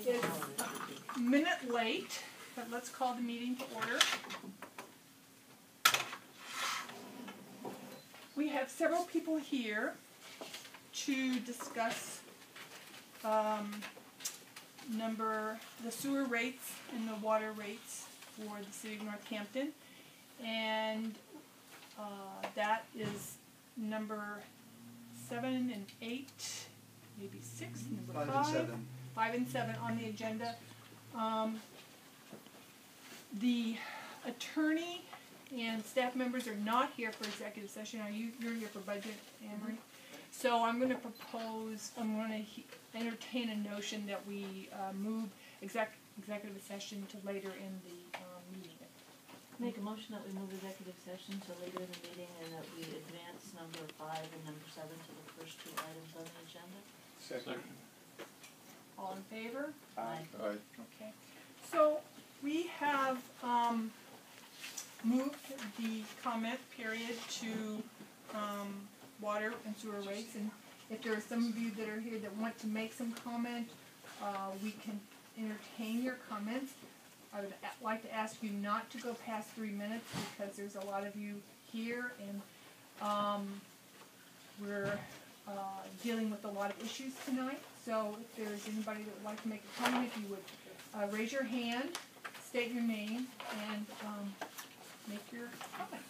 It's a minute late, but let's call the meeting to order. We have several people here to discuss the sewer rates and the water rates for the city of Northampton, and that is number 7 and 8, maybe 6, number 5 and 7 on the agenda. The attorney and staff members are not here for executive session. You're here for budget, Anne-Marie? So I'm going to entertain a notion that we move executive session to later in the meeting. Make a motion that we move executive session to later in the meeting and that we advance number 5 and number 7 to the first 2 items on the agenda. Second. All in favor? Aye. Aye. Okay. So we have moved the comment period to water and sewer rates, and if there are some of you that are here that want to make some comment, we can entertain your comments. I would like to ask you not to go past 3 minutes because there's a lot of you here, and we're dealing with a lot of issues tonight. So if there's anybody that would like to make a comment, if you would raise your hand, state your name, and make your comment.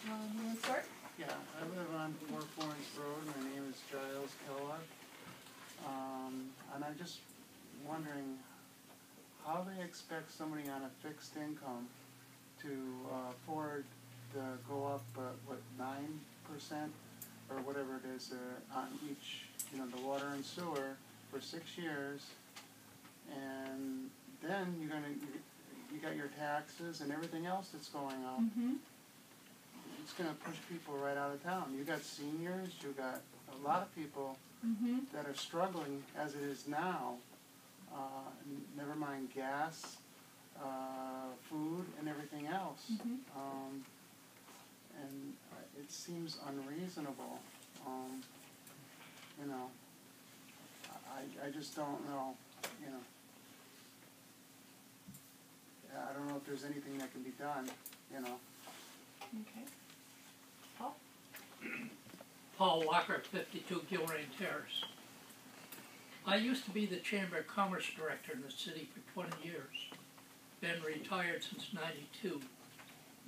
You want to start? Yeah, I live on 4 Florence Road. My name is Giles Kellogg. And I'm just wondering how they expect somebody on a fixed income to afford to go up, 9% or whatever it is on each, the water and sewer for 6 years, and then you got your taxes and everything else that's going up. Mm-hmm. It's going to push people right out of town. You got seniors, you got a lot of people that are struggling as it is now. Never mind gas, food, and everything else. And it seems unreasonable. I just don't know. I don't know if there's anything that can be done. Okay. Paul? Paul Walker, 52 Gilrain Terrace. I used to be the Chamber of Commerce Director in the city for 20 years. Been retired since '92.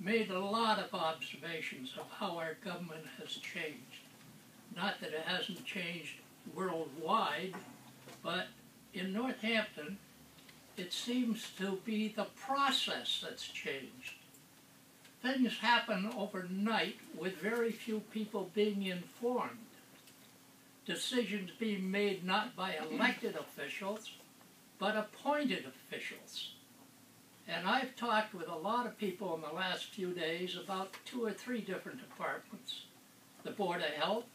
Made a lot of observations of how our government has changed. Not that it hasn't changed worldwide, but in Northampton, it seems to be the process that's changed. Things happen overnight with very few people being informed. Decisions being made not by elected officials, but appointed officials. And I've talked with a lot of people in the last few days about 2 or 3 different departments. The Board of Health,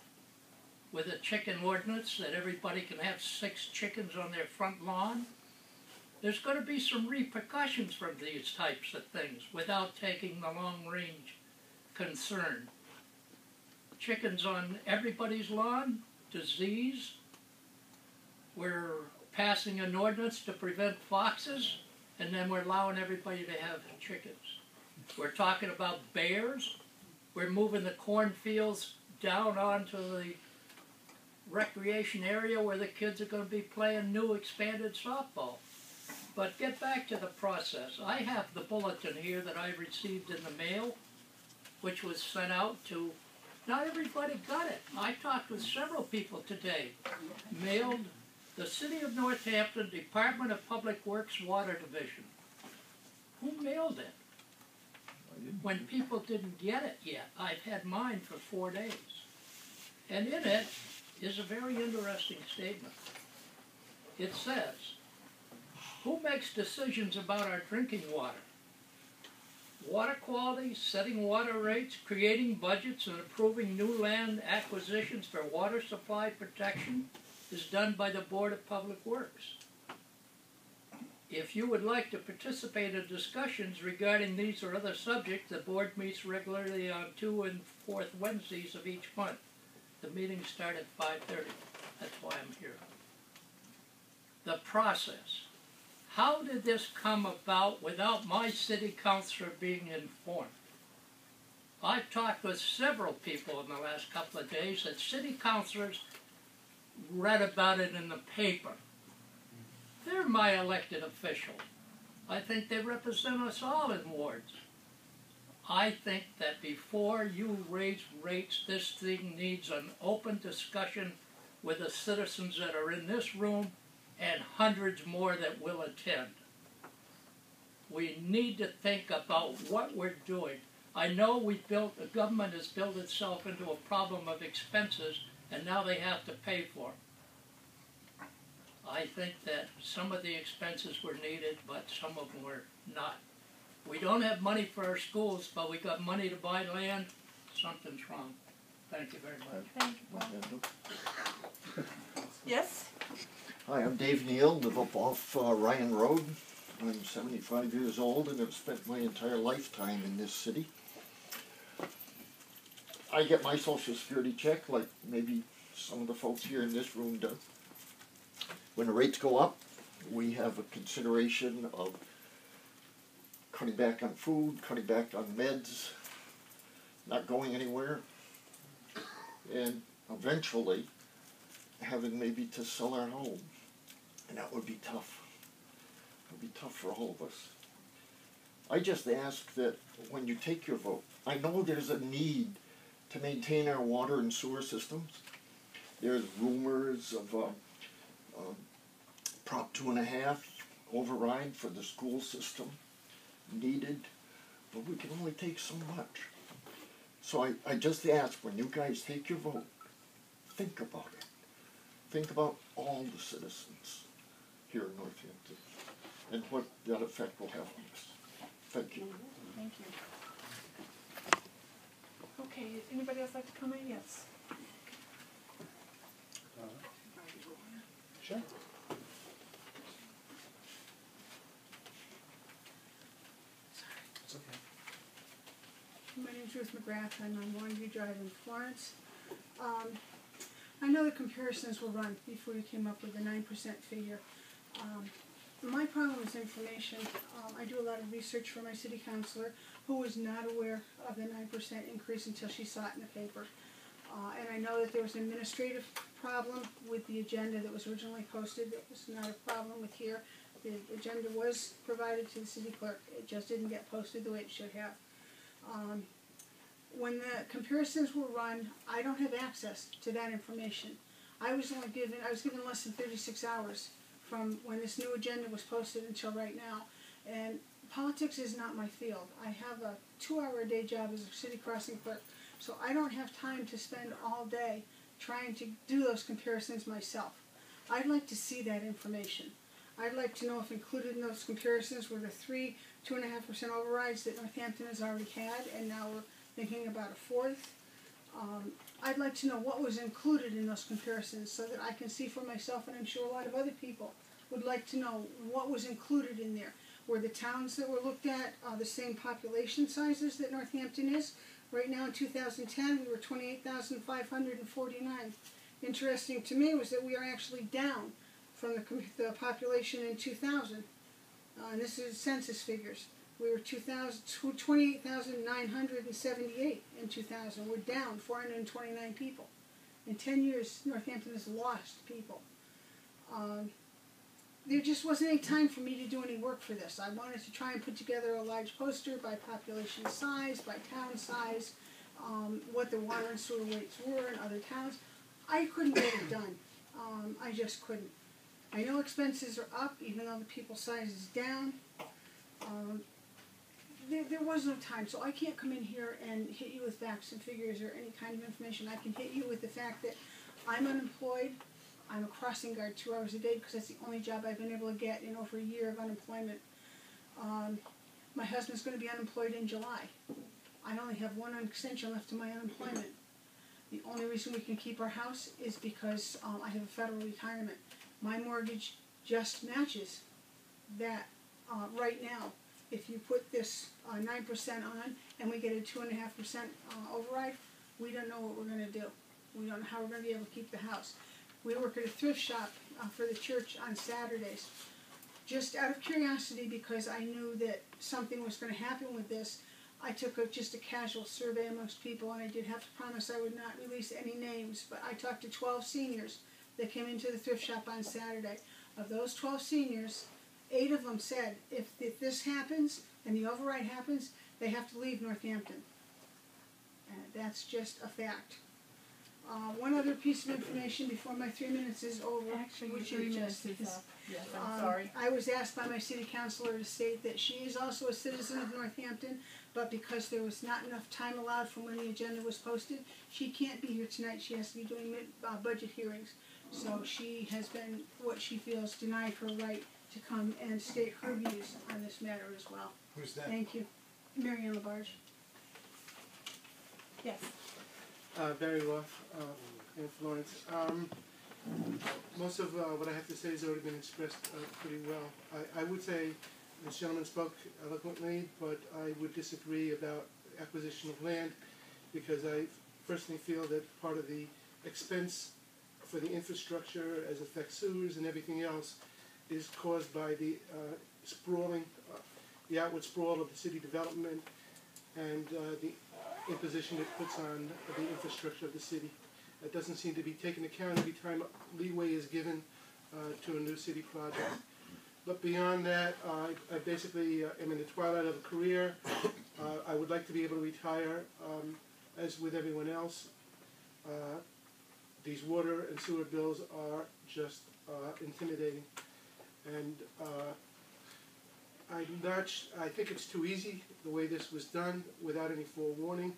with a chicken ordinance that everybody can have 6 chickens on their front lawn. There's going to be some repercussions from these types of things without taking the long-range concern. Chickens on everybody's lawn, disease. We're passing an ordinance to prevent foxes, and then we're allowing everybody to have chickens. We're talking about bears. We're moving the cornfields down onto the recreation area where the kids are going to be playing new expanded softball. But get back to the process. I have the bulletin here that I received in the mail, which was sent out to, not everybody got it. I talked with several people today. Mailed the City of Northampton Department of Public Works Water Division. Who mailed it? When people didn't get it yet. I've had mine for 4 days. And in it is a very interesting statement. It says, who makes decisions about our drinking water? Water quality, setting water rates, creating budgets, and approving new land acquisitions for water supply protection is done by the Board of Public Works. If you would like to participate in discussions regarding these or other subjects, the board meets regularly on 2 and 4th Wednesdays of each month. The meetings start at 5:30. That's why I'm here. process. How did this come about without my city councilor being informed? I've talked with several people in the last couple of days that city councilors read about it in the paper. They're my elected official. I think they represent us all in wards. I think that before you raise rates, this thing needs an open discussion with the citizens that are in this room and hundreds more that will attend. We need to think about what we're doing. I know the government has built itself into a problem of expenses, and now they have to pay for it. I think that some of the expenses were needed, but some of them were not. We don't have money for our schools, but we got money to buy land. Something's wrong. Thank you very much. Thank you, Paul. Yes? Hi, I'm Dave Neal, live up off Ryan Road. I'm 75 years old and have spent my entire lifetime in this city. I get my Social Security check like maybe some of the folks here in this room do. When the rates go up, we have a consideration of cutting back on food, cutting back on meds, not going anywhere, and eventually having maybe to sell our home. And that would be tough. It would be tough for all of us. I just ask that when you take your vote, I know there's a need to maintain our water and sewer systems. There's rumors of Prop 2.5 override for the school system needed, but we can only take so much. So I just ask, when you guys take your vote, think about it. Think about all the citizens here in Northampton and what that effect will have on us. Thank you. Thank you. Okay, anybody else like to come in? Yes. Sure. It's okay. My name's Ruth McGrath. I'm on Longview Drive in Florence. I know the comparisons were run before you came up with the 9% figure. My problem is information. I do a lot of research for my city councilor, who was not aware of the 9% increase until she saw it in the paper. And I know that there was an administrative problem with the agenda that was originally posted. That was not a problem with here. The agenda was provided to the city clerk. It just didn't get posted the way it should have. When the comparisons were run, I don't have access to that information. I was given less than 36 hours from when this new agenda was posted until right now. And politics is not my field. I have a 2-hour-a-day job as a city crossing clerk, so I don't have time to spend all day trying to do those comparisons myself. I'd like to see that information. I'd like to know if included in those comparisons were the 2.5% overrides that Northampton has already had, and now we're thinking about a fourth. I'd like to know what was included in those comparisons so that I can see for myself, and I'm sure a lot of other people would like to know what was included in there. Were the towns that were looked at the same population sizes that Northampton is? Right now in 2010, we were 28,549. Interesting to me was that we are actually down from the population in 2000. And this is census figures. We were 28,978 in 2000. We're down 429 people. In 10 years, Northampton has lost people. There just wasn't any time for me to do any work for this. I wanted to try and put together a large poster by population size, by town size, what the water and sewer rates were in other towns. I couldn't get it done. I just couldn't. I know expenses are up, even though the people size is down. There was no time, so I can't come in here and hit you with facts and figures or any kind of information. I can hit you with the fact that I'm unemployed. I'm a crossing guard 2 hours a day because that's the only job I've been able to get in over a year of unemployment. My husband's going to be unemployed in July. I only have one extension left to my unemployment. The only reason we can keep our house is because I have a federal retirement. My mortgage just matches that right now. If you put this 9% on and we get a 2.5% override, we don't know what we're going to do. We don't know how we're going to be able to keep the house. We work at a thrift shop for the church on Saturdays. Just out of curiosity, because I knew that something was going to happen with this, I took just a casual survey amongst people, and I did have to promise I would not release any names, but I talked to 12 seniors that came into the thrift shop on Saturday. Of those 12 seniors, 8 of them said if this happens and the override happens, they have to leave Northampton. And that's just a fact. One other piece of information before my 3 minutes is over. Actually, your which 3 is minutes just- is up. Yes, I'm sorry. I was asked by my city councilor to state that she is also a citizen of Northampton, but because there was not enough time allowed from when the agenda was posted, she can't be here tonight. She has to be doing budget hearings. So she has been, what she feels, denied her right to come and state her views on this matter as well. Who's that? Thank you. Mary Ann Labarge. Yes. Barry Ruff, in Florence. Most of what I have to say has already been expressed pretty well. I would say this gentleman spoke eloquently, but I would disagree about acquisition of land, because I personally feel that part of the expense for the infrastructure as affects sewers and everything else is caused by the sprawling, the outward sprawl of the city development and the imposition it puts on the infrastructure of the city. It doesn't seem to be taken account every time leeway is given to a new city project. But beyond that, I basically am in the twilight of a career. I would like to be able to retire as with everyone else. These water and sewer bills are just intimidating. And I think it's too easy the way this was done without any forewarning.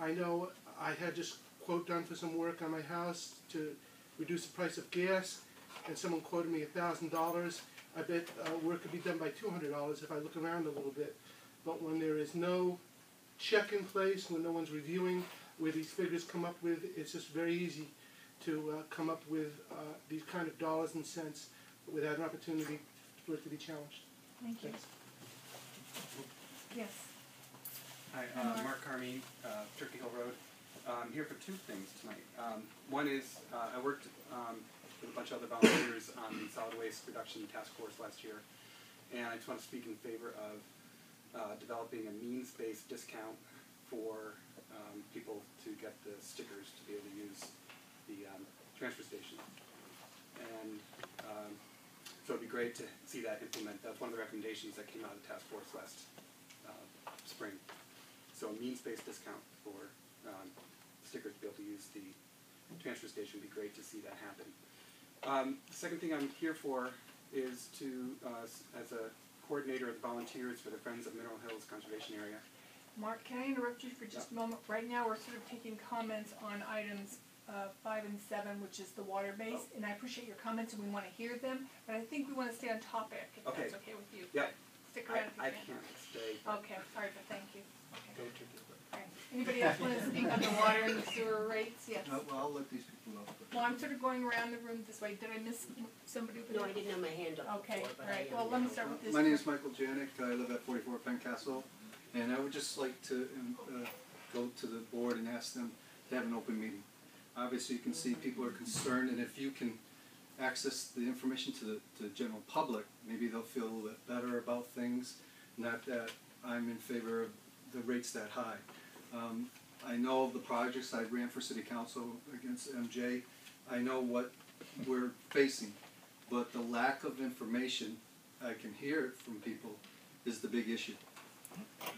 I know I had just quote done for some work on my house to reduce the price of gas, and someone quoted me $1,000. I bet work could be done by $200 if I look around a little bit. But when there is no check in place, when no one's reviewing where these figures come up with, it's just very easy to come up with these kind of dollars and cents without an opportunity for it to be challenged. Thank you. Thanks. Yes. Hi, Mark Carmine, Turkey Hill Road. I'm here for two things tonight. One is I worked with a bunch of other volunteers on the solid waste reduction task force last year, and I just want to speak in favor of developing a means-based discount for people to get the stickers to be able to use the transfer station. And so it'd be great to see that implemented. That's one of the recommendations that came out of the task force last spring. So a means-based discount for stickers to be able to use the transfer station would be great to see that happen. The second thing I'm here for is to, as a coordinator of the volunteers for the Friends of Mineral Hills Conservation Area. Mark, can I interrupt you for just a moment? Right now, we're sort of taking comments on items 5 and 7, which is the water base, and I appreciate your comments, and we want to hear them, but I think we want to stay on topic, if Okay. that's okay with you. Yeah. Stick around if you I can. can't stay. Okay, all right, but thank you. Okay. Go Turkey. All right. Anybody else want to speak on the water and the sewer rates? Yes. Well, I'll let these people know. Well, I'm sort of going around the room this way. Did I miss somebody? over No, there? I didn't have my hand up Okay, before, but all right. I Well, am let me now. start with this. My name is Michael Janik. I live at 44 Pencastle, and I would just like to go to the board and ask them to have an open meeting. Obviously, you can see people are concerned, and if you can access the information to the general public, maybe they'll feel a little bit better about things. Not that I'm in favor of the rates that high. I know of the projects. I ran for city council against MJ. I know what we're facing, but the lack of information, I can hear it from people, is the big issue.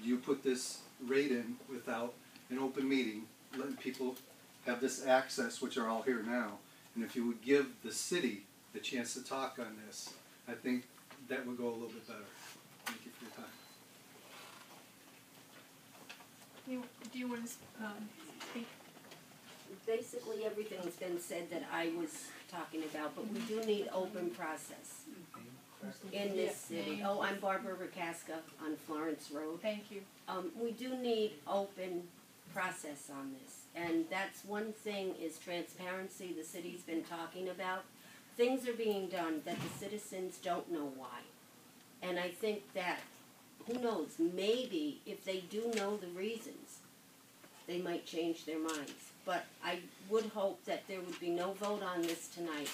You put this rate in without an open meeting, letting people have this access, which are all here now, and if you would give the city the chance to talk on this, I think that would go a little bit better. Thank you for your time. Do you want to speak? Basically, everything's been said that I was talking about, but we do need open process in this city. Oh, I'm Barbara Rakaska on Florence Road. Thank you. We do need open process on this, and that's one thing is transparency the city's been talking about. Things are being done that the citizens don't know why. And I think that, who knows, maybe if they do know the reasons, they might change their minds. But I would hope that there would be no vote on this tonight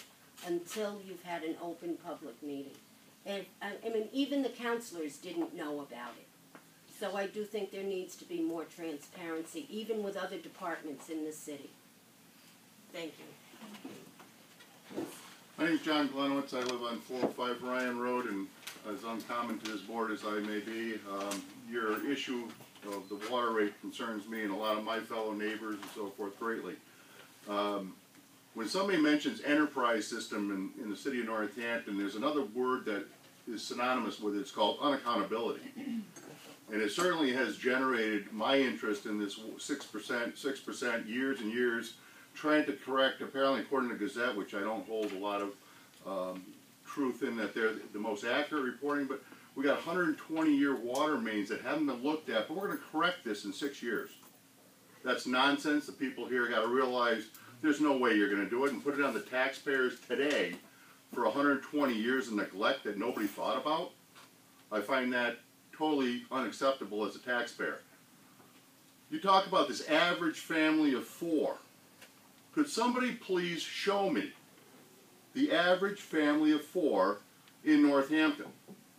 until you've had an open public meeting. And, I mean, even the counselors didn't know about it. So I do think there needs to be more transparency, even with other departments in the city. Thank you. My name is John Glenowitz. I live on 405 Ryan Road, and as uncommon to this board as I may be, your issue of the water rate concerns me and a lot of my fellow neighbors and so forth greatly. When somebody mentions enterprise system in the city of Northampton, there's another word that is synonymous with it. It's called unaccountability. And it certainly has generated my interest in this 6% years and years, trying to correct, apparently according to Gazette, which I don't hold a lot of truth in that they're the most accurate reporting, but we got 120-year water mains that haven't been looked at, but we're going to correct this in 6 years. That's nonsense. The people here got to realize there's no way you're going to do it and put it on the taxpayers today for 120 years of neglect that nobody thought about. I find that totally unacceptable as a taxpayer. You talk about this average family of 4. Could somebody please show me the average family of 4 in Northampton?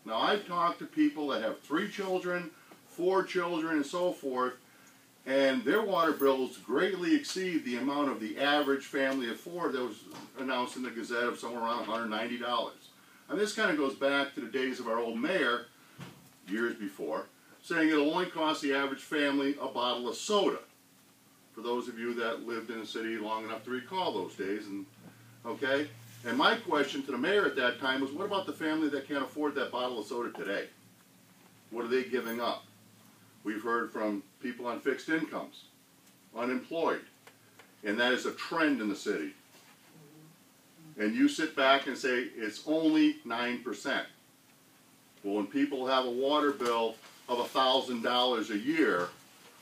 Now, I've talked to people that have 3 children, 4 children, and so forth, and their water bills greatly exceed the amount of the average family of 4 that was announced in the Gazette of somewhere around $190. And this kind of goes back to the days of our old mayor, years before, saying it'll only cost the average family a bottle of soda. For those of you that lived in the city long enough to recall those days, and okay? And my question to the mayor at that time was, what about the family that can't afford that bottle of soda today? What are they giving up? We've heard from people on fixed incomes, unemployed, and that is a trend in the city. And you sit back and say, it's only 9%. Well, when people have a water bill of $1,000 a year,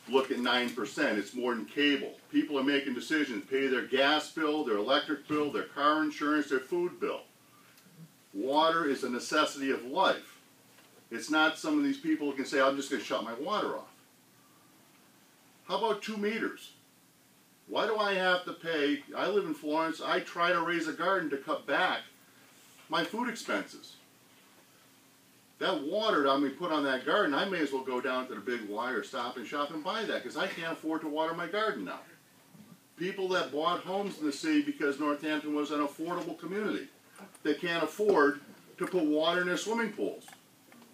look at 9%. It's more than cable. People are making decisions, pay their gas bill, their electric bill, their car insurance, their food bill. Water is a necessity of life. It's not some of these people who can say, I'm just going to shut my water off. How about 2 meters? Why do I have to pay? I live in Florence. I try to raise a garden to cut back my food expenses. That water that I'm going to put on that garden, I may as well go down to the Big Y or Stop and Shop and buy that because I can't afford to water my garden now. People that bought homes in the city because Northampton was an affordable community, they can't afford to put water in their swimming pools,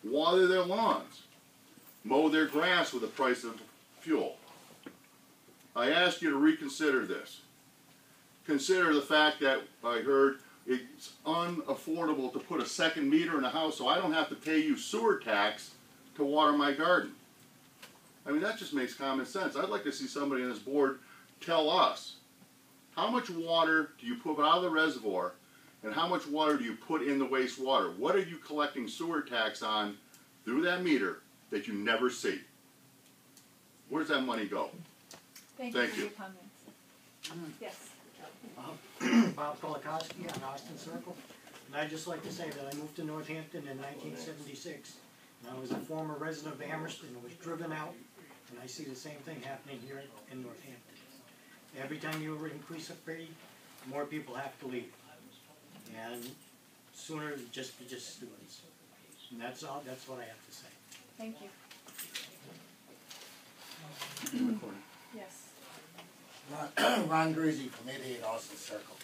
water their lawns, mow their grass with the price of fuel. I ask you to reconsider this. Consider the fact that I heard it's unaffordable to put a second meter in a house so I don't have to pay you sewer tax to water my garden. I mean, that just makes common sense. I'd like to see somebody on this board tell us, how much water do you put out of the reservoir and how much water do you put in the wastewater? What are you collecting sewer tax on through that meter that you never see? Where does that money go? Thank Thank you for you. your comments. Yes. Bob Kolakowski on Austin Circle. And I'd just like to say that I moved to Northampton in 1976. And I was a former resident of Amherst and was driven out. And I see the same thing happening here in Northampton. Every time you increase a rate, more people have to leave. And sooner just students. And that's all. That's what I have to say. Thank you. Yes. Ron Greasy from 88 Austin Circle.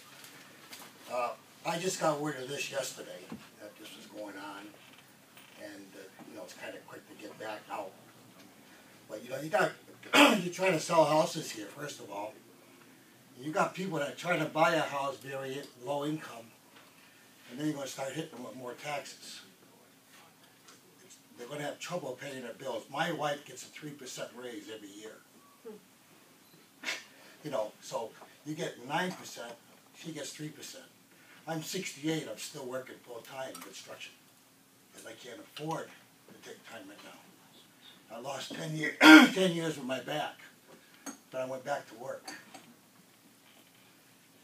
I just got word of this yesterday, that this was going on, and you know, it's kind of quick to get back out. But you know, you got, you're trying to sell houses here, first of all. You got people that are trying to buy a house very low income, and then you're going to start hitting them with more taxes. They're going to have trouble paying their bills. My wife gets a 3% raise every year. You know, so you get 9%, she gets 3%. I'm 68, I'm still working full-time in construction, because I can't afford to take time right now. I lost 10 years with my back, but I went back to work.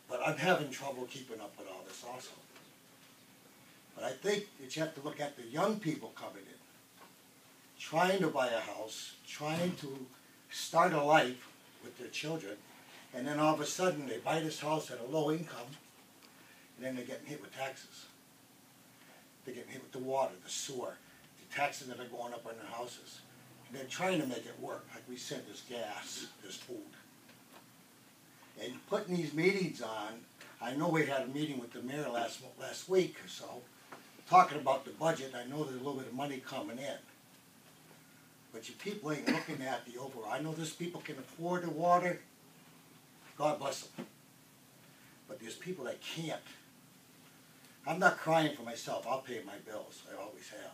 But I'm having trouble keeping up with all this also. But I think that you have to look at the young people coming in, trying to buy a house, trying to start a life with their children, and then all of a sudden they buy this house at a low income, and then they're getting hit with taxes. They're getting hit with the water, the sewer, the taxes that are going up on their houses. And they're trying to make it work. Like we said, there's gas, there's food. And putting these meetings on, I know we had a meeting with the mayor last week or so, talking about the budget. I know there's a little bit of money coming in. But you people ain't looking at the overall. I know there's people can afford the water. God bless them. But there's people that can't. I'm not crying for myself. I'll pay my bills. I always have.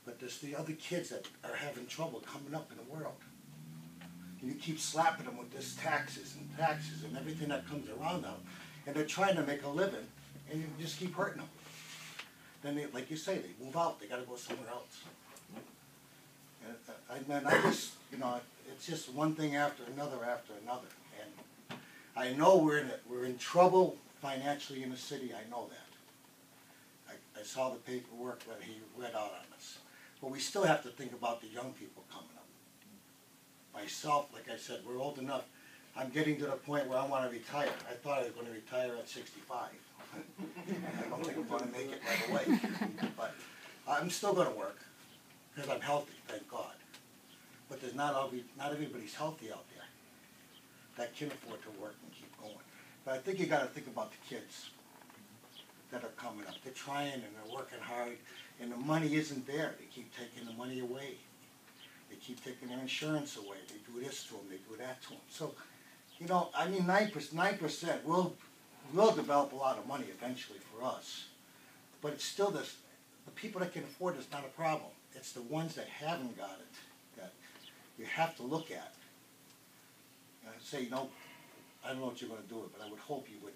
But there's the other kids that are having trouble coming up in the world. And you keep slapping them with this taxes and everything that comes around them. And they're trying to make a living, and you just keep hurting them. Then, they, like you say, they move out. They got to go somewhere else. And I just, you know, it's just one thing after another. And I know we're in trouble financially in the city. I know that. I saw the paperwork that he read out on us. But we still have to think about the young people coming up. Myself, like I said, we're old enough. I'm getting to the point where I want to retire. I thought I was going to retire at 65. I don't think I'm going to make it right away. But I'm still going to work because I'm healthy, thank God. But there's not everybody's healthy out there that can afford to work and keep going. But I think you got to think about the kids that are coming up. They're trying and they're working hard, and the money isn't there. They keep taking the money away. They keep taking their insurance away. They do this to them. They do that to them. So, you know, I mean, 9% will develop a lot of money eventually for us. But it's still the people that can afford it's not a problem. It's the ones that haven't got it that you have to look at. And I'd say, you know, I don't know what you're going to do, but I would hope you would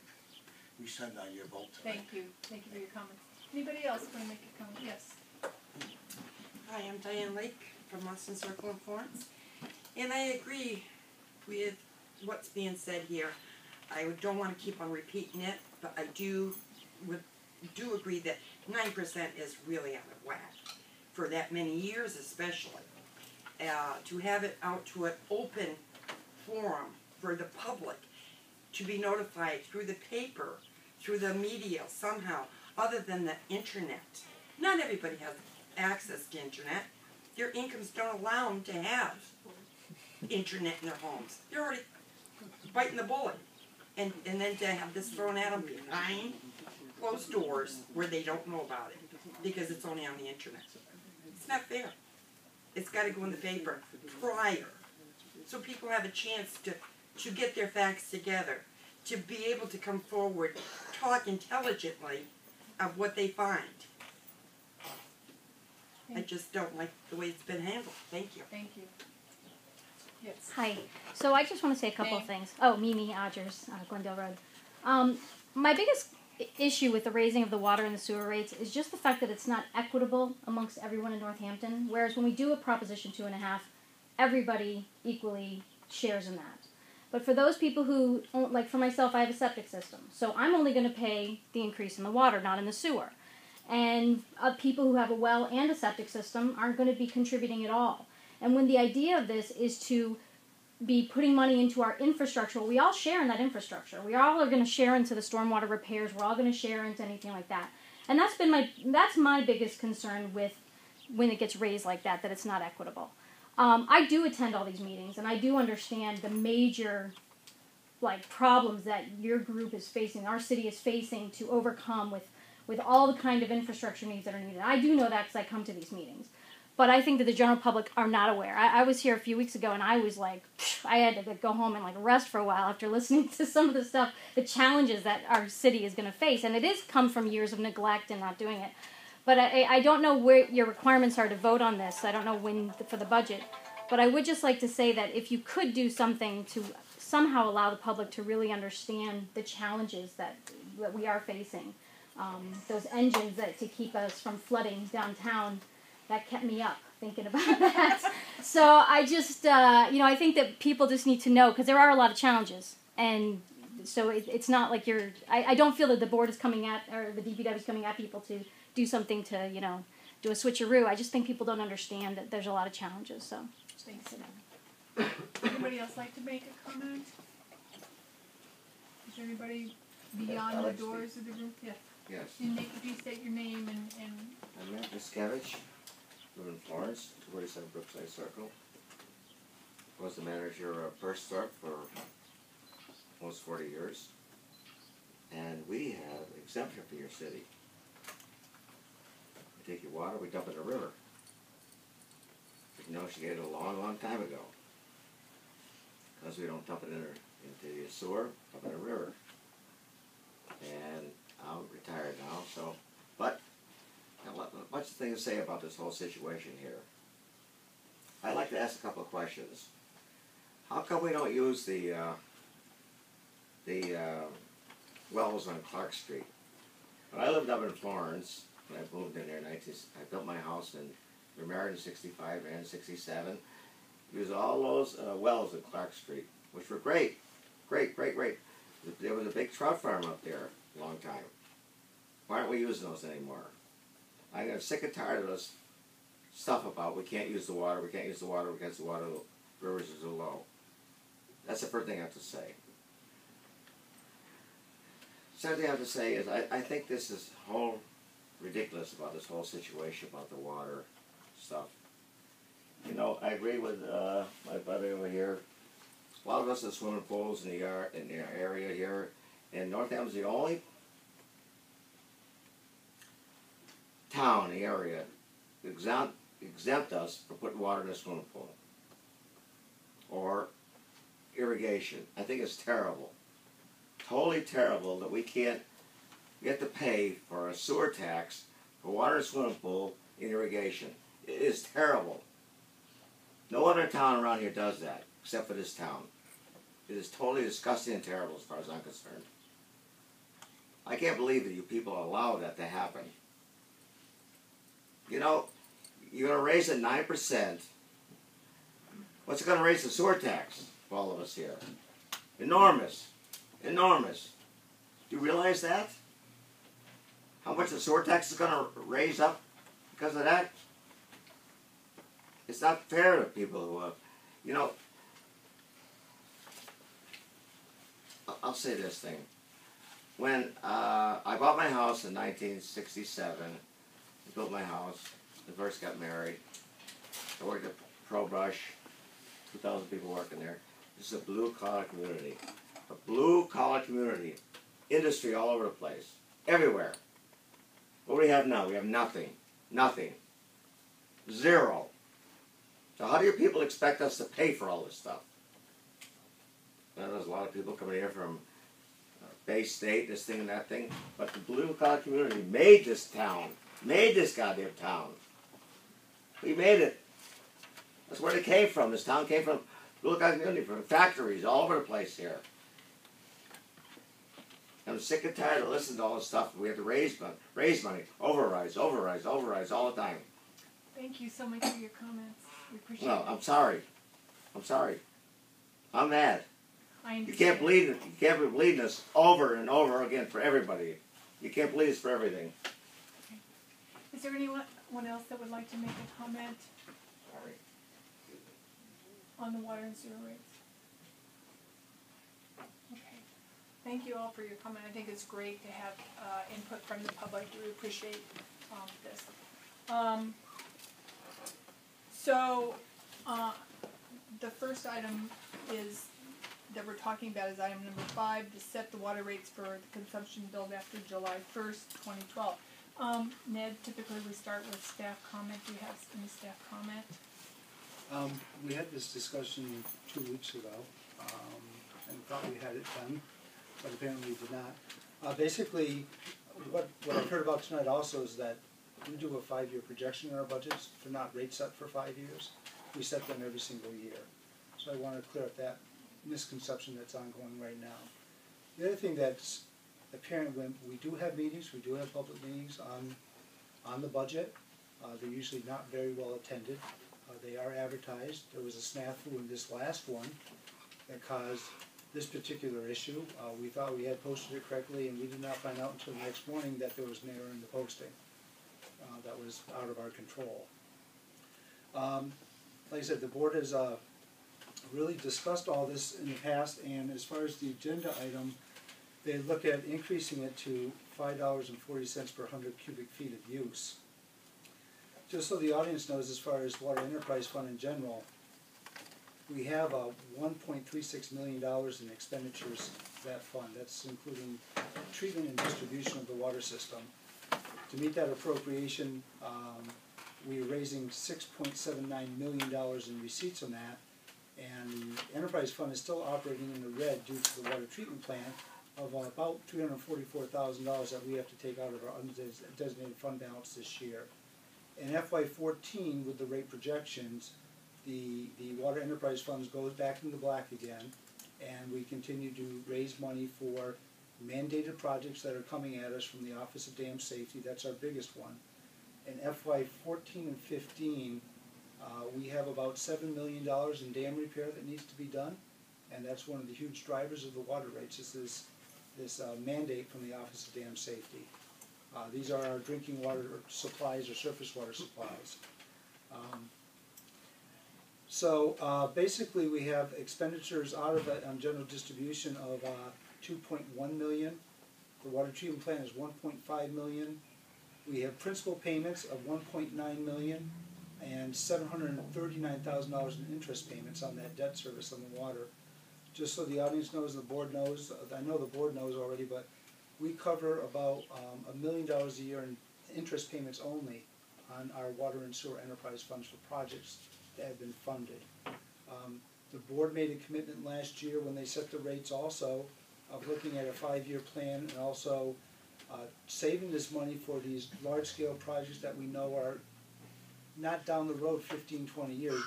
resend on your vote tonight. Thank you. Thank you for your comments. Anybody else want to make a comment? Yes. Hi, I'm Diane Lake from Austin Circle in Florence, and I agree with what's being said here. I don't want to keep on repeating it, but I do agree that 9% is really out of whack for that many years, especially. To have it out to an open forum for the public to be notified through the paper, through the media somehow, other than the internet. Not everybody has access to internet. Their incomes don't allow them to have internet in their homes. They're already biting the bullet. And then to have this thrown at them behind closed doors where they don't know about it because it's only on the internet. It's not fair. It's got to go in the paper prior so people have a chance to get their facts together, to be able to come forward, talk intelligently of what they find. I just don't like the way it's been handled. Thank you. Thank you. Yes. Hi. So I just want to say a couple of things. Oh, Mimi Odgers, Glendale Road. My biggest issue with the raising of the water and the sewer rates is just the fact that it's not equitable amongst everyone in Northampton, whereas when we do a Proposition 2.5, everybody equally shares in that. But for those people who, like for myself, I have a septic system, so I'm only going to pay the increase in the water, not in the sewer. And people who have a well and a septic system aren't going to be contributing at all. And when the idea of this is to be putting money into our infrastructure, we all share in that infrastructure. We all are going to share into the stormwater repairs. We're all going to share into anything like that. And that's my biggest concern with when it gets raised like that it's not equitable. I do attend all these meetings, and I do understand the major problems that your group is facing, our city is facing to overcome with all the kind of infrastructure needs that are needed. I do know that because I come to these meetings. But I think that the general public are not aware. I was here a few weeks ago, and I was I had to go home and rest for a while after listening to some of the stuff, the challenges that our city is going to face. And it is come from years of neglect and not doing it. But I don't know where your requirements are to vote on this. I don't know when for the budget. But I would just like to say that if you could do something to somehow allow the public to really understand the challenges that we are facing, those engines to keep us from flooding downtown, that kept me up thinking about that. So I just, I think that people just need to know, because there are a lot of challenges. And so it's not like I don't feel that the board is coming at, or the DPW is coming at people to do something to, do a switcheroo. I just think people don't understand that there's a lot of challenges, so. Thanks. Anybody else like to make a comment? Is there anybody beyond Alex the doors of the room? Yes. Yes. If you state your name and I'm Matt Miscavige, live in Florence, 247 Brookside Circle. Was the manager of First Start for almost 40 years. And we have exemption for your city. We take your water, we dump it in a river. We negotiated a long, long time ago. Because we don't dump it into the sewer, dump it in a river. And I'm retired now, so, but much thing to say about this whole situation here. I'd like to ask a couple of questions. How come we don't use the wells on Clark Street? When I lived up in Florence, when I moved in there, I built my house and we were married in 65 and 67. Used all those wells at Clark Street, which were great, great, great, great. There was a big trout farm up there a long time. Why aren't we using those anymore? I got sick and tired of this stuff about we can't use the water, we can't use the water because the water rivers are too low. That's the first thing I have to say. Second thing I have to say is I think this is whole ridiculous about this whole situation about the water stuff. You know, I agree with my buddy over here. A lot of us have swimming pools in the area here, and Northampton's the only town in the area exempt us from putting water in a swimming pool or irrigation. I think it's terrible, totally terrible that we can't get to pay for a sewer tax for water in a swimming pool and irrigation. It is terrible. No other town around here does that except for this town. It is totally disgusting and terrible as far as I'm concerned. I can't believe that you people allow that to happen. You know, you're going to raise it 9%. What's it going to raise the sewer tax for all of us here? Enormous. Enormous. Do you realize that? How much the sewer tax is going to raise up because of that? It's not fair to people who you know, I'll say this thing. When I bought my house in 1967, I built my house, I first got married, I worked at Pro Brush, 2,000 people working there. This is a blue-collar community. A blue-collar community. Industry all over the place. Everywhere. What do we have now? We have nothing. Nothing. Zero. So how do your people expect us to pay for all this stuff? Now, there's a lot of people coming here from Bay State, this thing and that thing, but the blue-collar community made this town, made this goddamn town. We made it. That's where it came from. This town came from blue-collar community, from factories all over the place here. I'm sick and tired of listening to all this stuff. We have to raise money, overrides all the time. thank you so much for your comments. We appreciate No, it. I'm sorry. I'm sorry. I'm mad. I You understand. can't bleed it. You can't be bleeding us over and over again for everybody. You can't bleed us for everything. Is there anyone else that would like to make a comment Sorry. on the water and sewer rates? Okay. Thank you all for your comment. I think it's great to have input from the public. We appreciate this. So the first item is that we're talking about is item number 5, to set the water rates for the consumption billed after July 1st, 2012. Ned, typically we start with staff comment. Do you have any staff comment? We had this discussion 2 weeks ago, and thought we had it done, but apparently we did not. Basically, what I've heard about tonight also is that we do a 5-year projection in our budgets. They're not rate set for 5 years. We set them every single year. So I want to clear up that misconception that's ongoing right now. The other thing that's apparent, when we do have meetings, we do have public meetings on the budget. They're usually not very well attended. They are advertised. There was a snafu in this last one that caused this particular issue. We thought we had posted it correctly, and we did not find out until the next morning that there was an error in the posting. That was out of our control. Like I said, the board has really discussed all this in the past, and as far as the agenda item, they look at increasing it to $5.40 per 100 cubic feet of use. Just so the audience knows, as far as Water Enterprise Fund in general, we have $1.36 million in expenditures for that fund. That's including treatment and distribution of the water system. To meet that appropriation, we are raising $6.79 million in receipts on that, and the enterprise fund is still operating in the red due to the water treatment plant of about $344,000 that we have to take out of our undesignated fund balance this year. In FY14, with the rate projections, the water enterprise funds goes back into the black again, and we continue to raise money for mandated projects that are coming at us from the Office of Dam Safety. That's our biggest one. In FY14 and 15, we have about $7 million in dam repair that needs to be done, and that's one of the huge drivers of the water rates, is this mandate from the Office of Dam Safety. These are our drinking water supplies or surface water supplies. So basically we have expenditures out of it on general distribution of $2.1 million. The water treatment plant is $1.5 million. We have principal payments of $1.9 million and $739,000 in interest payments on that debt service on the water. Just so the audience knows, the board knows, I know the board knows already, but we cover about $1 million a year in interest payments only on our water and sewer enterprise funds for projects that have been funded. The board made a commitment last year when they set the rates also of looking at a 5-year plan and also saving this money for these large-scale projects that we know are not down the road 15, 20 years.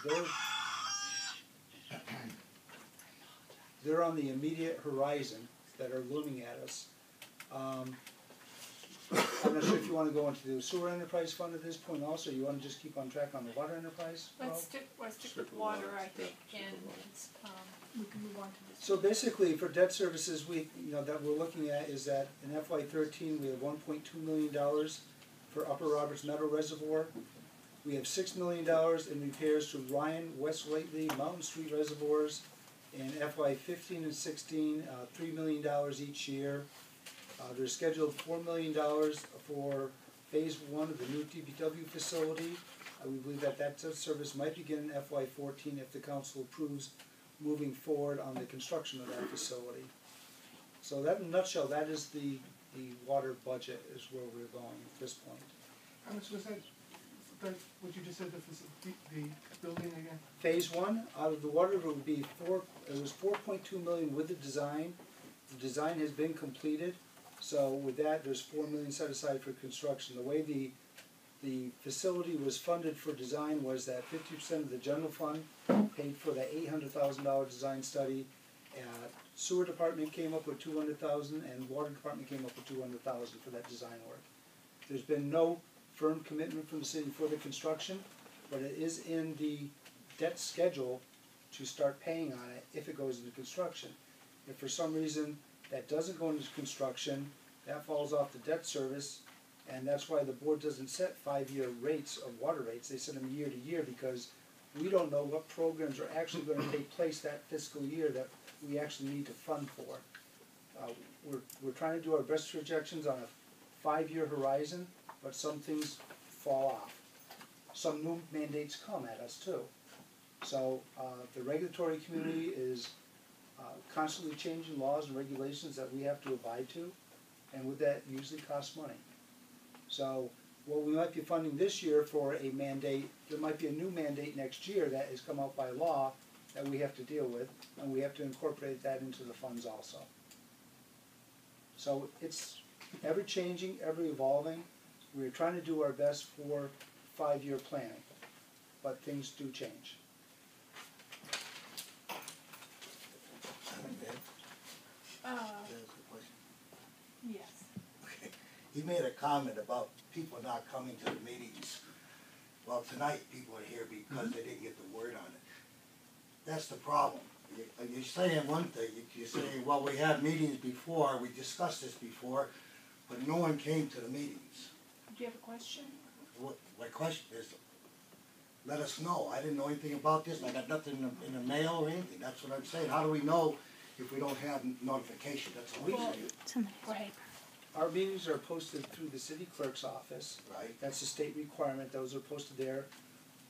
They're on the immediate horizon that are looming at us. I'm not sure if you want to go into the sewer enterprise fund at this point also, or you want to just keep on track on the water enterprise? Let's stick with water, I think, and we can move on to this. So basically, for debt services, that we're looking at is that in FY13 we have $1.2 million for Upper Roberts Meadow Reservoir. We have $6 million in repairs to Ryan, West Whately, Mountain Street reservoirs. In FY15 and 16, $3 million each year. There's scheduled $4 million for phase 1 of the new DPW facility. We believe that service might begin in FY14 if the council approves moving forward on the construction of that facility. So that, in a nutshell, that is the water budget is where we're going at this point. How much was that, what you just said, the building again? Phase 1 out of the water would be it was $4.2 million with the design. The design has been completed. So with that, there's $4 million set aside for construction. The way the facility was funded for design was that 50% of the general fund paid for the $800,000 design study. Sewer department came up with $200,000, and water department came up with $200,000 for that design work. There's been no firm commitment from the city for the construction, but it is in the debt schedule to start paying on it if it goes into construction. If for some reason that doesn't go into construction, that falls off the debt service, and that's why the board doesn't set 5-year rates of water rates. They set them year to year because we don't know what programs are actually going to take place that fiscal year that we actually need to fund for. We're trying to do our best projections on a 5-year horizon, but some things fall off. Some new mandates come at us too. So the regulatory community is constantly changing laws and regulations that we have to abide to, and with that usually costs money. So what we might be funding this year for a mandate, there might be a new mandate next year that has come out by law that we have to deal with, and we have to incorporate that into the funds also. So it's ever changing, ever evolving. We're trying to do our best for 5-year planning, but things do change. Yes. Okay. He made a comment about people not coming to the meetings. Well, tonight people are here because they didn't get the word on it. That's the problem. You're saying one thing, you're saying, well, we had meetings before, we discussed this before, but no one came to the meetings. Do you have a question? My question is, let us know. I didn't know anything about this, I got nothing in the mail or anything. That's what I'm saying. How do we know if we don't have notification, that's all we Well, say. Go ahead. Our meetings are posted through the city clerk's office. Right. That's a state requirement, those are posted there.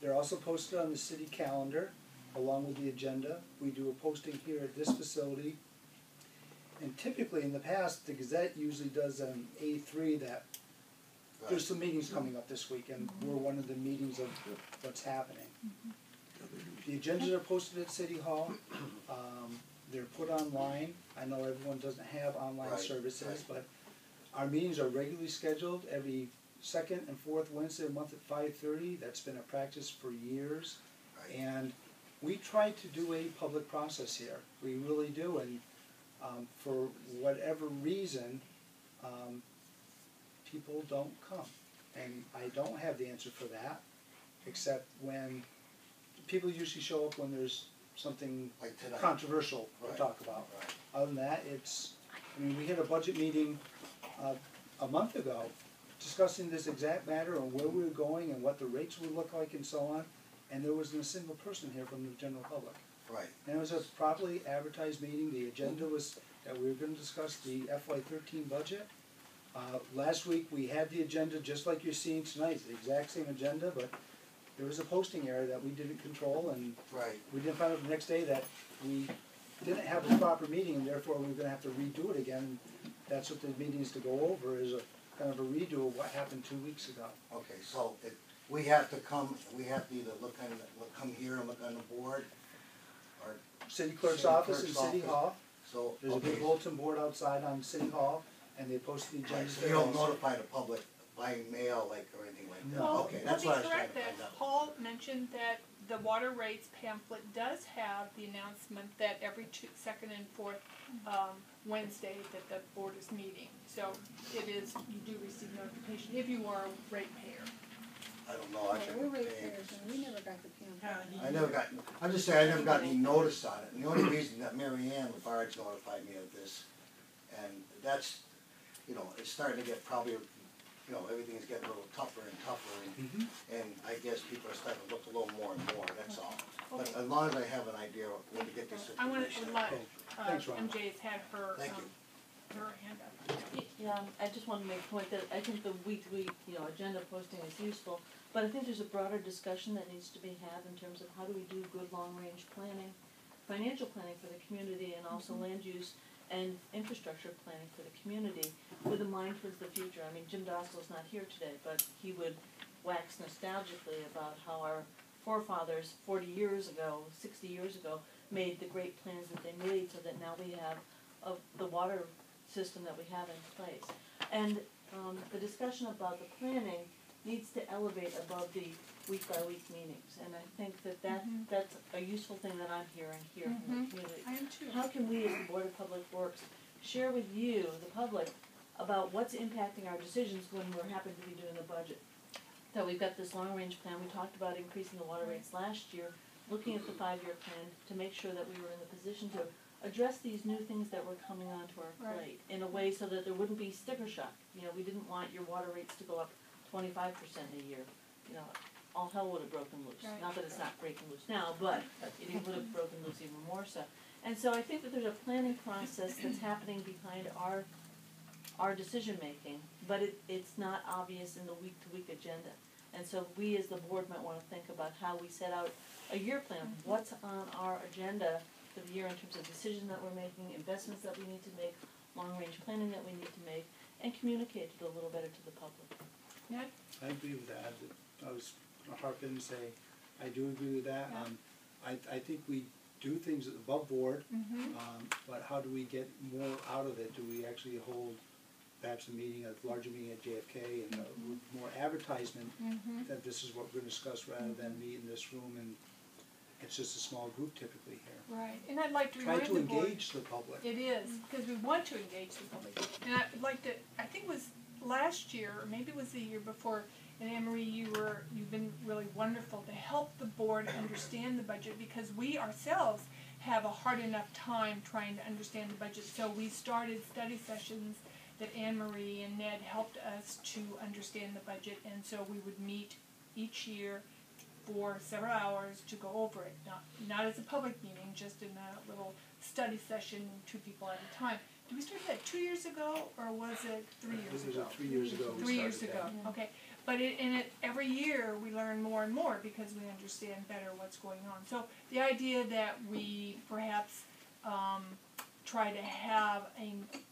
They're also posted on the city calendar, along with the agenda. We do a posting here at this facility. And typically, in the past, the Gazette usually does an A3 that there's some meetings coming up this week, and we're one of the meetings of what's happening. The agendas are posted at City Hall. They're put online. I know everyone doesn't have online Right, services, right. but our meetings are regularly scheduled every second and fourth Wednesday of the month at 5:30. That's been a practice for years. Right. And we try to do a public process here. We really do. And for whatever reason, people don't come. And I don't have the answer for that, except when people usually show up when there's something Like tonight. controversial to Right. talk about. Right. Other than that, we had a budget meeting a month ago discussing this exact matter and where we were going and what the rates would look like and so on, and there wasn't a single person here from the general public. Right. And it was a properly advertised meeting. The agenda was that we were gonna discuss the FY13 budget. Last week, we had the agenda just like you're seeing tonight, it's the exact same agenda, but there was a posting error that we didn't control, and Right. we didn't find out the next day that we didn't have a proper meeting, and therefore we were gonna have to redo it again. That's what the meeting is to go over, is a kind of a redo of what happened 2 weeks ago. Okay, so we have to come, we have to either come here and look on the board, or, City clerk's City office and clerk's City office. Hall, so, there's a big okay. bulletin board outside on City Hall, and they post the agenda. Right, so you don't notify the public by mail, like, or anything like that? No. Okay, that's what I was trying to Let me find correct out. that. Paul mentioned that the water rates pamphlet does have the announcement that every second and fourth Wednesday that the board is meeting. So it is, you do receive notification if you are a ratepayer. I don't know, I should We're pay. ratepayers, and we never got the pamphlet. I never got, I'm just saying, I never got any notice on it, and the only reason that Mary Ann Lafarge notified me of this, and that's, it's starting to get probably, everything's getting a little tougher and tougher, and I guess people are starting to look a little more and more, that's all. But as long as I have an idea of when to get this I want information. to let, Thanks, Ron. MJ's had her, Thank you. her hand up. Yeah, I just want to make a point that I think the weekly, agenda posting is useful, but I think there's a broader discussion that needs to be had in terms of how do we do good long-range planning, financial planning for the community, and also land use and infrastructure planning for the community with a mind towards the future. I mean, Jim Dostal's not here today, but he would wax nostalgically about how our forefathers 40 years ago, 60 years ago, made the great plans that they made so that now we have the water system that we have in place. And the discussion about the planning needs to elevate above the week-by-week meetings. And I think that's a useful thing that I'm hearing here from the community. I am too. How can we, as the Board of Public Works, share with you, the public, about what's impacting our decisions when we're happen to be doing the budget? That we've got this long-range plan, we talked about increasing the water rates last year, looking at the 5-year plan to make sure that we were in the position to address these new things that were coming onto our plate in a way so that there wouldn't be sticker shock. We didn't want your water rates to go up 25% a year. All hell would have broken loose. Right. Not that it's not breaking loose now, but it would have broken loose even more so. And so I think that there's a planning process that's happening behind our decision making, but it's not obvious in the week-to-week agenda. And so we as the board might want to think about how we set out a year plan. What's on our agenda for the year in terms of decisions that we're making, investments that we need to make, long-range planning that we need to make, and communicate it a little better to the public. Ned? I agree with that. I was gonna harp in and say, I do agree with that. Yeah. I think we do things above board, Mm-hmm. but how do we get more out of it? Do we actually hold perhaps a meeting, a larger meeting at JFK and more advertisement that this is what we're gonna discuss rather than meet in this room and it's just a small group typically here. Right, and I'd like to Try remind to the board. engage the public. It is, because we want to engage the public. And I'd like to, I think it was last year, or maybe it was the year before, and Anne Marie, you've been really wonderful to help the board understand the budget, because we ourselves have a hard enough time trying to understand the budget. So we started study sessions that Anne Marie and Ned helped us to understand the budget, and so we would meet each year for several hours to go over it. Not as a public meeting, just in a little study session, 2 people at a time. Did we start that 2 years ago, or was it 3 years ago? 3 years ago. 3 years ago, okay. But every year we learn more and more because we understand better what's going on. So the idea that we perhaps try to have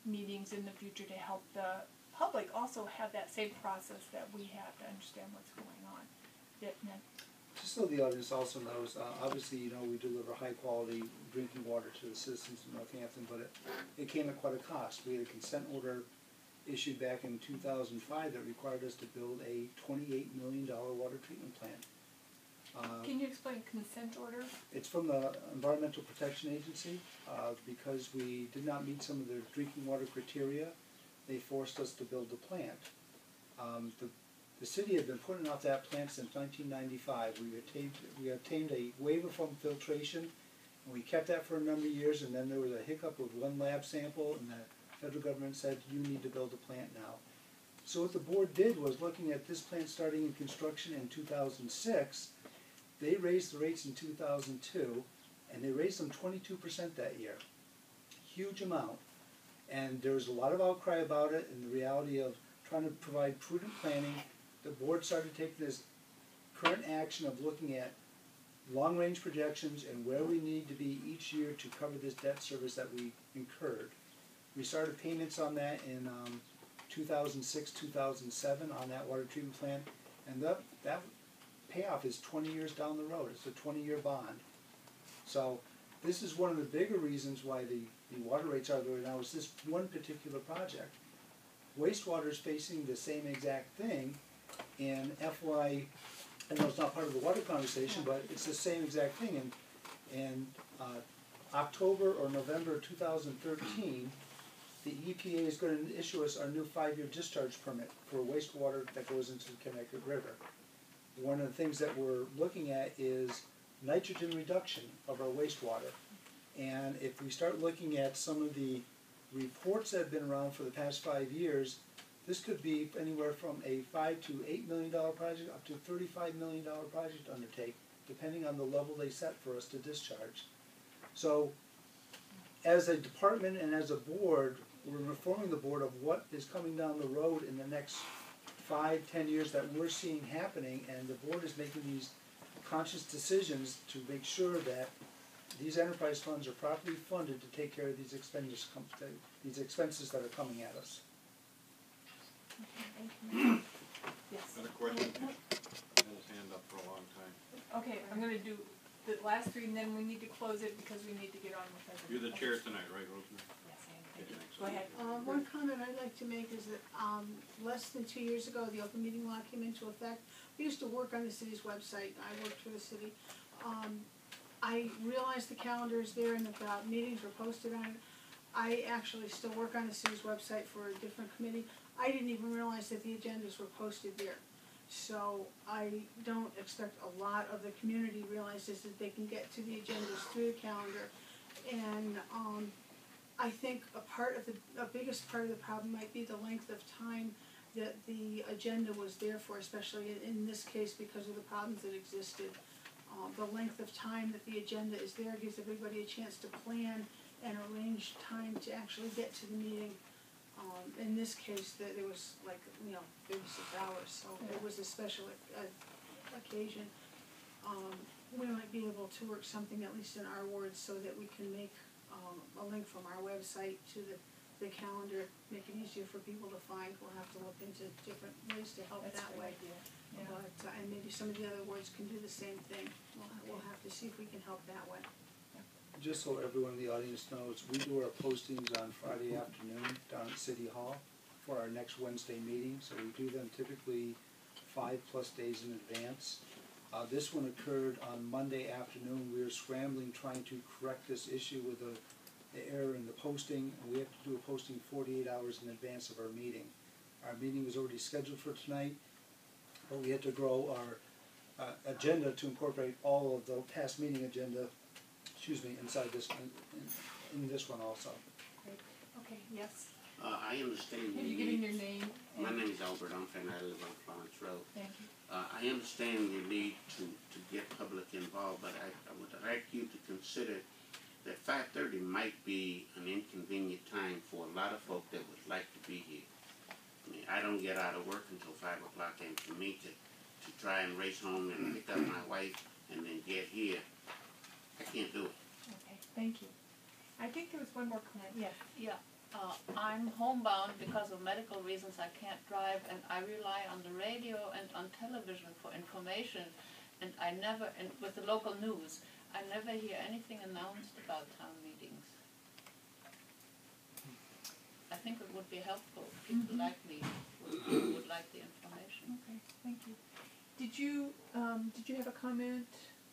meetings in the future to help the public also have that same process that we have to understand what's going on. Just so the audience also knows, obviously, you know, we deliver high quality drinking water to the citizens of Northampton, but it came at quite a cost. We had a consent order issued back in 2005 that required us to build a $28 million water treatment plant. Can you explain consent order? It's from the Environmental Protection Agency. Because we did not meet some of their drinking water criteria, they forced us to build the plant. The city had been putting off that plant since 1995. We obtained a waiver from filtration, and we kept that for a number of years, and then there was a hiccup with one lab sample, and the federal government said, you need to build a plant now. So what the board did was, looking at this plant starting in construction in 2006, they raised the rates in 2002, and they raised them 22% that year. Huge amount. And there was a lot of outcry about it, and the reality of trying to provide prudent planning. The board started taking this current action of looking at long-range projections and where we need to be each year to cover this debt service that we incurred. We started payments on that in 2006, 2007 on that water treatment plant, and that payoff is 20 years down the road. It's a 20-year bond. So this is one of the bigger reasons why the water rates are there now, is this one particular project. Wastewater is facing the same exact thing in FY, I know it's not part of the water conversation, but it's the same exact thing. In October or November 2013, the EPA is going to issue us our new 5-year discharge permit for wastewater that goes into the Connecticut River. One of the things that we're looking at is nitrogen reduction of our wastewater. And if we start looking at some of the reports that have been around for the past 5 years, this could be anywhere from a $5 to $8 million project up to $35 million project to undertake, depending on the level they set for us to discharge. So as a department and as a board, we're informing the board of what is coming down the road in the next 5-10 years that we're seeing happening, and the board is making these conscious decisions to make sure that these enterprise funds are properly funded to take care of these expenses that are coming at us. Yes. Got a question? Had his hand up for a long time. Okay, I'm going to do the last 3, and then we need to close it because we need to get on with everything. You're the chair tonight, right, Rosemary? Yes, I am. Okay, thanks. Go ahead. One comment I'd like to make is that less than 2 years ago, the open meeting law came into effect. We used to work on the city's website. I worked for the city. I realized the calendar is there and that the meetings were posted on it. I actually still work on the city's website for a different committee. I didn't even realize that the agendas were posted there. So I don't expect a lot of the community realizes that they can get to the agendas through the calendar. And I think a biggest part of the problem might be the length of time that the agenda was there for, especially in this case because of the problems that existed. The length of time that the agenda is there gives everybody a chance to plan and arrange time to actually get to the meeting. In this case, there was 36 hours, so it was a special occasion. We might be able to work something, at least in our wards, so that we can make a link from our website to the calendar, make it easier for people to find. We'll have to look into different ways to help that way. Yeah. But, and maybe some of the other wards can do the same thing. We'll have to see if we can help that way. Just so everyone in the audience knows, we do our postings on Friday afternoon down at City Hall for our next Wednesday meeting. So we do them typically 5+ days in advance. This one occurred on Monday afternoon. We were scrambling trying to correct this issue with the error in the posting. And we have to do a posting 48 hours in advance of our meeting. Our meeting was already scheduled for tonight, but we had to grow our agenda to incorporate all of the past meeting agenda, inside this, in this one also. Great. Okay, yes. I understand. Have you given your name? My name is Albert Unfen. I live on Florence Road. Thank you. I I understand you need to get public involved, but I would like you to consider that 5:30 might be an inconvenient time for a lot of folk that would like to be here. I mean, I don't get out of work until 5 o'clock, and for me to try and race home and pick up my wife and then get here, I can't do it. Okay, thank you. I think there was one more comment. Yes. Yeah, I'm homebound because of medical reasons. I can't drive, and I rely on the radio and on television for information. And I never, and with the local news, I never hear anything announced about town meetings. I think it would be helpful if people like me would like the information. Okay, thank you. Did you have a comment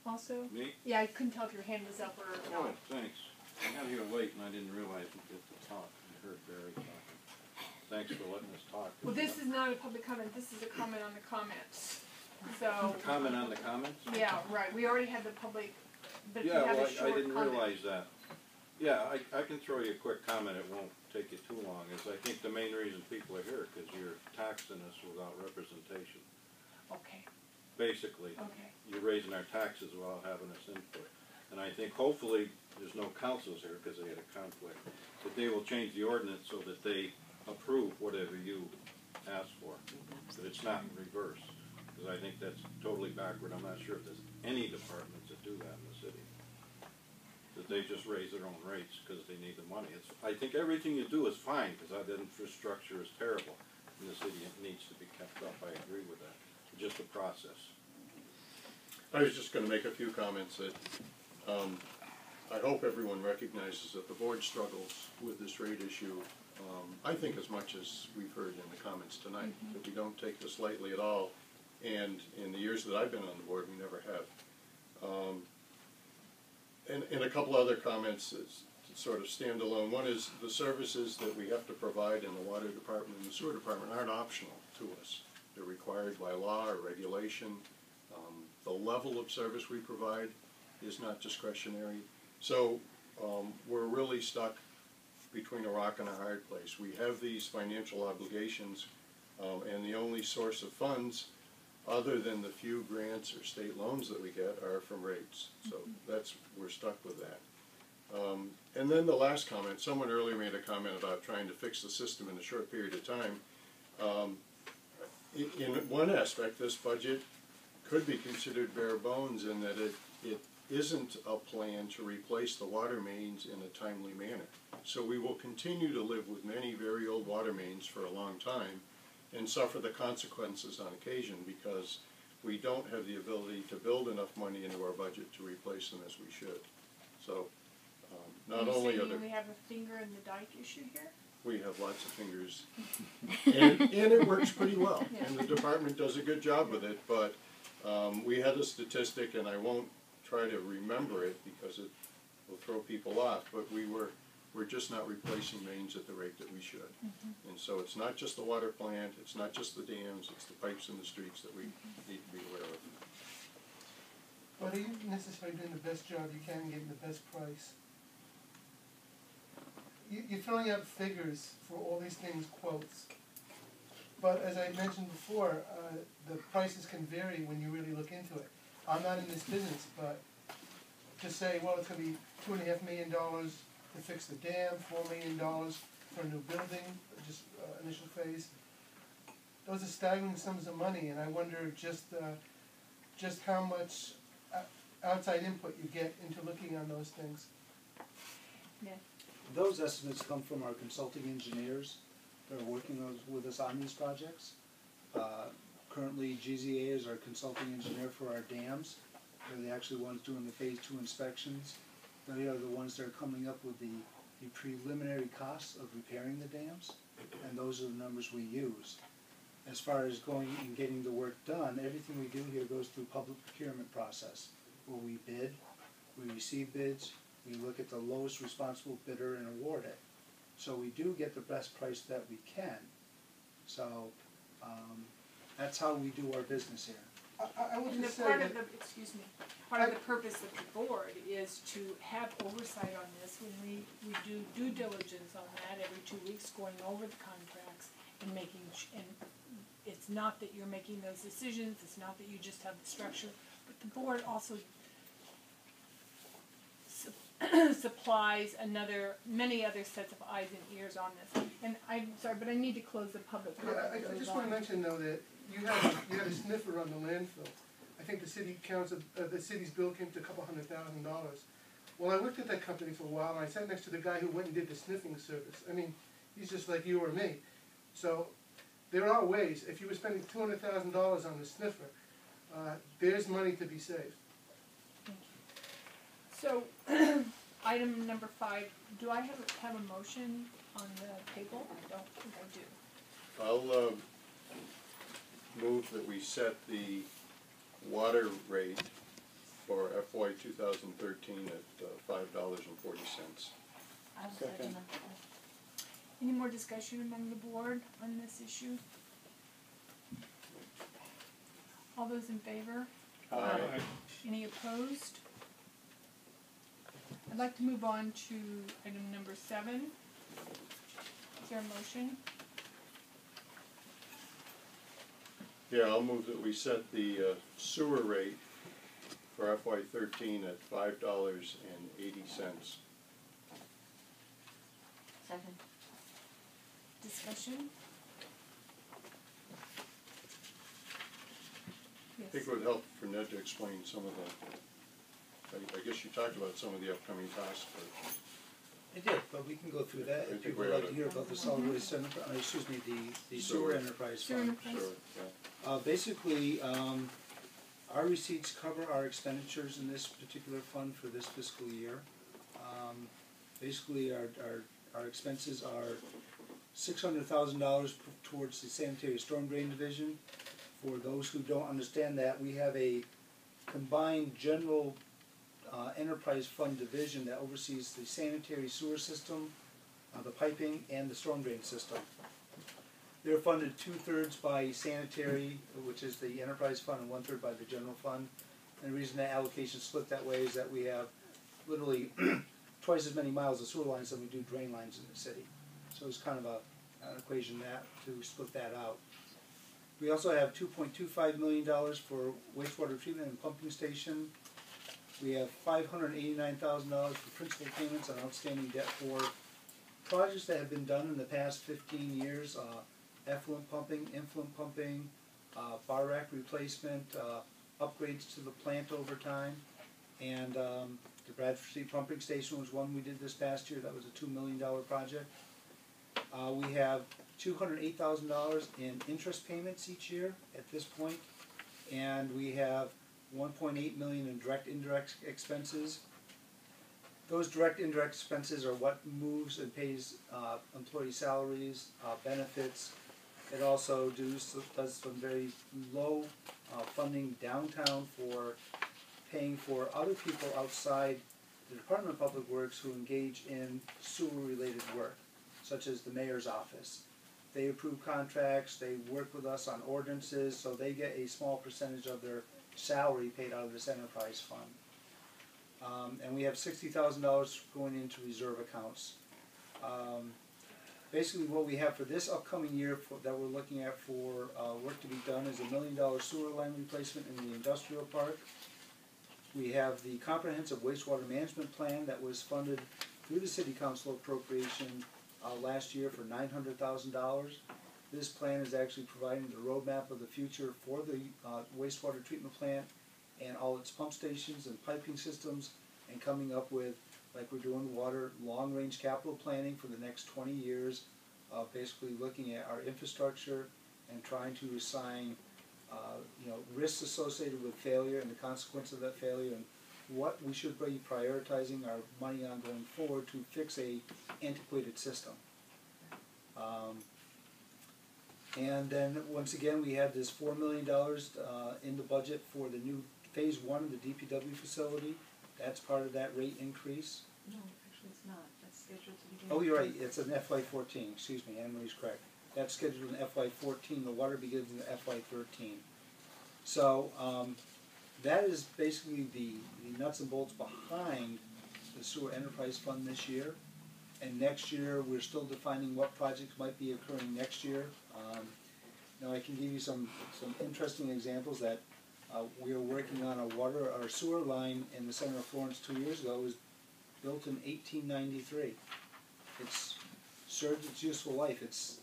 also? Me? Yeah, I couldn't tell if your hand was up or Oh, not. thanks. I got here late and I didn't realize we'd get to talk. I heard Barry talking. Thanks for letting us talk. Well, this is not a public comment. This is a comment on the comments. So. Comment on the comments? Yeah, right. We already had the public, but if Yeah, you have well, a short I didn't comment. realize that. Yeah, I can throw you a quick comment. It won't take you too long. Is I think the main reason people are here because you're taxing us without representation. Okay. Basically, Okay. you're raising our taxes without having us input. And I think hopefully there's no councils here because they had a conflict, that they will change the ordinance so that they approve whatever you ask for, that it's not in reverse. Because I think that's totally backward. I'm not sure if there's any departments that do that in the city. That they just raise their own rates because they need the money. I think everything you do is fine because that infrastructure is terrible in the city. It needs to be kept up. I agree with that. It's just a process. I was just gonna make a few comments that, I hope everyone recognizes that the board struggles with this rate issue, I think as much as we've heard in the comments tonight, that we don't take this lightly at all, and in the years that I've been on the board, we never have. And a couple other comments that sort of stand alone. One is the services that we have to provide in the water department and the sewer department aren't optional to us. They're required by law or regulation. The level of service we provide is not discretionary. So we're really stuck between a rock and a hard place. We have these financial obligations, and the only source of funds, other than the few grants or state loans that we get, are from rates. So we're stuck with that. And then the last comment, someone earlier made a comment about trying to fix the system in a short period of time. In one aspect, this budget could be considered bare bones in that it isn't a plan to replace the water mains in a timely manner. So we will continue to live with many very old water mains for a long time and suffer the consequences on occasion because we don't have the ability to build enough money into our budget to replace them as we should. So not only are there... we have a finger in the dike issue here? We have lots of fingers. And it works pretty well. And the department does a good job with it, but we had a statistic, and I won't try to remember it because it will throw people off, but we're just not replacing mains at the rate that we should. And so it's not just the water plant, it's not just the dams, it's the pipes in the streets that we need to be aware of. But are you necessarily doing the best job you can and getting the best price? You're throwing out figures for all these things, quotes. But as I mentioned before, the prices can vary when you really look into it. I'm not in this business, but to say, well, it's going to be $2.5 million to fix the dam, $4 million for a new building, just initial phase. Those are staggering sums of money, and I wonder just how much outside input you get into looking on those things. Yeah. Those estimates come from our consulting engineers that are working with us on these projects. Currently, GZA is our consulting engineer for our dams. They're the actual ones doing the phase 2 inspections. They are the ones that are coming up with the preliminary costs of repairing the dams, and those are the numbers we use. As far as going and getting the work done, everything we do here goes through public procurement process, where we bid, we receive bids, we look at the lowest responsible bidder and award it. So we do get the best price that we can. So that's how we do our business here. I would And just the say part that of the, excuse me, part of the purpose of the board is to have oversight on this when we do due diligence on that every 2 weeks, going over the contracts and making, and it's not that you're making those decisions, it's not that you just have the structure, but the board also supplies many other sets of eyes and ears on this. And I'm sorry, but I need to close the public comment. Yeah, I just want to mention though that you had a sniffer on the landfill. I think the city's bill came to a couple $100,000. Well, I worked at that company for a while, and I sat next to the guy who went and did the sniffing service. I mean, he's just like you or me. So there are ways. If you were spending $200,000 on the sniffer, there's money to be saved. So, item number 5, do I have a motion on the table? I don't think I do. I'll move that we set the water rate for FY 2013 at $5.40. I'll second that. Any more discussion among the board on this issue? All those in favor? Aye. Any opposed? I'd like to move on to item number 7. Is there a motion? Yeah, I'll move that we set the sewer rate for FY 13 at $5.80. Second. Discussion? I think it would help for Ned to explain some of the, I guess you talked about some of the upcoming tasks, but I did, but we can go through that I if think you we would ought like to- to hear about the solid waste, the sewer enterprise fund. Basically, our receipts cover our expenditures in this particular fund for this fiscal year. Basically, our expenses are $600,000 towards the sanitary storm drain division. For those who don't understand that, we have a combined general enterprise fund division that oversees the sanitary sewer system, the piping, and the storm drain system. They're funded 2/3 by sanitary, which is the enterprise fund, and 1/3 by the general fund. And the reason that allocation is split that way is that we have literally twice as many miles of sewer lines than we do drain lines in the city. So it's kind of an equation that to split that out. We also have $2.25 million for wastewater treatment and pumping station. We have $589,000 for principal payments on outstanding debt for projects that have been done in the past 15 years. Effluent pumping, influent pumping, bar rack replacement, upgrades to the plant over time. And the Bradford Street pumping station was one we did this past year. That was a $2 million project. We have $208,000 in interest payments each year at this point, and we have $1.8 million in direct indirect expenses. Those direct indirect expenses are what moves and pays employee salaries, benefits. It also does some very low funding downtown for paying for other people outside the Department of Public Works who engage in sewer-related work, such as the mayor's office. They approve contracts, they work with us on ordinances, so they get a small percentage of their salary paid out of this enterprise fund. And we have $60,000 going into reserve accounts. Basically what we have for this upcoming year that we're looking at for work to be done is $1 million sewer line replacement in the industrial park. We have the comprehensive wastewater management plan that was funded through the city council appropriation last year for $900,000. This plan is actually providing the roadmap of the future for the wastewater treatment plant and all its pump stations and piping systems, and coming up with, like we're doing water, long-range capital planning for the next 20 years, basically looking at our infrastructure and trying to assign risks associated with failure and the consequence of that failure, and what we should be prioritizing our money on going forward to fix a antiquated system. And then once again we have this $4 million in the budget for the new phase 1 of the DPW facility. That's part of that rate increase. No, actually it's not. That's scheduled to begin. Oh, you're right. It's an FY14. Excuse me, Anne Marie's correct. That's scheduled in FY14. The water begins in FY13. So that is basically the nuts and bolts behind the sewer enterprise fund this year. And next year we're still defining what projects might be occurring next year. Now I can give you some interesting examples that we are working on a water or sewer line in the center of Florence 2 years ago. It was built in 1893. It's served its useful life. It's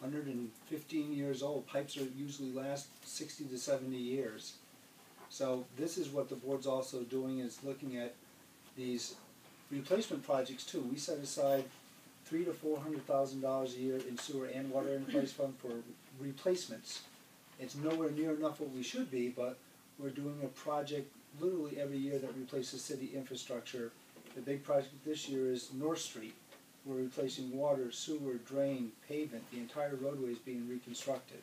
115 years old. Pipes are usually last 60 to 70 years. So this is what the board's also doing, is looking at these replacement projects too. We set aside $300,000 to $400,000 a year in sewer and water enterprise fund for replacements. It's nowhere near enough what we should be, but we're doing a project literally every year that replaces city infrastructure. The big project this year is North Street. We're replacing water, sewer, drain, pavement. The entire roadway is being reconstructed.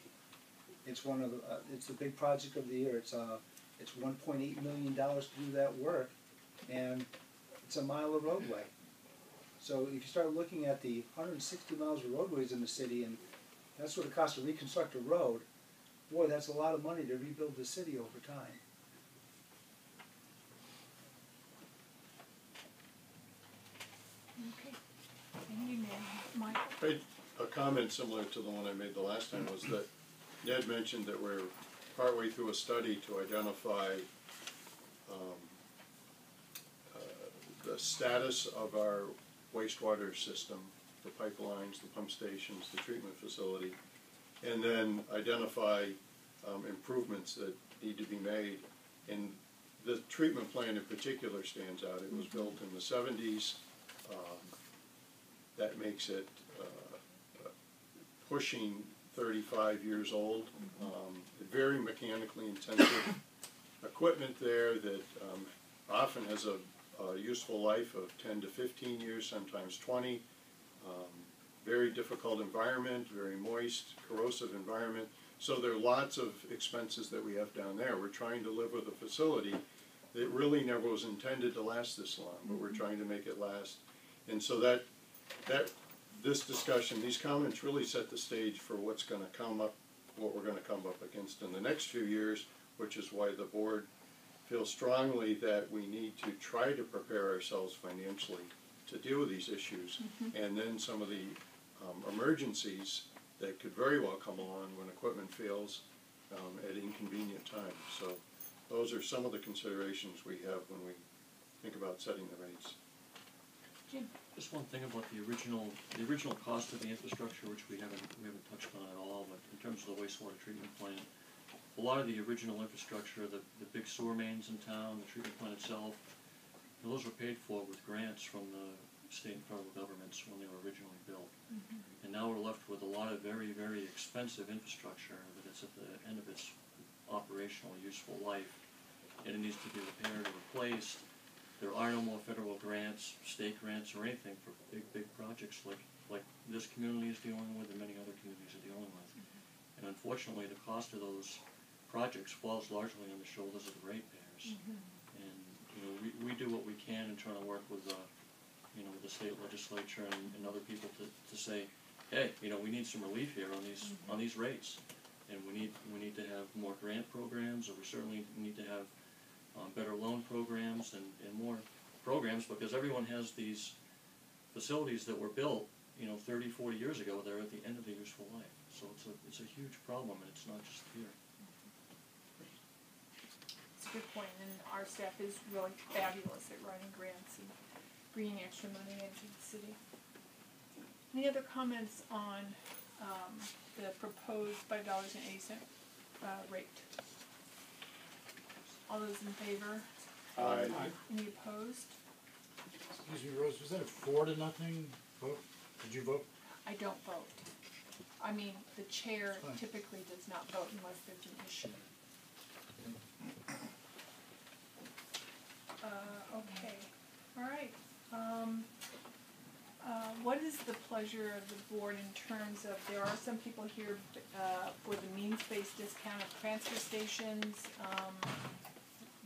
It's one of the, it's the big project of the year. It's $1.8 million to do that work, and it's a mile of roadway. So if you start looking at the 160 miles of roadways in the city, and that's what it costs to reconstruct a road, boy, that's a lot of money to rebuild the city over time. Okay. And you, Michael? A comment similar to the one I made the last time was that Ned mentioned that we're partway through a study to identify the status of our wastewater system, the pipelines, the pump stations, the treatment facility, and then identify improvements that need to be made. And the treatment plant in particular stands out. It was built in the 70s. That makes it pushing 35 years old. Very mechanically intensive equipment there that often has a useful life of 10 to 15 years, sometimes 20. Very difficult environment, very moist, corrosive environment. So there are lots of expenses that we have down there. We're trying to live with a facility that really never was intended to last this long, but we're trying to make it last. And so this discussion, these comments really set the stage for what's going to come up, what we're going to come up against in the next few years, which is why the board feels strongly that we need to try to prepare ourselves financially to deal with these issues, and then some of the emergencies that could very well come along when equipment fails at inconvenient times. So those are some of the considerations we have when we think about setting the rates. Jim? Just one thing about the original cost of the infrastructure, which we haven't touched on at all, but in terms of the wastewater treatment plant, a lot of the original infrastructure, the big sewer mains in town, the treatment plant itself, those were paid for with grants from the state and federal governments when they were originally built. And now we're left with a lot of very, very expensive infrastructure that's at the end of its operational useful life, and it needs to be repaired or replaced. There are no more federal grants, state grants, or anything for big projects like this community is dealing with and many other communities are dealing with. And unfortunately, the cost of those projects falls largely on the shoulders of the ratepayers. And we do what we can in trying to work with the state legislature and other people to say, hey, we need some relief here on these rates, and we need to have more grant programs, or we certainly need to have better loan programs and more programs, because everyone has these facilities that were built 30, 40 years ago. They're at the end of their useful life, so it's a huge problem, and it's not just here. It's a good point, and our staff is really fabulous at writing grants and bringing extra money into the city. Any other comments on the proposed $5.80 rate? All those in favor? Aye. Any opposed? Excuse me, Rose, was that a 4-0 vote? Did you vote? I don't vote. I mean, the chair typically does not vote unless there's an issue. Okay, all right. What is the pleasure of the board in terms of, there are some people here for the means-based discount of transfer stations.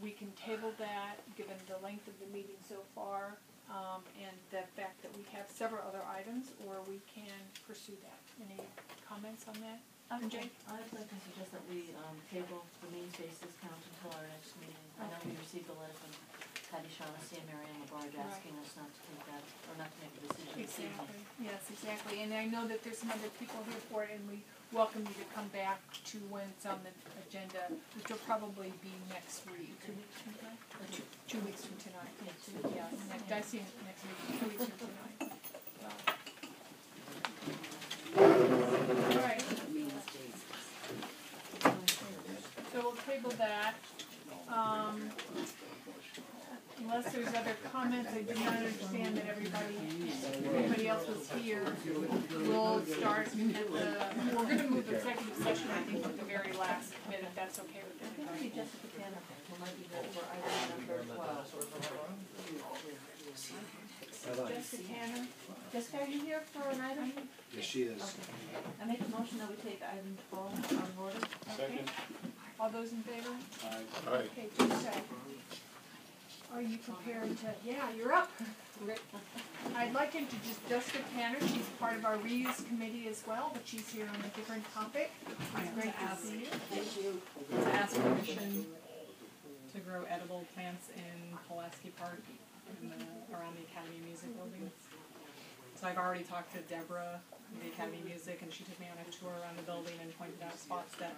We can table that, given the length of the meeting so far, and the fact that we have several other items, or we can pursue that. Any comments on that? Jake? I'd like to suggest that we table the means-based discount until our next meeting. I know we received a letter from Patty Shaughnessy and Mary Ann LaBarge asking us not to take that, or not to make a decision this evening. Exactly, yes, exactly, and I know that there's some other people here for it, and we welcome you to come back to when it's on the agenda, which will probably be next week. 2 weeks from tonight? Or 2 weeks from tonight. Yeah, 2 weeks. Yeah, next, I see next week, 2 weeks from tonight. Alright. So we'll table that. Unless there's other comments, I did not understand that everybody else was here. We'll start at the, we're gonna move executive session, I think, at the very last minute, if that's okay with everybody. Jessica Tanner, who might be good for item number 12. Jessica Tanner? Jessica, are you here for an item? Yes, she is. Okay. I make a motion that we take item 12 out of order. Okay. All those in favor? Aye. Okay, Jessica. Are you prepared to, yeah, you're up. I'd like to introduce Jessica Tanner. She's part of our reuse committee as well, but she's here on a different topic. It's great to see you. Thank you. To ask permission to grow edible plants in Pulaski Park around the Academy Music building. So I've already talked to Deborah from the Academy Music, and she took me on a tour around the building and pointed out spots that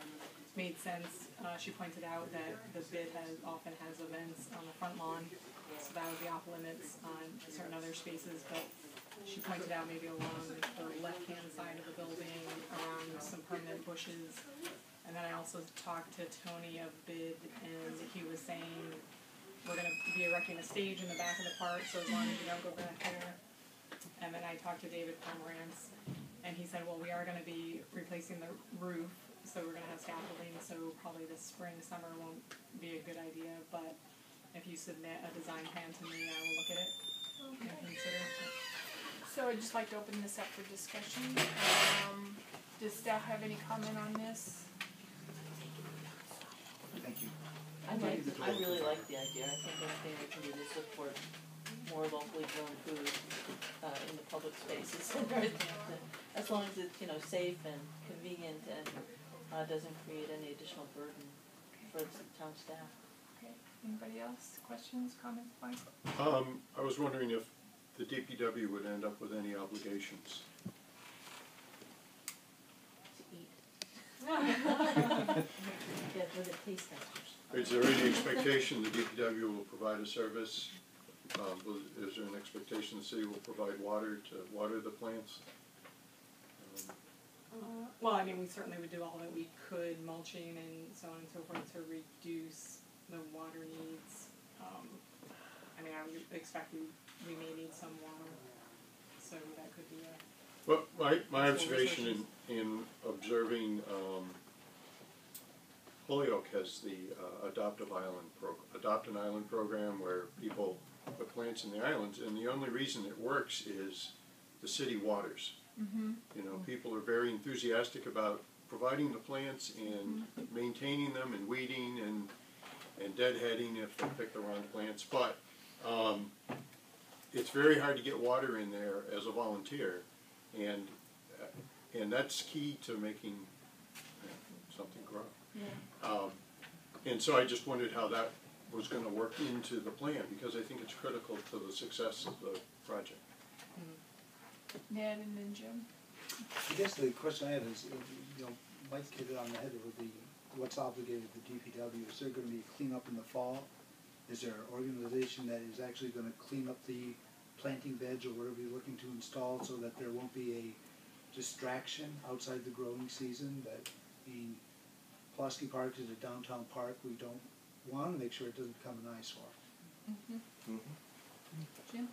made sense. She pointed out that the bid often has events on the front lawn, so that would be off limits on certain other spaces, but she pointed out maybe along the left-hand side of the building, around some permanent bushes. And then I also talked to Tony of bid, and he was saying we're going to be erecting a stage in the back of the park, so as long as you don't go back there. And then I talked to David Pomerantz, and he said, well, we are going to be replacing the roof, so we're going to have scaffolding, so probably this spring, summer won't be a good idea, but if you submit a design plan to me, I will look at it and consider. So I'd just like to open this up for discussion. Does staff have any comment on this? Thank you. I really like the idea. I think anything we can do to support more locally grown food in the public spaces in Northampton, as long as it's safe and convenient and doesn't create any additional burden for the town staff. Okay. Anybody else? Questions, comments, Mike? I was wondering if the DPW would end up with any obligations. To eat. Yeah, with a taste test. Is there any expectation the DPW will provide a service? Is there an expectation the city will provide water to water the plants? Well, I mean, we certainly would do all that we could, mulching and so on and so forth, to reduce the water needs. I mean, I would expect we may need some water, so that could be a... Well, my observation in observing Holyoke has the Adopt an Island program where people put plants in the islands, and the only reason it works is the city waters. Mm-hmm. You know, people are very enthusiastic about providing the plants and maintaining them and weeding and deadheading if they pick the wrong plants. But it's very hard to get water in there as a volunteer, and that's key to making something grow. Yeah. And so I just wondered how that was going to work into the plan, because I think it's critical to the success of the project. Ned and then Jim. I guess the question I have is, Mike hit it on the head with the what's obligated to DPW. Is there going to be cleanup in the fall? Is there an organization that is actually going to clean up the planting beds or whatever you're looking to install, so that there won't be a distraction outside the growing season? That Pulaski Park is a downtown park. We don't want to make sure it doesn't become an eyesore. Mm-hmm. Jim?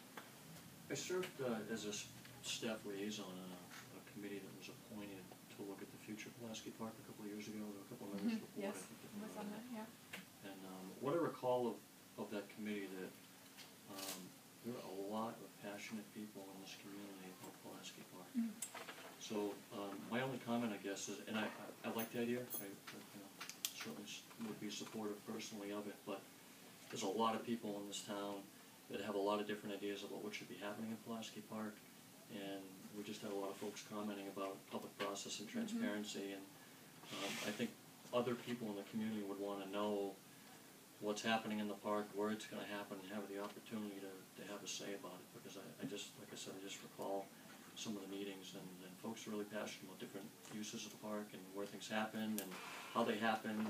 I served as a staff liaison on a committee that was appointed to look at the future of Pulaski Park a couple of years ago. There were a couple of members before. Yes, I think, that was on that, yeah. And what I recall of that committee, that there are a lot of passionate people in this community about Pulaski Park. Mm. So my only comment, I guess, is, and I like the idea. I certainly would be supportive personally of it, but there's a lot of people in this town that have a lot of different ideas about what should be happening in Pulaski Park, and we just had a lot of folks commenting about public process and transparency, and I think other people in the community would want to know what's happening in the park, where it's going to happen, and have the opportunity to have a say about it, because I just, like I said, I just recall some of the meetings, and folks are really passionate about different uses of the park and where things happen and how they happen and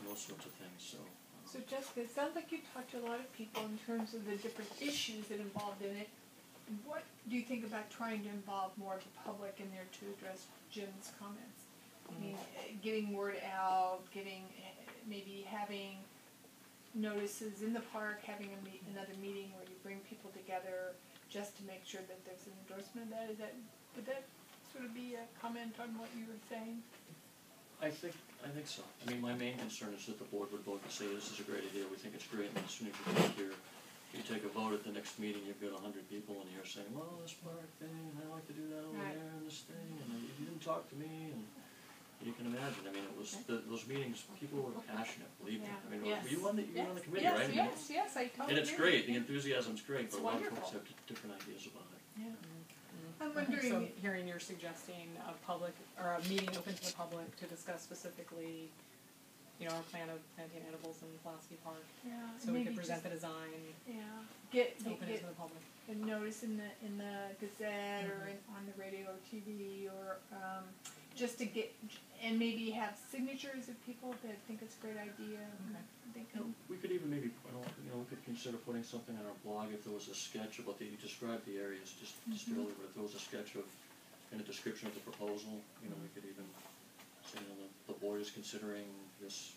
those sorts of things, so. So Jessica, it sounds like you talked to a lot of people in terms of the different issues that involved in it. What do you think about trying to involve more of the public in there to address Jim's comments? I mean, getting word out, maybe having notices in the park, having another meeting where you bring people together just to make sure that there's an endorsement of that. Would that sort of be a comment on what you were saying? I think so. I mean, my main concern is that the board would vote to say this is a great idea, we think it's great, and as soon as you take a vote at the next meeting, you've got 100 people in here saying, well, this park thing, I like to do that over there, and this thing, and you didn't talk to me, and you can imagine. I mean, it was those meetings. People were passionate. Believe me. I mean, you won the committee, right? Yes, I totally agree. And it's great. The enthusiasm's great, but a lot of wonderful. folks have different ideas about it. Yeah. I'm wondering. So, hearing you're suggesting a public or a meeting open to the public to discuss specifically, our plan of planting edibles in Pulaski Park. Yeah. So we could present the design. Yeah. Open it to the public. A notice in the Gazette or on the radio or TV or just to get and maybe have signatures of people that think it's a great idea. We could even maybe we could consider putting something on our blog if there was a sketch about you described the areas just earlier, but if there was a sketch of and a description of the proposal, we could even say the board is considering this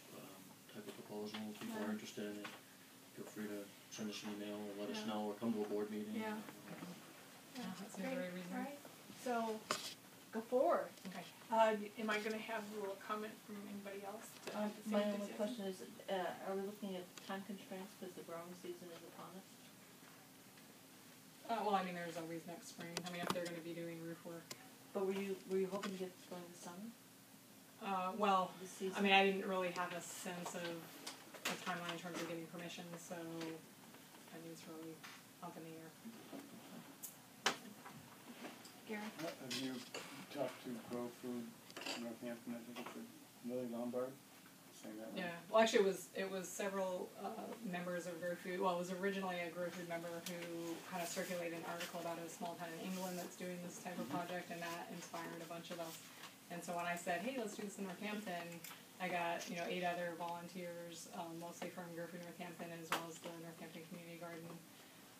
type of proposal. If people are interested in it, feel free to send us an email or let us know or come to a board meeting. Yeah. That seems very reasonable. Right. So, go forward. Okay. Am I going to have a little comment from anybody else? My only question is, are we looking at time constraints because the growing season is upon us? Well, I mean, there's always next spring. I mean, if they're going to be doing roof work. But were you hoping to get this going this summer? Well, I mean, I didn't really have a sense of a timeline in terms of getting permission, so I mean, it's really up in the air. Gary? Have you talked to Grow Food Northampton? I think it's Lily Lombard saying that. Yeah. Well, actually, it was several members of Grow Food. Well, it was originally a Grow Food member who kind of circulated an article about a small town in England that's doing this type of project, and that inspired a bunch of us. And so when I said, hey, let's do this in Northampton, I got 8 other volunteers, mostly from Grow Food Northampton, as well as the Northampton Community Garden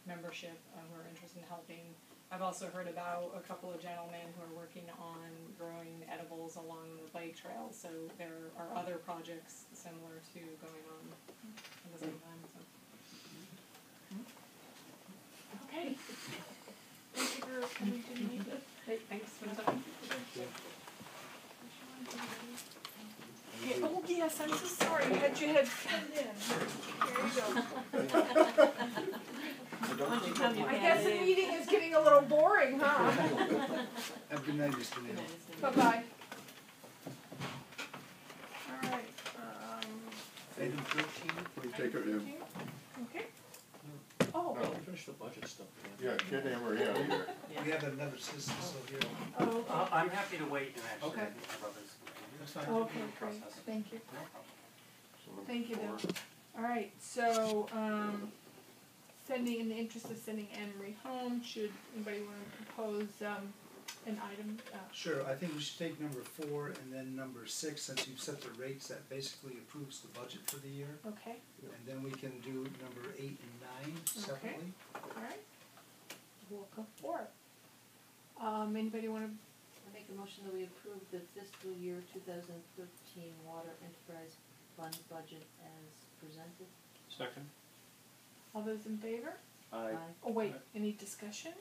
membership who are interested in helping. I've also heard about a couple of gentlemen who are working on growing edibles along the bike trail, so there are other projects similar to going on at the same time. So. Okay. Thank you for coming to the meeting. Hey, thanks for the time. Okay. Oh yes, I'm so sorry. You had filled in. There you go. I guess the meeting is getting a little boring, huh? Have a good night, Mr. Neal. Bye-bye. All right. Item 13. We take a view. Okay. Oh. No, we finished the budget stuff. Yeah, get Emery out of here. We have another citizen still here. Oh, okay. I'm happy to wait and actually Okay. my brother's. That's fine. Okay, great. Thank you. Thank you, Bill. All right, so in the interest of sending Anne Marie home, should anybody want to propose an item? Sure, I think we should take number 4 and then number 6, since you've set the rates, that basically approves the budget for the year. Okay. And then we can do number 8 and 9 separately. All right. We'll go for it. Anybody want to? I make a motion that we approve the fiscal year 2013 Water Enterprise Fund budget as presented. Second. All those in favor? Aye. Oh wait, any discussion?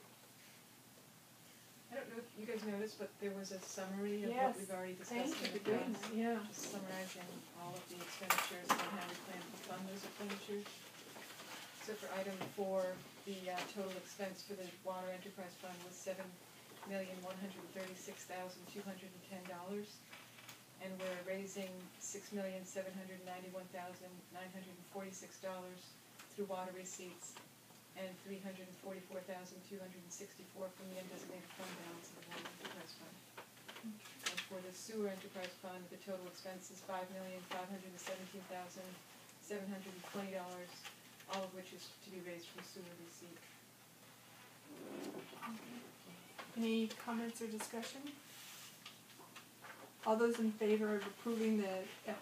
I don't know if you guys noticed, but there was a summary of what we've already discussed. Thank you in for doing advance. that. Yeah. Just summarizing all of the expenditures and how we plan to fund those expenditures. So for item 4, the total expense for the Water Enterprise Fund was $7,136,210, and we're raising $6,791,946 through water receipts and $344,264 from the undesignated fund balance of the Water Enterprise Fund. And for the Sewer Enterprise Fund, the total expense is $5,517,720, all of which is to be raised from sewer receipt. Any comments or discussion? All those in favor of approving the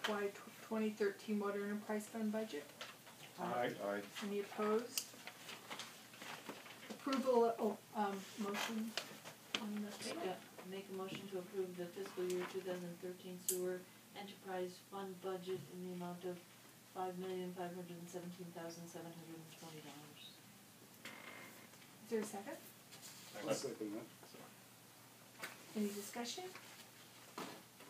FY 2013 Water Enterprise Fund budget? Aye. Any opposed? Approval, motion on the table? Make a motion to approve the fiscal year 2013 sewer enterprise fund budget in the amount of $5,517,720. Is there a second? I'll second that. Any discussion?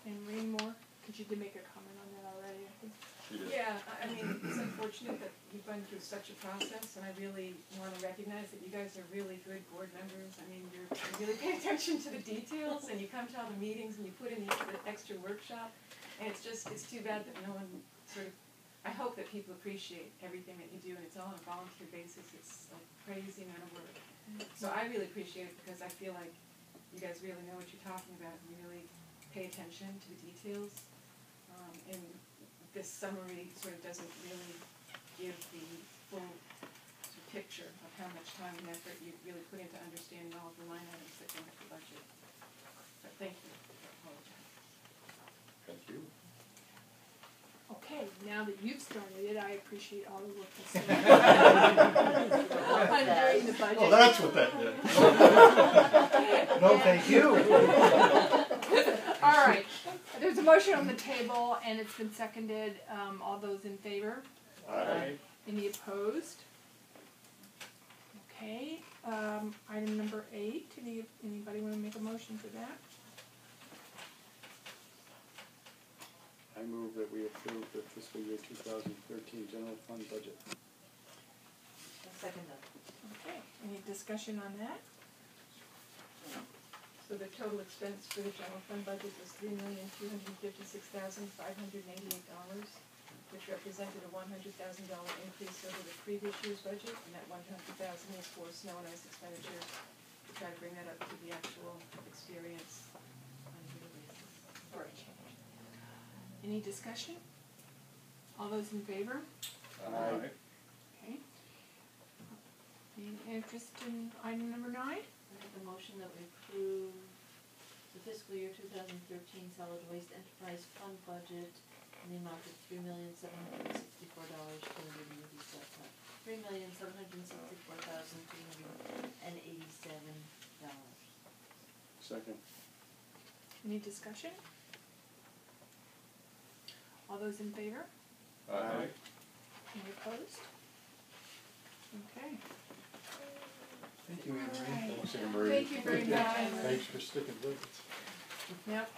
And Rainmore, could you make a comment on that already, I think? Yeah, I mean, it's unfortunate that you've gone through such a process, and I really want to recognize that you guys are really good board members. I mean, you really pay attention to the details, and you come to all the meetings, and you put in the extra workshop, and it's too bad that no one I hope that people appreciate everything that you do, and it's all on a volunteer basis. It's a crazy amount of work. So I really appreciate it because I feel like you guys really know what you're talking about, and you really pay attention to the details. And this summary sort of doesn't really give the full picture of how much time and effort you really put into understanding all of the line items that go into the budget. But thank you. I apologize. Thank you. Okay, now that you've started it, I appreciate all the work that's done. I'm doing the budget. Oh, that's what that did. No, thank you. All right, there's a motion on the table and it's been seconded. All those in favor? Aye. Any opposed? Okay, item number 8, anybody want to make a motion for that? I move that we approve the fiscal year 2013 general fund budget. Second that. Okay, any discussion on that? So the total expense for the general fund budget was $3,256,588, which represented a $100,000 increase over the previous year's budget, and that $100,000 is for snow and ice expenditures to try to bring that up to the actual experience on a yearly basis. Right. Any discussion? All those in favor? Aye. Okay. Any interest in item number 9? I make a motion that we approve the fiscal year 2013 solid waste enterprise fund budget in the amount of $3,764,287. $3,764,287. Second. Any discussion? All those in favor? Aye. Any opposed? Okay. Thank you, Anne Marie. All right. Thanks, Anne Marie. Thank you very much. Thanks for sticking with it. Yep.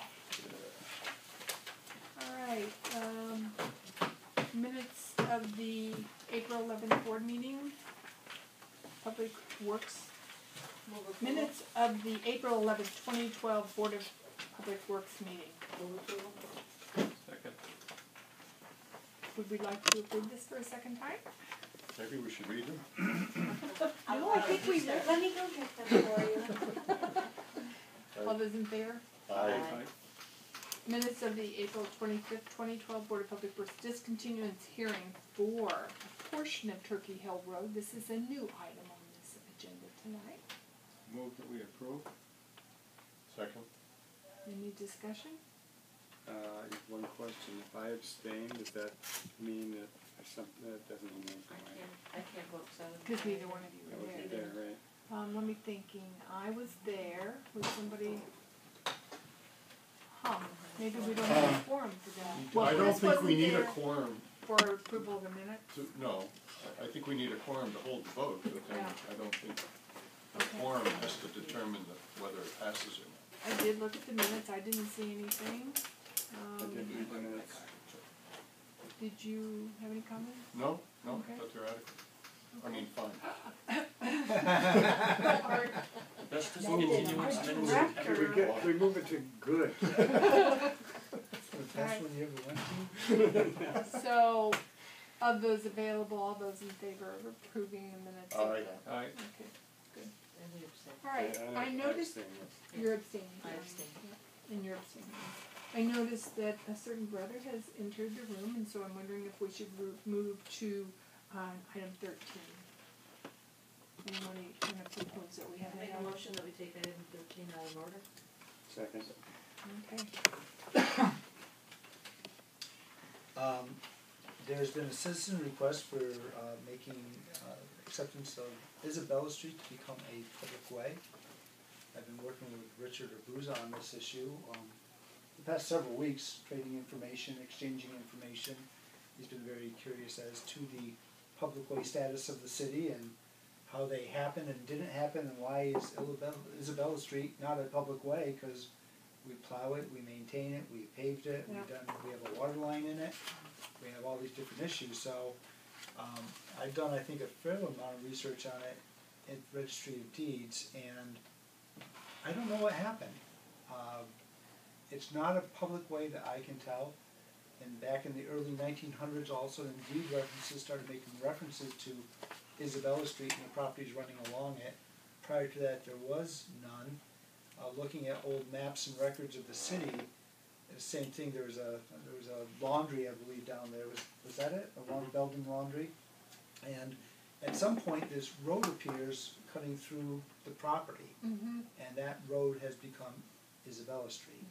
All right, minutes of the April 11th board meeting, Public Works. Minutes of the April 11th, 2012 Board of Public Works meeting. Second. Would we like to approve this for a second time? Maybe we should read them. No, I think we will. Let me go get them for you. All those in favor? Aye. Minutes of the April 25th, 2012 Board of Public Works discontinuance hearing for a portion of Turkey Hill Road. This is a new item on this agenda tonight. Move that we approve. Second. Any discussion? One question. If I abstain, does that mean that that doesn't mean anything, right? I can't vote because I was. Because neither one of you I were wasn't there. there, right? Let me thinking. I was there. Was somebody? Maybe we don't have a quorum for that. Well, I don't Chris think we wasn't need a there quorum for approval of the minutes. no, I think we need a quorum to hold the vote, but then Yeah. I don't think a Okay. quorum has to determine whether it passes or not. I did look at the minutes. I didn't see anything. I didn't read the minutes. Did you have any comments? No, Okay. I thought they're adequate. I mean, fine. That's just continuance minutes. We move it to good. The best one you ever went to? So, of those available, all those in favor of approving the minutes? Aye. Aye. Okay, good. And we abstain. All right, I noticed, you're abstaining. I abstain. Yeah, and you're abstaining. I noticed that a certain brother has entered the room, and so I'm wondering if we should move to item 13. Anybody want to propose that we have Make that a out? motion that we take item 13 out of order. Second. Okay. There's been a citizen request for making acceptance of Isabella Street to become a public way. I've been working with Richard Abuza on this issue the past several weeks, trading information, exchanging information. He's been very curious as to the public way status of the city and how they happened and didn't happen, and why is Isabella Street not a public way, because we plow it, we maintain it, we paved it, we have a water line in it, we have all these different issues. So I've done, I think, a fair amount of research on it at Registry of Deeds, and I don't know what happened. It's not a public way that I can tell. And back in the early 1900s, also in deed references started making references to Isabella Street and the properties running along it. Prior to that, there was none. Looking at old maps and records of the city, the same thing. There was a laundry, I believe, down there. Was that it? A Belden laundry. And at some point, this road appears cutting through the property, and that road has become Isabella Street.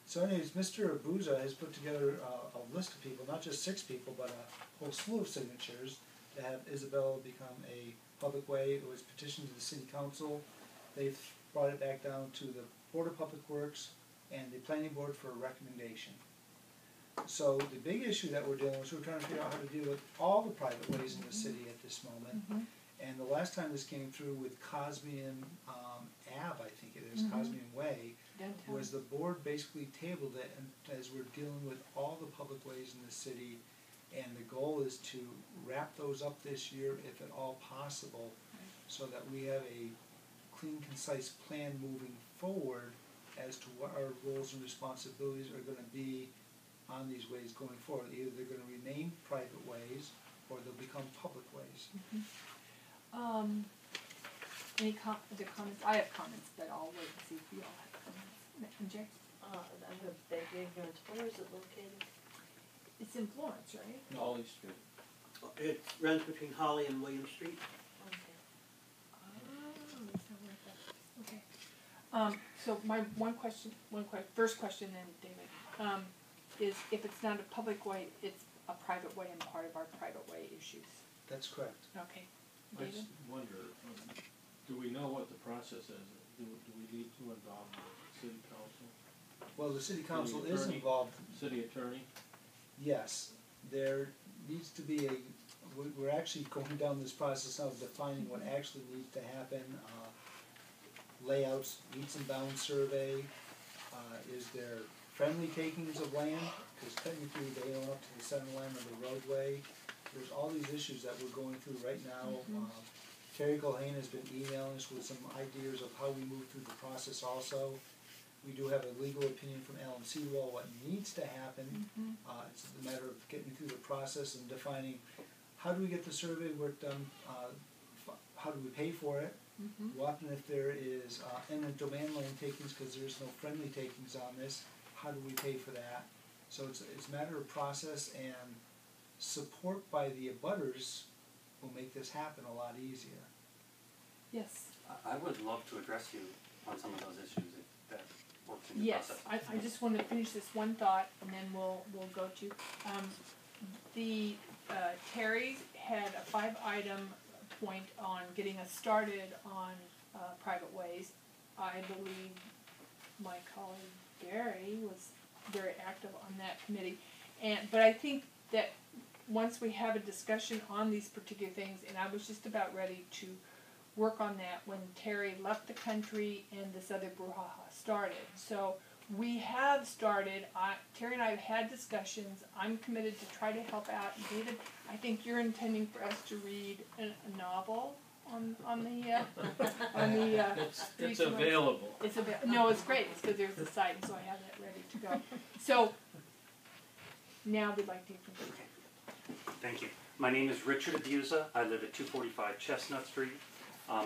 So anyways, Mr. Abuza has put together a list of people, not just 6 people, but a whole slew of signatures to have Isabella become a public way. It was petitioned to the city council. They've brought it back down to the Board of Public Works and the Planning Board for a recommendation. So the big issue that we're dealing with is we're trying to figure out how to deal with all the private ways in the city at this moment. And the last time this came through with Cosmian Ave, I think it is, Cosmian Way, Downtown. was the board basically tabled it, and as we're dealing with all the public ways in the city, and the goal is to wrap those up this year if at all possible, so that we have a clean, concise plan moving forward as to what our roles and responsibilities are going to be on these ways going forward. Either they're going to remain private ways or they'll become public ways. Any other comments? I have comments, but I'll wait and see if you all have comments. Jay? I'm going to beg your ignorance. Where is it located? It's in Florence, right? Holly Street. It runs between Holly and William Street. Okay. So my first question then, David, is if it's not a public way, it's a private way and part of our private way issues. That's correct. Okay. I David? just wonder, do we know what the process is? Do we need to involve the city council? Well, the city council City is attorney? involved. City attorney? Yes, there needs to be we're actually going down this process now of defining what actually needs to happen. Layouts, meets and bounds survey, is there friendly takings of land? Because technically they own up to the center line of the roadway. There's all these issues that we're going through right now. Terry Colhane has been emailing us with some ideas of how we move through the process also. We do have a legal opinion from Alan Seawall what needs to happen. It's a matter of getting through the process and defining how do we get the survey work done, how do we pay for it, what happens if there is eminent domain land takings because there's no friendly takings on this, how do we pay for that? So it's a matter of process, and support by the abutters will make this happen a lot easier. Yes. I would love to address you on some of those issues if that works in the Yes, process. I just want to finish this one thought, and then we'll go to, Terry had a 5-item point on getting us started on private ways. I believe my colleague Gary was very active on that committee, but I think that once we have a discussion on these particular things, and I was just about ready to work on that when Terry left the country and this other brouhaha started. So we have started, Terry and I have had discussions. I'm committed to try to help out. David, I think you're intending for us to read a novel on the It's available. No, it's great. It's because there's the site, and so I have that ready to go. So now we'd like to hear from you. Thank you. My name is Richard Abuza. I live at 245 Chestnut Street.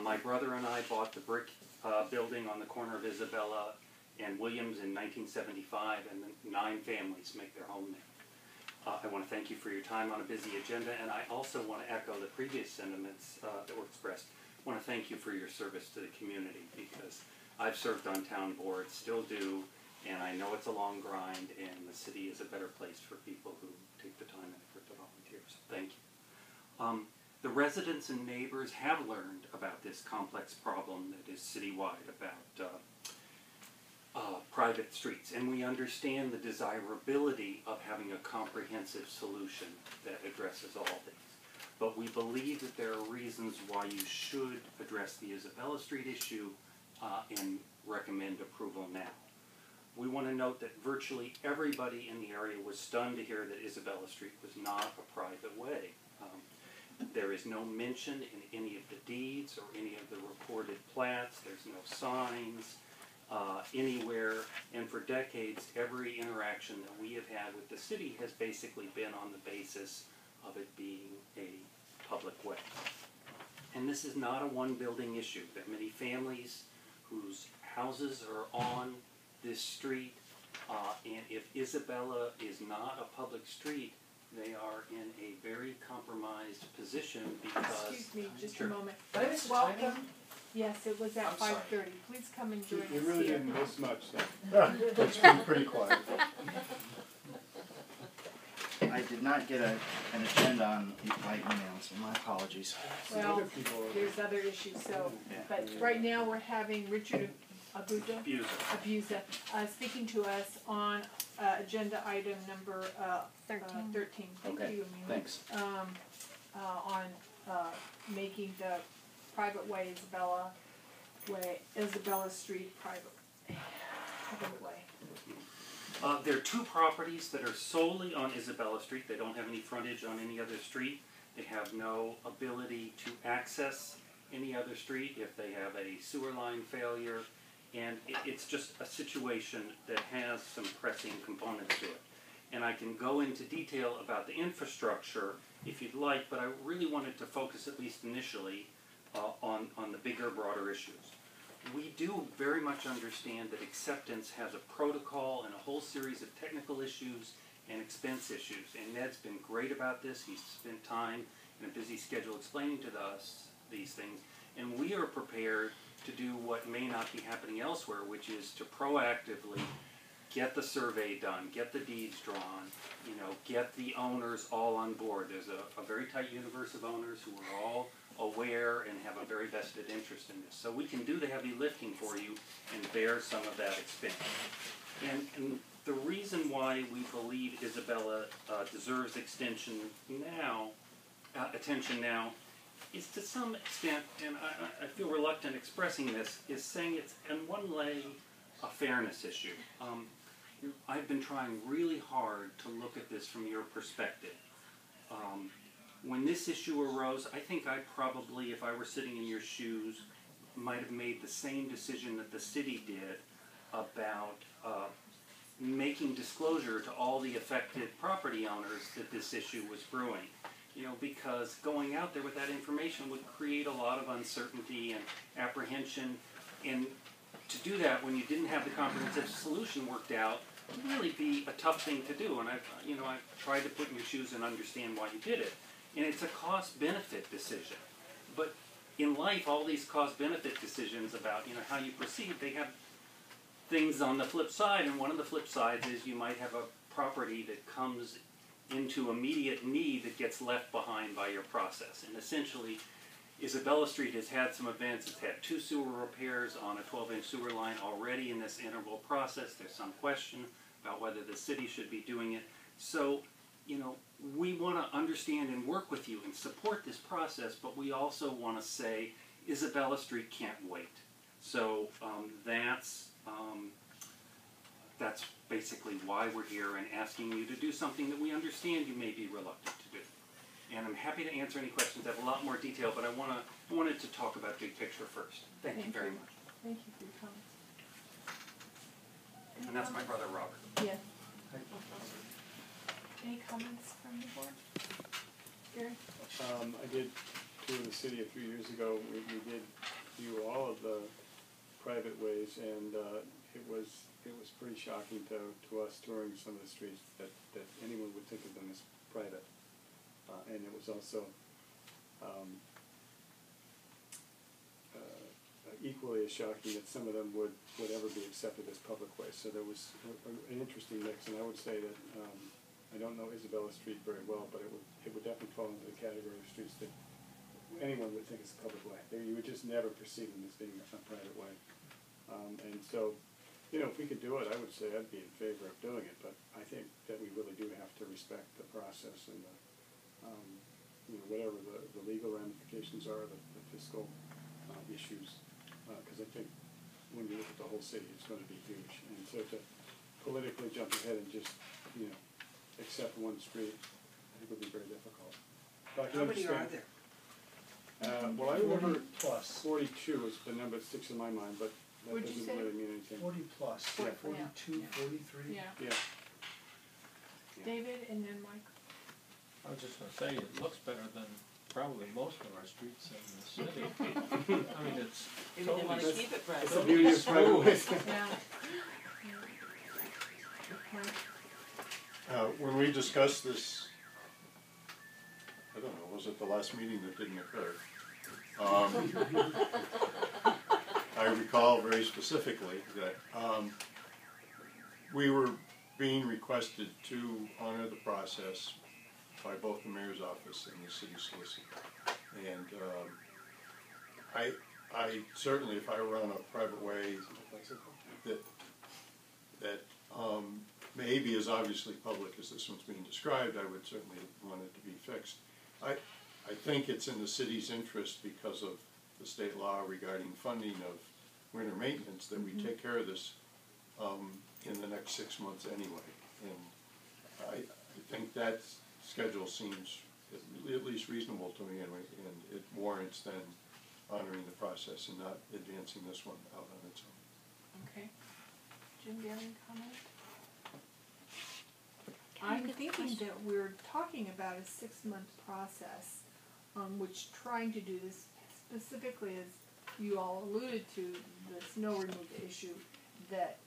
My brother and I bought the brick building on the corner of Isabella and Williams in 1975, and 9 families make their home there. I want to thank you for your time on a busy agenda, and I also want to echo the previous sentiments that were expressed. want to thank you for your service to the community, because I've served on town boards, still do, and I know it's a long grind, and the city is a better place for people who take the time and effort to volunteer. So thank you. The residents and neighbors have learned about this complex problem that is citywide about private streets, and we understand the desirability of having a comprehensive solution that addresses all things. But we believe that there are reasons why you should address the Isabella Street issue and recommend approval now. We want to note that virtually everybody in the area was stunned to hear that Isabella Street was not a private way. There is no mention in any of the deeds or any of the recorded plats. There's no signs anywhere, and for decades every interaction that we have had with the city has basically been on the basis of it being a public way. And this is not a one building issue. There are many families whose houses are on this street, and if Isabella is not a public street, they are in a very compromised position because... Excuse me, just Sure. a moment. Did I miss the Welcome. timing? Yes, it was at I'm sorry. 5:30. Please come and join us You really here. didn't miss much then. It's been pretty quiet. I did not get an agenda on my email, so my apologies. Well, there's other issues, so, but right now we're having Richard Abuza speaking to us on agenda item number 13. Thank Okay, you, Amelia. thanks. On making the private way Isabella Street public way. There are two properties that are solely on Isabella Street. They don't have any frontage on any other street. They have no ability to access any other street if they have a sewer line failure. And it's just a situation that has some pressing components to it. And I can go into detail about the infrastructure if you'd like, but I really wanted to focus at least initially on the bigger, broader issues. We do very much understand that acceptance has a protocol and a whole series of technical issues and expense issues. And Ned's been great about this. He's spent time in a busy schedule explaining to us these things. And we are prepared to do what may not be happening elsewhere, which is to proactively get the survey done, get the deeds drawn, get the owners all on board. There's a very tight universe of owners who are all aware and have a very vested interest in this. So we can do the heavy lifting for you and bear some of that expense. And the reason why we believe Isabella deserves attention now, is to some extent, and I feel reluctant expressing this, is saying it's in one way a fairness issue. I've been trying really hard to look at this from your perspective. When this issue arose, I think I probably, if I were sitting in your shoes, might have made the same decision that the city did about making disclosure to all the affected property owners that this issue was brewing. Because going out there with that information would create a lot of uncertainty and apprehension, and to do that when you didn't have the comprehensive solution worked out would really be a tough thing to do. And I've tried to put in your shoes and understand why you did it. And it's a cost-benefit decision. But in life, all these cost-benefit decisions about how you proceed, they have things on the flip side. And one of the flip sides is you might have a property that comes into immediate need that gets left behind by your process. And essentially, Isabella Street has had some events. It's had 2 sewer repairs on a 12-inch sewer line already in this interval process. There's some question about whether the city should be doing it. So, we want to understand and work with you and support this process, but we also want to say Isabella Street can't wait. So that's basically why we're here and asking you to do something that we understand you may be reluctant to do. And I'm happy to answer any questions. I have a lot more detail, but I wanted to talk about big picture first. Thank you very much. Thank you for your comments. And that's my brother Robert. Yeah. Any comments from the board? Gary? I did tour the city a few years ago. We did view all of the private ways, and it was pretty shocking to us touring some of the streets that anyone would think of them as private. And it was also equally as shocking that some of them would ever be accepted as public ways. So there was an interesting mix, and I would say that I don't know Isabella Street very well, but it would definitely fall into the category of streets that anyone would think is a public way. You would just never perceive them as being a private way. And so, you know, if we could do it, I would say I'd be in favor of doing it, but I think that we really do have to respect the process and the, you know, whatever the legal ramifications are, the fiscal issues, because I think when you look at the whole city, it's going to be huge. And so to politically jump ahead and just, you know, accept one street, I think would be very difficult. But How many are there? Well, I remember 40+. 42 is the number that sticks in my mind, but that Would you doesn't say? really mean anything. 40+, Yeah. 42, 43. Yeah. Yeah. David and then Mike. I was just gonna say, it looks better than probably most of our streets in the city. I mean, it's Maybe they wanna totally, keep it private. That's the beauty of private ways. Yeah. When we discussed this, I don't know, was it the last meeting that didn't occur? I recall very specifically that we were being requested to honor the process by both the mayor's office and the city solicitor. And I certainly, if I were on a private way that maybe as obviously public as this one's being described, I would certainly want it to be fixed. I think it's in the city's interest because of the state law regarding funding of winter maintenance that we take care of this in the next 6 months anyway. And I think that schedule seems at least reasonable to me, and it warrants then honoring the process and not advancing this one out on its own. Okay. Jim, do you have any comment? I'm thinking that we're talking about a 6-month process, which trying to do this specifically, as you all alluded to, the snow removal issue, that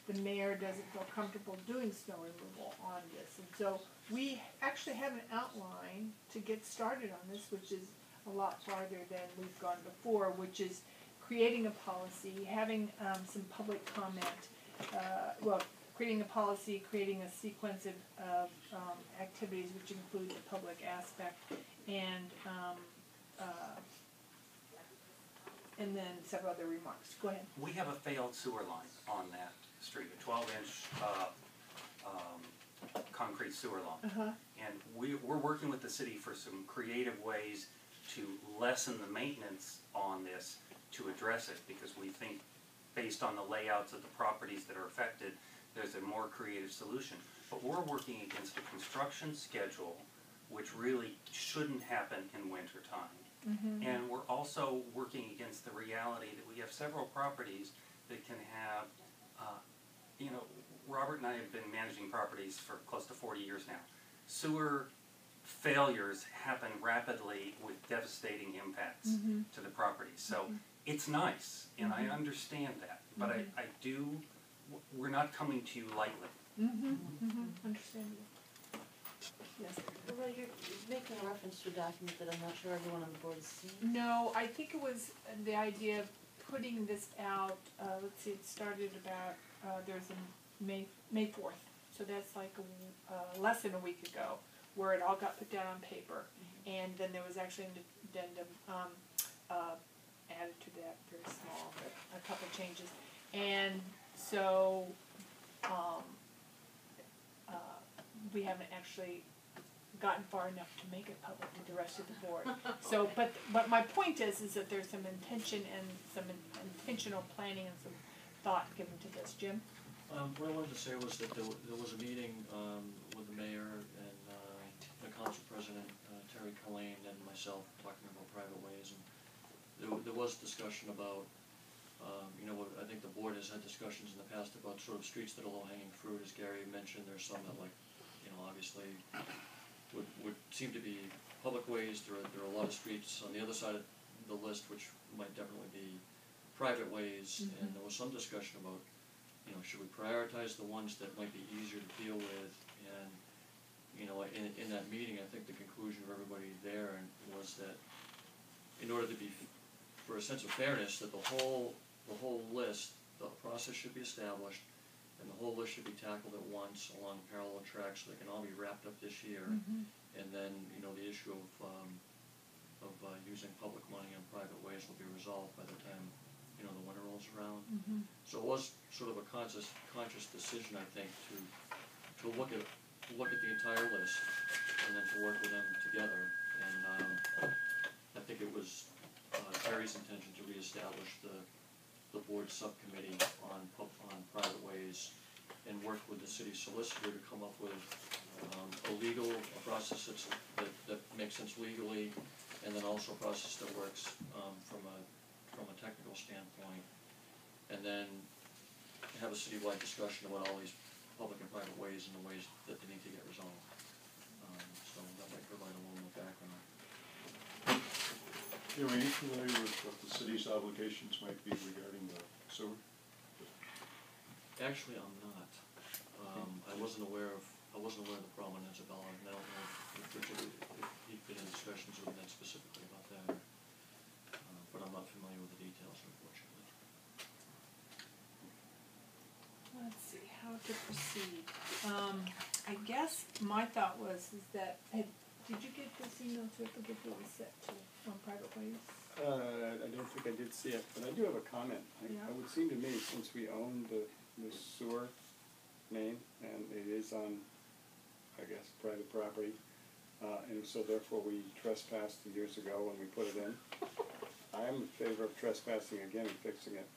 the mayor doesn't feel comfortable doing snow removal on this. And so we actually have an outline to get started on this, which is a lot farther than we've gone before, which is creating a policy, having some public comment, creating a policy, creating a sequence of activities which include the public aspect, and then several other remarks. Go ahead. We have a failed sewer line on that street, a 12-inch concrete sewer line. And we're working with the city for some creative ways to lessen the maintenance on this to address it, because we think, based on the layouts of the properties that are affected, there's a more creative solution. But we're working against a construction schedule which really shouldn't happen in winter time. And we're also working against the reality that we have several properties that can have, you know, Robert and I have been managing properties for close to 40 years now. Sewer failures happen rapidly with devastating impacts to the property. So it's nice, and I understand that, but I do, we're not coming to you lightly. Understandable. Yes. Well, you're making a reference to a document that I'm not sure everyone on the board has seen. No, I think it was the idea of putting this out, let's see, it started about, there's a May 4th, so that's like less than a week ago, where it all got put down on paper, and then there was actually an addendum added to that, very small, but a couple changes. And so we haven't actually gotten far enough to make it public to the rest of the board. So, but my point is that there's some intention and some intentional planning and some thought given to this. Jim? What I wanted to say was that there was a meeting with the mayor and the council president, Terry Collane, and myself talking about private ways, and there was discussion about, you know, I think the board has had discussions in the past about sort of streets that are low-hanging fruit. As Gary mentioned, there's some that, like, you know, obviously would seem to be public ways. There are a lot of streets on the other side of the list which might definitely be private ways, and there was some discussion about, you know, should we prioritize the ones that might be easier to deal with? And, you know, in that meeting, I think the conclusion of everybody there was that in order to be for a sense of fairness, that the whole list, the process should be established, and the whole list should be tackled at once along parallel tracks, so they can all be wrapped up this year. And then, you know, the issue of using public money on private ways will be resolved by the time, you know, the winter rolls around. So it was sort of a conscious decision, I think, to look at the entire list and then to work with them together. And I think it was Terry's intention to reestablish the board subcommittee on private ways and work with the city solicitor to come up with a process that makes sense legally, and then also a process that works from a technical standpoint, and then have a citywide discussion about all these public and private ways and the ways that they need to get resolved. So that might provide a little more background. Are you familiar with what the city's obligations might be regarding the sewer? Actually, I'm not. I wasn't aware of the problem in Isabella, and I don't know if Richard, if he'd been in discussions with Ned specifically about that, but I'm not familiar with the details, unfortunately. Let's see, how to proceed. I guess my thought was that, did you get this email to forget what was set to on private ways? I don't think I did see it, but I do have a comment. It would seem to me, since we own the sewer main, and it is on, I guess, private property, and so therefore we trespassed years ago when we put it in. I am in favor of trespassing again and fixing it.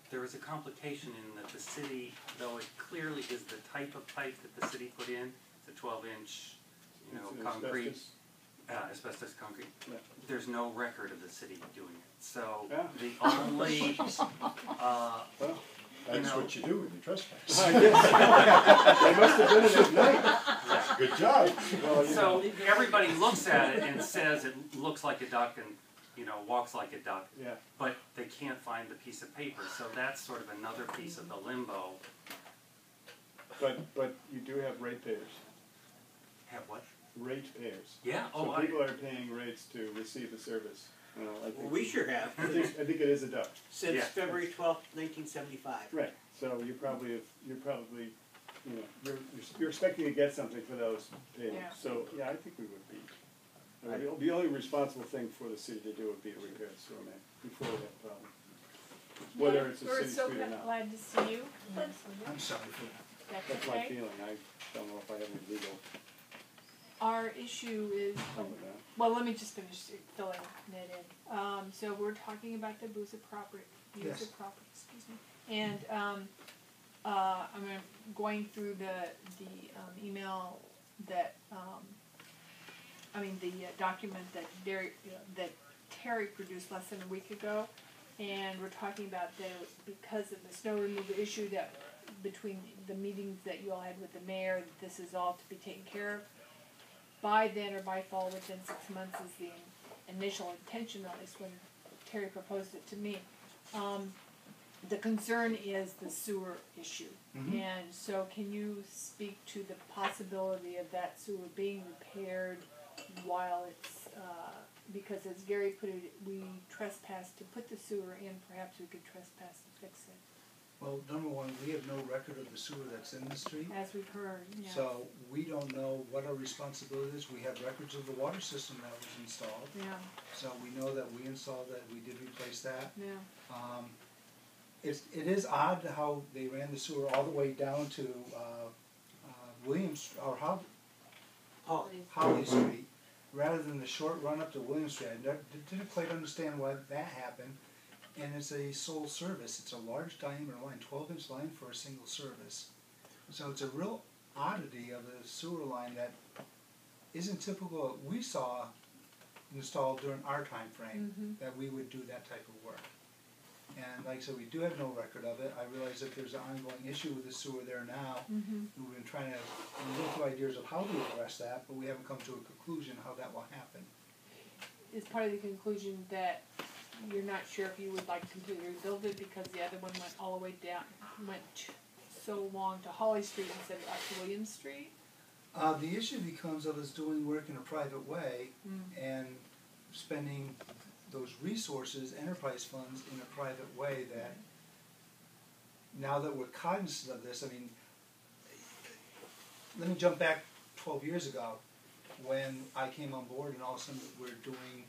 There is a complication in that the city, though it clearly is the type of pipe that the city put in, it's a 12-inch, you know, concrete, asbestos concrete. Yeah. There's no record of the city doing it. So the only, well, that's what you do when you trespass. They must have been in at night. Good job. Well, so everybody looks at it and says it looks like a duck and, you know, walks like a duck. Yeah. But they can't find the piece of paper. So that's sort of another piece of the limbo. But you do have ratepayers. Have what? Ratepayers. Yeah. So people are paying rates to receive the service. I think We sure have. I think it is a duck. Since February 12th, 1975. Right. So you're probably you know, you're expecting to get something for those payments. Yeah. So yeah, I think we would be. The only responsible thing for the city to do would be to repair the sewer main before we have a problem. Whether it's a city street or not. We're so glad to see you. I'm sorry for that. That's my feeling. I don't know if I have any legal. Our issue is, well, let me just finish filling it in. So we're talking about the Busa property, excuse me. And I'm going through the email that, the document that Terry produced less than a week ago. And we're talking about because of the snow removal issue that between the meetings that you all had with the mayor, that this is all to be taken care of. By then or by fall, within 6 months is the initial intention, at least when Terry proposed it to me. The concern is the sewer issue. And so can you speak to the possibility of that sewer being repaired while it's, because as Gary put it, we trespassed to put the sewer in, perhaps we could trespass to fix it. Well, number one, we have no record of the sewer that's in the street. As we've heard, yeah. So we don't know what our responsibility is. We have records of the water system that was installed. Yeah. So we know that we installed that, we did replace that. Yeah. It is odd how they ran the sewer all the way down to Williams, or Holly Street, rather than the short run up to Williams Street. I didn't quite understand why that happened. And it's a sole service. It's a large diameter line, 12-inch line for a single service. So it's a real oddity of the sewer line that isn't typical of what we saw installed during our time frame, that we would do that type of work. And like I said, we do have no record of it. I realize that there's an ongoing issue with the sewer there now. We've been trying to look for ideas of how to address that, but we haven't come to a conclusion how that will happen. Is part of the conclusion that you're not sure if you would like to completely rebuild it because the other one went all the way down, went so long to Holly Street instead of up to Williams Street? The issue becomes of us doing work in a private way and spending those resources, enterprise funds, in a private way that, now that we're cognizant of this, I mean, let me jump back 12 years ago when I came on board and all of a sudden we're doing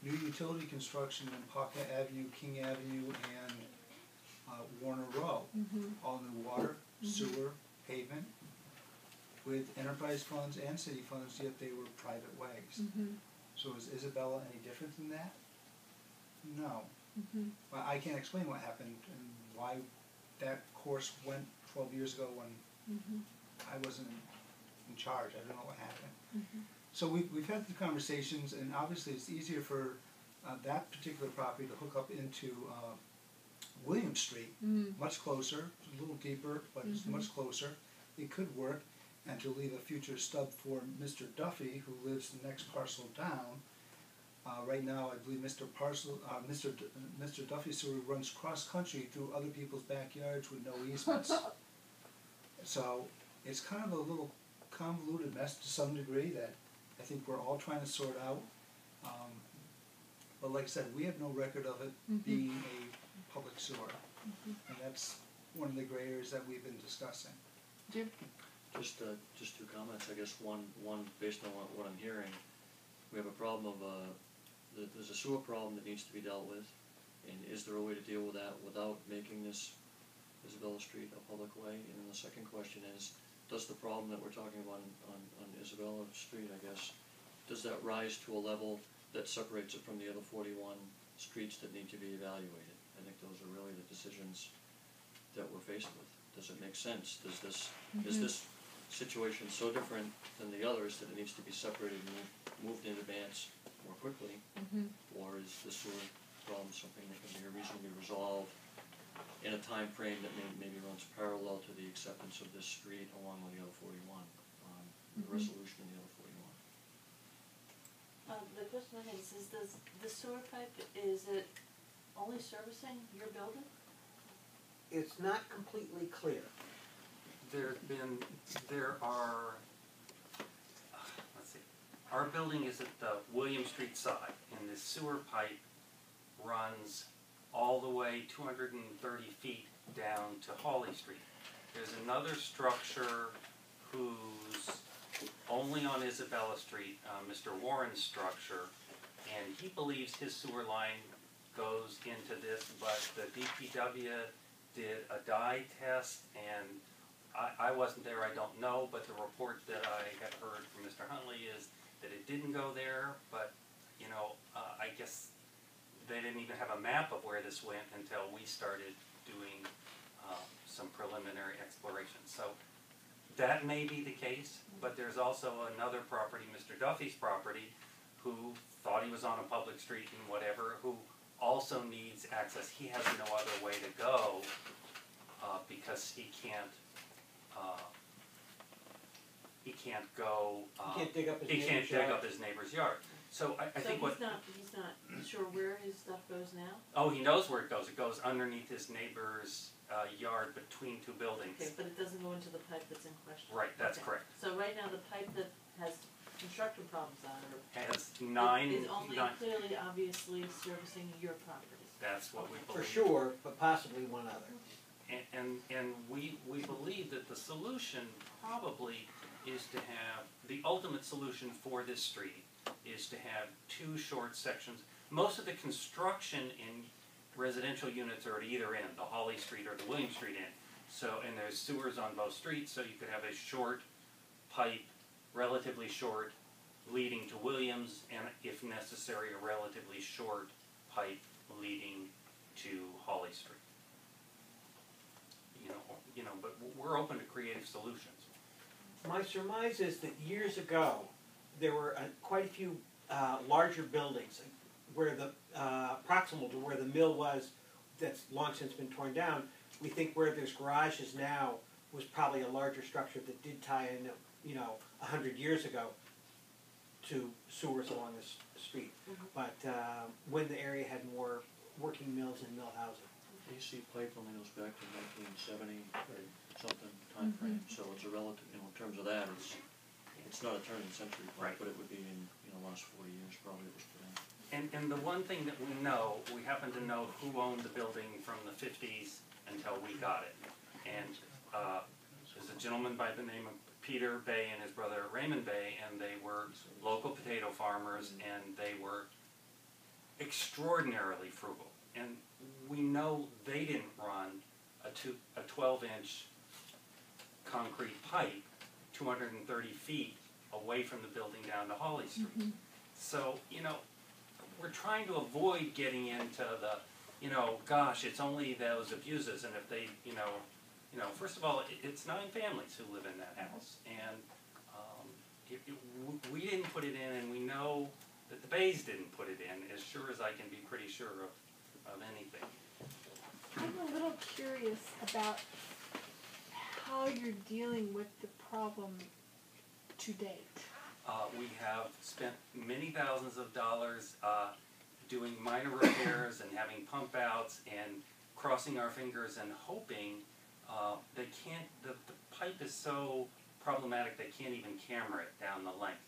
new utility construction in Pocket Avenue, King Avenue, and Warner Row. All new water, sewer, pavement, with enterprise funds and city funds, yet they were private ways. So is Isabella any different than that? No. I can't explain what happened and why that course went 12 years ago when I wasn't in charge. I don't know what happened. So we've had the conversations, and obviously it's easier for that particular property to hook up into William Street, much closer, a little deeper, but it's much closer. It could work, and to leave a future stub for Mr. Duffy, who lives the next parcel down. Right now, I believe Mr. Duffy's sewer runs cross-country through other people's backyards with no easements. So it's kind of a little convoluted mess to some degree that I think we're all trying to sort out. But like I said, we have no record of it being a public sewer. And that's one of the gray areas that we've been discussing. Jim? Just two comments, I guess. One based on what I'm hearing, we have a problem of, there's a sewer problem that needs to be dealt with, and is there a way to deal with that without making this Isabella Street a public way? And then the second question is, does the problem that we're talking about on Isabella Street, I guess, does that rise to a level that separates it from the other 41 streets that need to be evaluated? I think those are really the decisions that we're faced with. Does it make sense? Does this, is this situation so different than the others that it needs to be separated and moved in advance more quickly? Or is the sewer problem something that can be reasonably resolved in a time frame that maybe runs parallel to the acceptance of this street along with the other 41, the resolution of the other 41? The question I have is the sewer pipe, is it only servicing your building? It's not completely clear. There are, let's see, our building is at the William Street side, and the sewer pipe runs all the way 230 feet down to Hawley Street. There's another structure who's only on Isabella Street, Mr. Warren's structure, and he believes his sewer line goes into this, but the DPW did a dye test, and I wasn't there, I don't know, but the report that I had heard from Mr. Huntley is that it didn't go there, but, you know, I guess they didn't even have a map of where this went until we started doing some preliminary exploration. So that may be the case, but there's also another property, Mr. Duffy's property, who thought he was on a public street and whatever, who also needs access. He has no other way to go because he can't go. He can't dig up his he neighbor's can't dig yard. up his neighbor's yard. So I think what. He's not sure where his stuff goes now? Oh, he knows where it goes. It goes underneath his neighbor's yard between two buildings. Okay, but it doesn't go into the pipe that's in question. Right, that's correct. So right now the pipe that has construction problems on it Has nine. is only nine. clearly, obviously servicing your property. That's what we For believe. sure, but possibly one other. And we believe that the solution probably is to have, the ultimate solution for this street is to have two short sections. Most of the construction in residential units are at either end, the Hawley Street or the William Street end. So, and there's sewers on both streets, so you could have a short pipe, relatively short, leading to Williams, and if necessary, a relatively short pipe leading to Hawley Street. You know, but we're open to creative solutions. My surmise is that years ago, there were quite a few larger buildings where the proximal to where the mill was, that's long since been torn down. We think where there's garages now was probably a larger structure that did tie in, 100 years ago to sewers along this street. But when the area had more working mills and mill housing. AC pipe only goes back to 1970 or something time frame, so it's a relative, in terms of that, it's not a turn of the century pipe, but it would be in, the last 40 years probably it was put in. And the one thing that we know, we happen to know who owned the building from the 50s until we got it. And there's a gentleman by the name of Peter Bay and his brother Raymond Bay, and they were local potato farmers, and they were extraordinarily frugal. And we know they didn't run a 12-inch concrete pipe 230 feet away from the building down to Holly Street. Mm-hmm. So, you know, we're trying to avoid getting into the, you know, gosh, it's only those abuses, and if they, you know, first of all, it's 9 families who live in that house, and we didn't put it in, and we know that the Bays didn't put it in, as sure as I can be pretty sure of anything. I'm a little curious about how you're dealing with the problem to date. We have spent many thousands of dollars doing minor repairs and having pump outs and crossing our fingers and hoping they can't, the pipe is so problematic they can't even camera it down the length.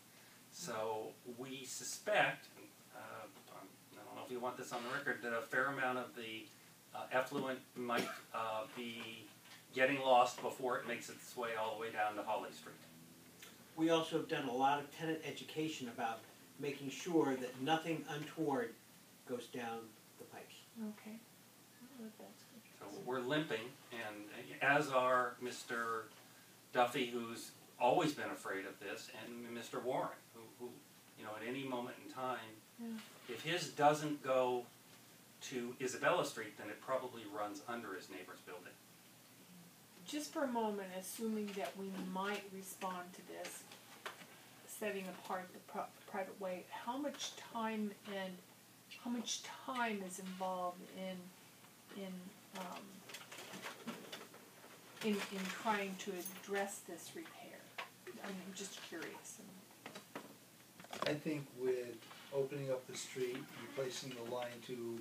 So we suspect, I don't know if you want this on the record, that a fair amount of the effluent might be getting lost before it makes its way all the way down to Holly Street. We also have done a lot of tenant education about making sure that nothing untoward goes down the pipes. Okay. That's good. So we're limping, and as are Mr. Duffy, who's always been afraid of this, and Mr. Warren, who you know, at any moment in time, if his doesn't go to Isabella Street, then it probably runs under his neighbor's building. Just for a moment, assuming that we might respond to this, setting apart the private way, how much time is involved in trying to address this repair? I'm just curious. I think with opening up the street, replacing the line to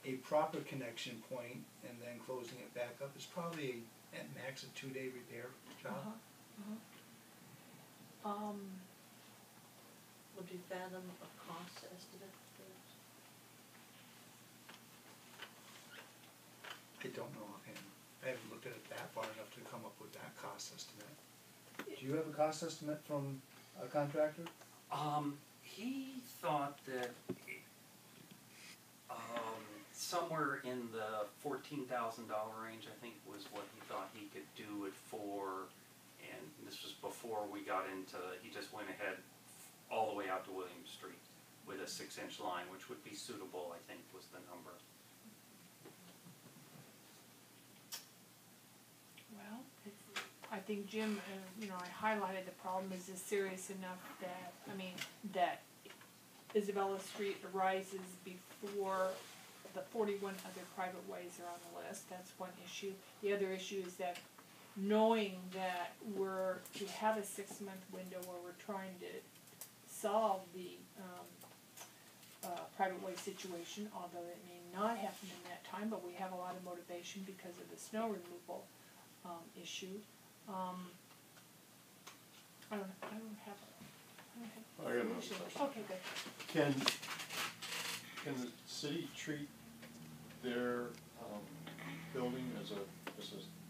a proper connection point, and then closing it back up is probably at max a 2-day repair job. Would you fathom a cost estimate for this? I don't know offhand. I haven't looked at it that far enough to come up with that cost estimate. Do you have a cost estimate from a contractor? He thought that somewhere in the $14,000 range, I think, was what he thought he could do it for, and this was before we got into, he just went ahead all the way out to William Street with a 6-inch line, which would be suitable, I think, was the number. Well, I think Jim, you know, I highlighted the problem is serious enough that, I mean, that Isabella Street arises before the 41 other private ways are on the list. That's one issue. The other issue is that knowing that we have a 6-month window where we're trying to solve the private way situation, although it may not happen in that time, but we have a lot of motivation because of the snow removal issue. I don't have I got another question. Okay, good. Can the city treat their building as a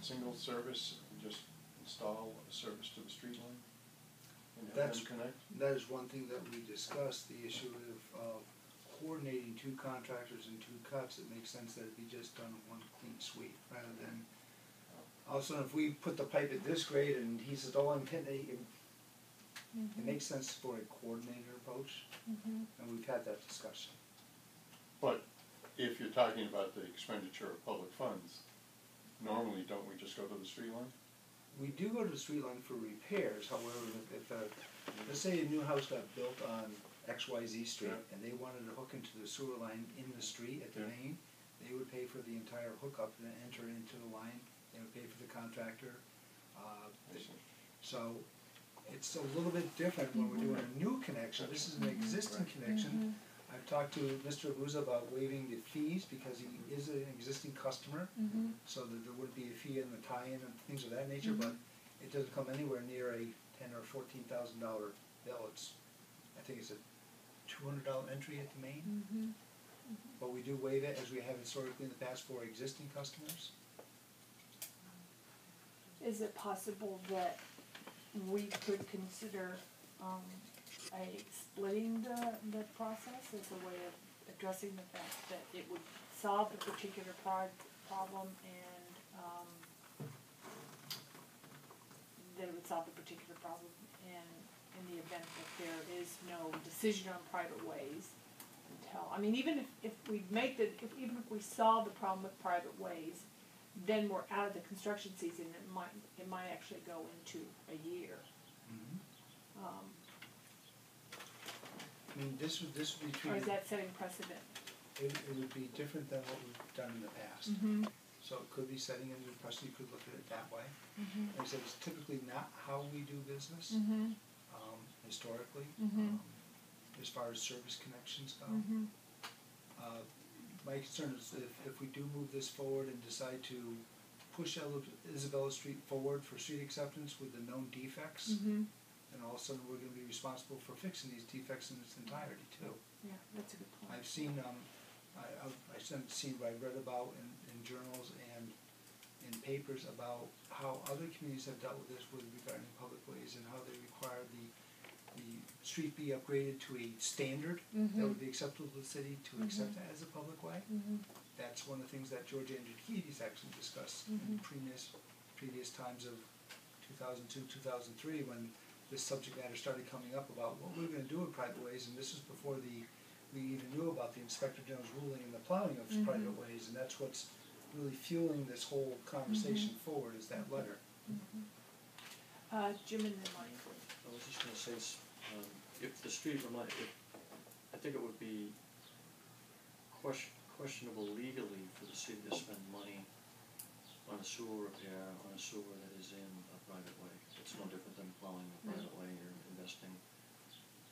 single service and just install a service to the street line and have them connect? That is one thing that we discussed, the issue of coordinating 2 contractors and 2 cuts. It makes sense that it be just done in one clean sweep rather than all of a sudden if we put the pipe at this grade and he says, oh, I'm hitting it. It makes sense for a coordinated approach, and we've had that discussion. But if you're talking about the expenditure of public funds, normally don't we just go to the street line? We do go to the street line for repairs, however, if let's say a new house got built on XYZ Street and they wanted to hook into the sewer line in the street at the main, they would pay for the entire hookup and enter into the line. They would pay for the contractor. So it's a little bit different when we're doing a new connection. This is an existing connection. I've talked to Mr. Abuza about waiving the fees because he is an existing customer, so that there would be a fee in the tie-in and things of that nature, but it doesn't come anywhere near a $10,000 or $14,000 bill. I think it's a $200 entry at the main, Mm-hmm. but we do waive it as we have historically in the past for existing customers. Is it possible that we could consider, splitting the process as a way of addressing the fact that it would solve a particular problem and, that it would solve a particular problem and in the event that there is no decision on private ways until, I mean, even if we make even if we solve the problem with private ways, then we're out of the construction season, it might actually go into a year. I mean, this would be Or is treated, that setting precedent? it would be different than what we've done in the past. Mm-hmm. So it could be setting a new precedent, you could look at it that way. Mm-hmm. Like I said, it's typically not how we do business, Mm-hmm. historically, Mm-hmm. as far as service connections go. Mm-hmm. My concern is if we do move this forward and decide to push Isabella Street forward for street acceptance with the known defects, Mm-hmm. and all of a sudden we're gonna be responsible for fixing these defects in its entirety too. Yeah, that's a good point. I've seen, I've seen what I read about in journals and in papers about how other communities have dealt with this with regarding public ways and how they require the street be upgraded to a standard that would be acceptable to the city to accept that as a public way. Mm-hmm. That's one of the things that George Andrew actually discussed in previous times of 2002, 2003, when this subject matter started coming up about what we were going to do with private ways, and this was before we even knew about the Inspector General's ruling and the plowing of private ways, and that's what's really fueling this whole conversation forward is that letter. Jim and then Mike. I was just gonna say, if the street I think it would be questionable legally for the city to spend money on a sewer repair, on a sewer that is in a private way. It's no different than plowing a private way, you're investing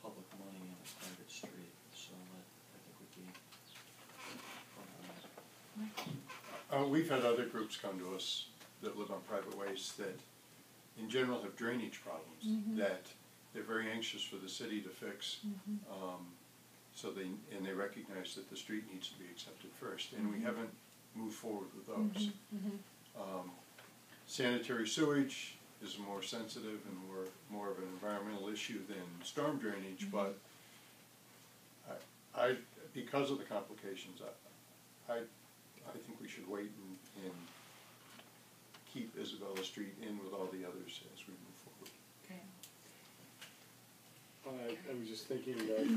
public money in a private street, so that I think would be problematic. We've had other groups come to us that live on private ways that in general have drainage problems that they're very anxious for the city to fix. So they recognize that the street needs to be accepted first, and we haven't moved forward with those. Sanitary sewage is more sensitive and more of an environmental issue than storm drainage, but I because of the complications, I think we should wait and keep Isabella Street in with all the others as we move forward. Okay. I was just thinking that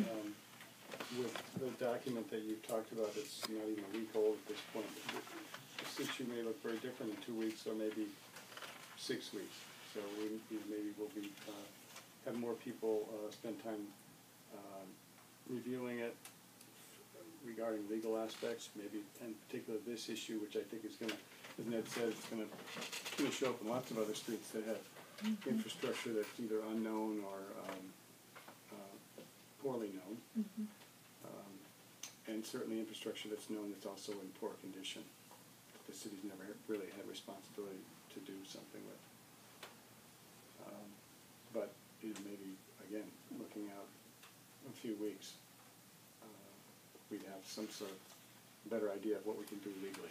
with the document that you've talked about, it's not even a week old at this point. The issue may look very different in 2 weeks or maybe 6 weeks. So maybe we'll be have more people spend time reviewing it regarding legal aspects, maybe in particular this issue, which I think is going to, as Ned said, it's going to show up in lots of other streets that have infrastructure that's either unknown or poorly known, and certainly infrastructure that's known that's also in poor condition. The city's never really had responsibility to do something with. But maybe again, looking out a few weeks, we'd have some sort of better idea of what we can do legally.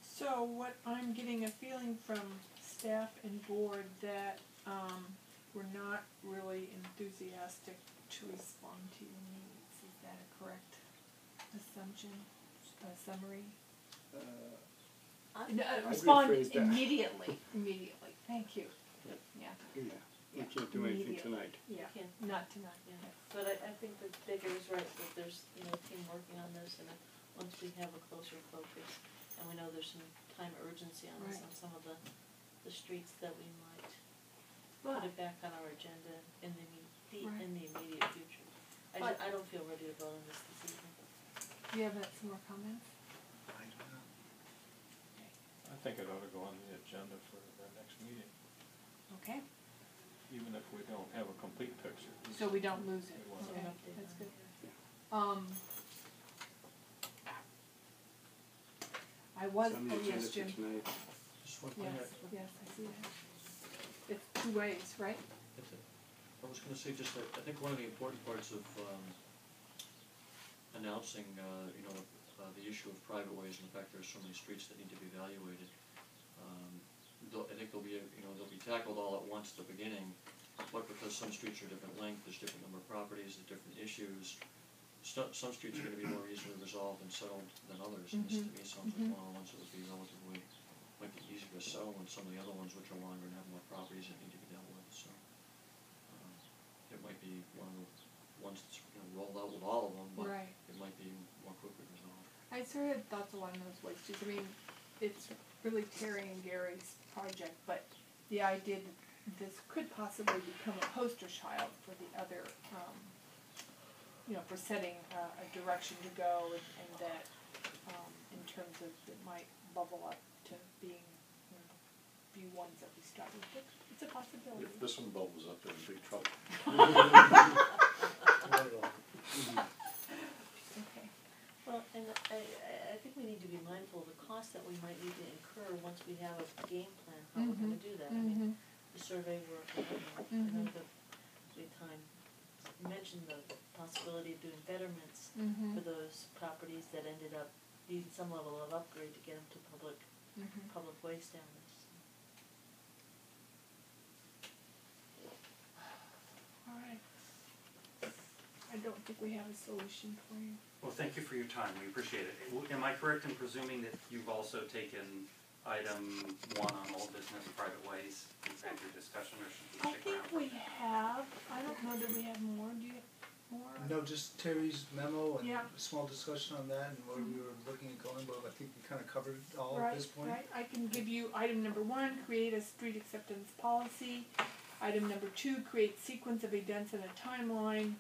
So what I'm getting a feeling from staff and board that we're not really enthusiastic to respond to your needs. Is that a correct assumption, summary? Respond immediately. Thank you. Yeah. We can't do anything tonight. Yeah, not tonight. Yeah, but I think that Baker is right, that there's, a team working on this, and once we have a closer focus, and we know there's some time urgency on this, on some of the streets that we might put it back on our agenda in the immediate future. I don't feel ready to vote on this evening. Do you have some more comments? I think it ought to go on the agenda for our next meeting, Okay. even if we don't have a complete picture. So we don't lose it. We want Okay, to- that's good. I was, It's on the oh agenda yes, for Jim. tonight. Just one thing. Yes, I see that. It's 2 ways, right? That's it. Oh, was gonna say just that, I think one of the important parts of, announcing, the issue of private ways and the fact there are so many streets that need to be evaluated. I think they'll be tackled all at once at the beginning, but because some streets are different length, there's different number of properties, there's different issues. Some streets are gonna be more easily resolved and settled than others, and this to me sounds like one of the ones that would be relatively, might be easier to settle than some of the other ones which are longer and have more properties that need to be dealt with, so. It might be one of the ones that's, rolled out with all of them, but Right. it might be more quickly resolved. I sort of had thoughts along those ways too. I mean, it's really Terry and Gary's project, but the idea that this could possibly become a poster child for the other, for setting a direction to go, and that in terms of it might bubble up to being be ones that we start with. It's a possibility. If this one bubbles up, they're in big trouble. Okay. Well, and I think we need to be mindful of the cost that we might need to incur once we have a game plan, how we're gonna do that. I mean, the survey work, I know that time mentioned the possibility of doing betterments for those properties that ended up needing some level of upgrade to get them to public waste standards. All right. I don't think we have a solution for you. Well, thank you for your time, we appreciate it. Am I correct in presuming that you've also taken item 1 on old business private ways and had your discussion, or should we I stick around? think we have. I don't know that we have more. Do you have more? No, just Terry's memo and Yeah. a small discussion on that and where we were looking at going, but I think we kind of covered it all at this point. Right. I can give you item number 1, create a street acceptance policy. Item number 2, create sequence of events and a timeline,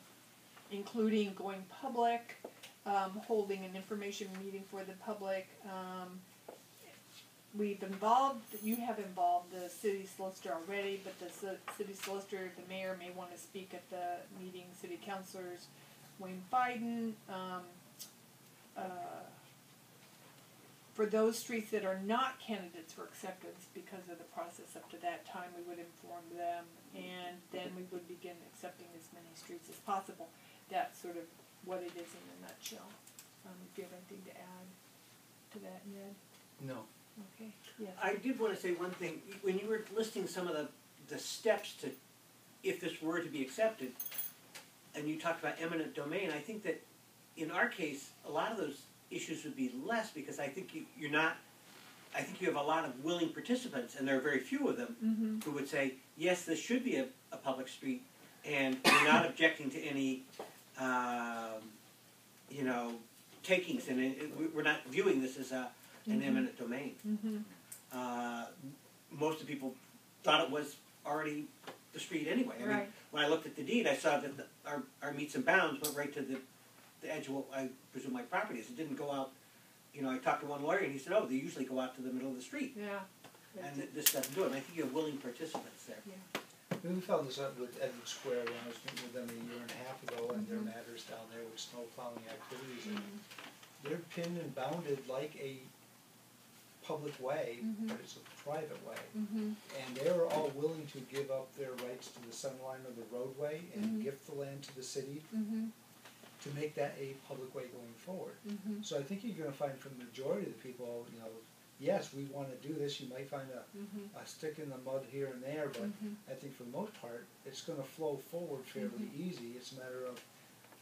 including going public, holding an information meeting for the public. You have involved the city solicitor already, but the city solicitor, the mayor may want to speak at the meeting, city councilors, Wayne Biden. For those streets that are not candidates for acceptance because of the process up to that time, we would inform them, and then we would begin accepting as many streets as possible. That's sort of what it is in a nutshell. If you have anything to add to that, Ned? No. Okay, yes. I did want to say one thing. When you were listing some of the steps to, if this were to be accepted, and you talked about eminent domain, I think that in our case, a lot of those issues would be less, because I think you have a lot of willing participants, and there are very few of them, who would say, yes, this should be a public street, and we're not objecting to any, takings, and we're not viewing this as an eminent domain. Most of the people thought it was already the street anyway. I mean, when I looked at the deed, I saw that our meets and bounds went right to the edge of what I presume my property is. It didn't go out, I talked to one lawyer and he said, oh, they usually go out to the middle of the street. Yeah. And this doesn't do it. And I think you have willing participants there. Yeah. We found this out with Edward Square when I was meeting with them a year and a half ago, and their matters down there with snow plowing activities. And they're pinned and bounded like a public way, but it's a private way. And they're all willing to give up their rights to the centerline of the roadway and gift the land to the city to make that a public way going forward. So I think you're going to find from the majority of the people, yes, we want to do this. You might find a stick in the mud here and there, but I think for the most part, it's going to flow forward fairly easy. It's a matter of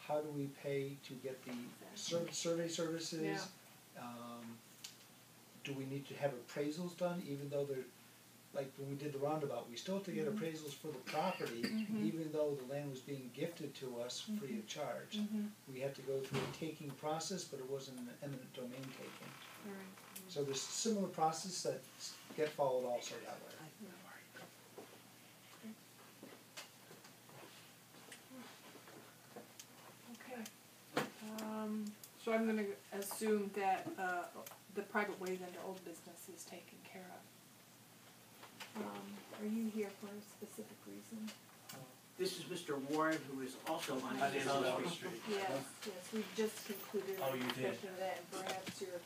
how do we pay to get the survey services? Yeah. Do we need to have appraisals done, even though they're, like when we did the roundabout, we still have to get appraisals for the property, even though the land was being gifted to us free of charge. We had to go through a taking process, but it wasn't an eminent domain taking. So there's a similar process that get followed also that way. Okay. So I'm going to assume that the private ways under old business is taken care of. Are you here for a specific reason? This is Mr. Warren, who is also on Isabella Street. Yes, we just concluded Oh, a you did? discussion of that, and perhaps your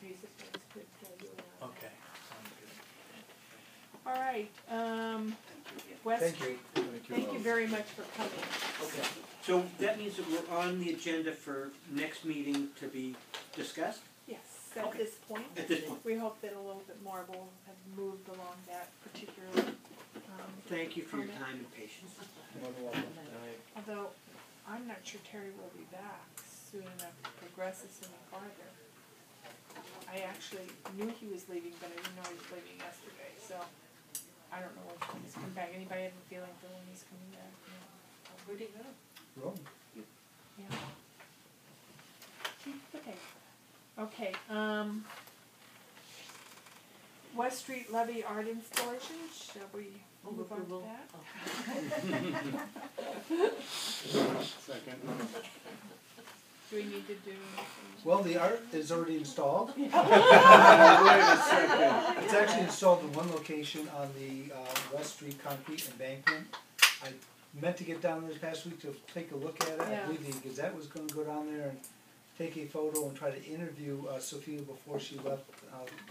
music friends could you in on that. Okay, sounds good. All right, West Thank Street. you. Thank you very much for coming. Okay, so that means that we're on the agenda for next meeting to be discussed? Yes, at Okay. this point. At this point. We hope that a little bit more will have moved along that particular, Thank you for your comment. time and patience. Although, I'm not sure Terry will be back soon enough to progress this any farther. I actually knew he was leaving, but I didn't know he was leaving yesterday, so I don't know when he's coming back. Anybody have a feeling for when he's coming back? No. Where'd he go? Rome. Yeah. Okay. Okay, West Street levy art installation, shall we move on to that? Second. Do we need to do anything? Well, the art is already installed. Wait a second. It's actually installed in one location on the West Street concrete embankment. I meant to get down there this past week to take a look at it. Yeah. I believe the Gazette was gonna go down there and take a photo and try to interview Sophia before she left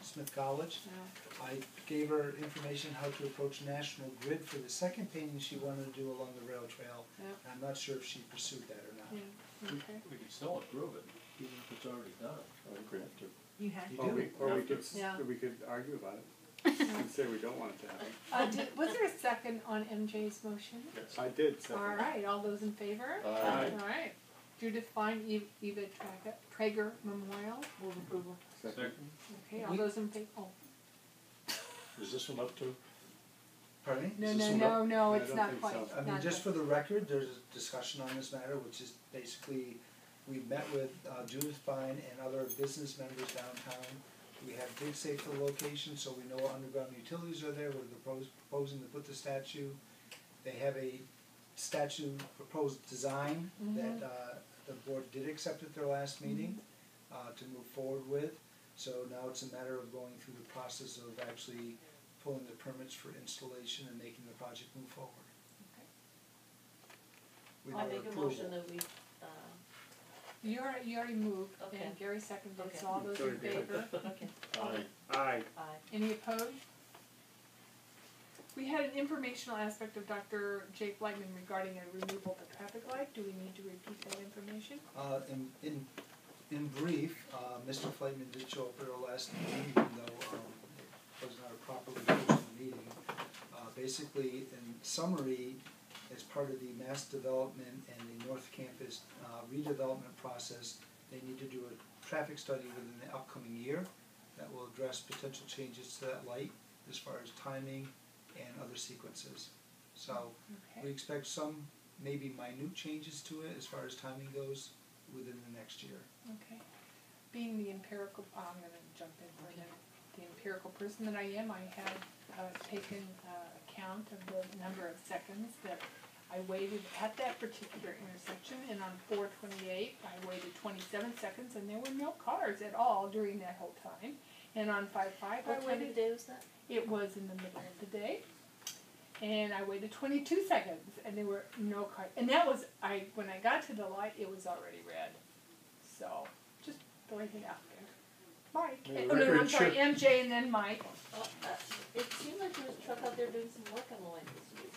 Smith College. Yeah. I gave her information how to approach National Grid for the second painting she wanted to do along the rail trail. Yeah. I'm not sure if she pursued that or not. Yeah, okay. We could still approve it, even if it's already done. I think we have to. You have You to. Or we, or we could, Yeah. we could argue about it. And say we don't want it to happen. Was there a second on MJ's motion? Yes. I did second. All right, all those in favor? Aye. All right. Judith Fine, Eva Traeger Memorial. Move approval. Second. Okay, all those in favor? Oh, Is this one up to? Pardon me? no, Is this no, one no, up? no, I it's don't not think quite. so. I mean, Not just quite. for the record, there's a discussion on this matter, which is basically, we met with Judith Fine and other business members downtown. We have dig safe for the location, so we know what underground utilities are there. We're proposing to put the statue. They have a statue proposed design that the board did accept at their last meeting to move forward with. So now it's a matter of going through the process of actually pulling the permits for installation and making the project move forward. With I'll our make a approval. motion that we, You already moved, Okay. and Gary seconded, Okay. so all those in favor? okay, Aye. Aye. aye. Any opposed? We had an informational aspect of Dr. Jake Lightman regarding a removal of the traffic light. Do we need to repeat that information? In brief, Mr. Flightman did show up at our last meeting, even though it was not a properly posted meeting. Basically, in summary, as part of the mass development and the North Campus redevelopment process, they need to do a traffic study within the upcoming year that will address potential changes to that light as far as timing and other sequences. So we expect some maybe minute changes to it as far as timing goes within the next year. Okay. Being the empirical, I'm gonna jump in for a minute. The empirical person that I am, I have taken account of the number of seconds that I waited at that particular intersection, and on 428, I waited 27 seconds, and there were no cars at all during that whole time. And on 55, What time of day was that? it was in the middle of the day. And I waited 22 seconds, and there were no cars. And that was, when I got to the light, it was already red. So, just throwing it out there. Mike, May the oh, no, record I'm sorry, show- MJ and then Mike. It seemed like there was a truck out there doing some work on the light this week.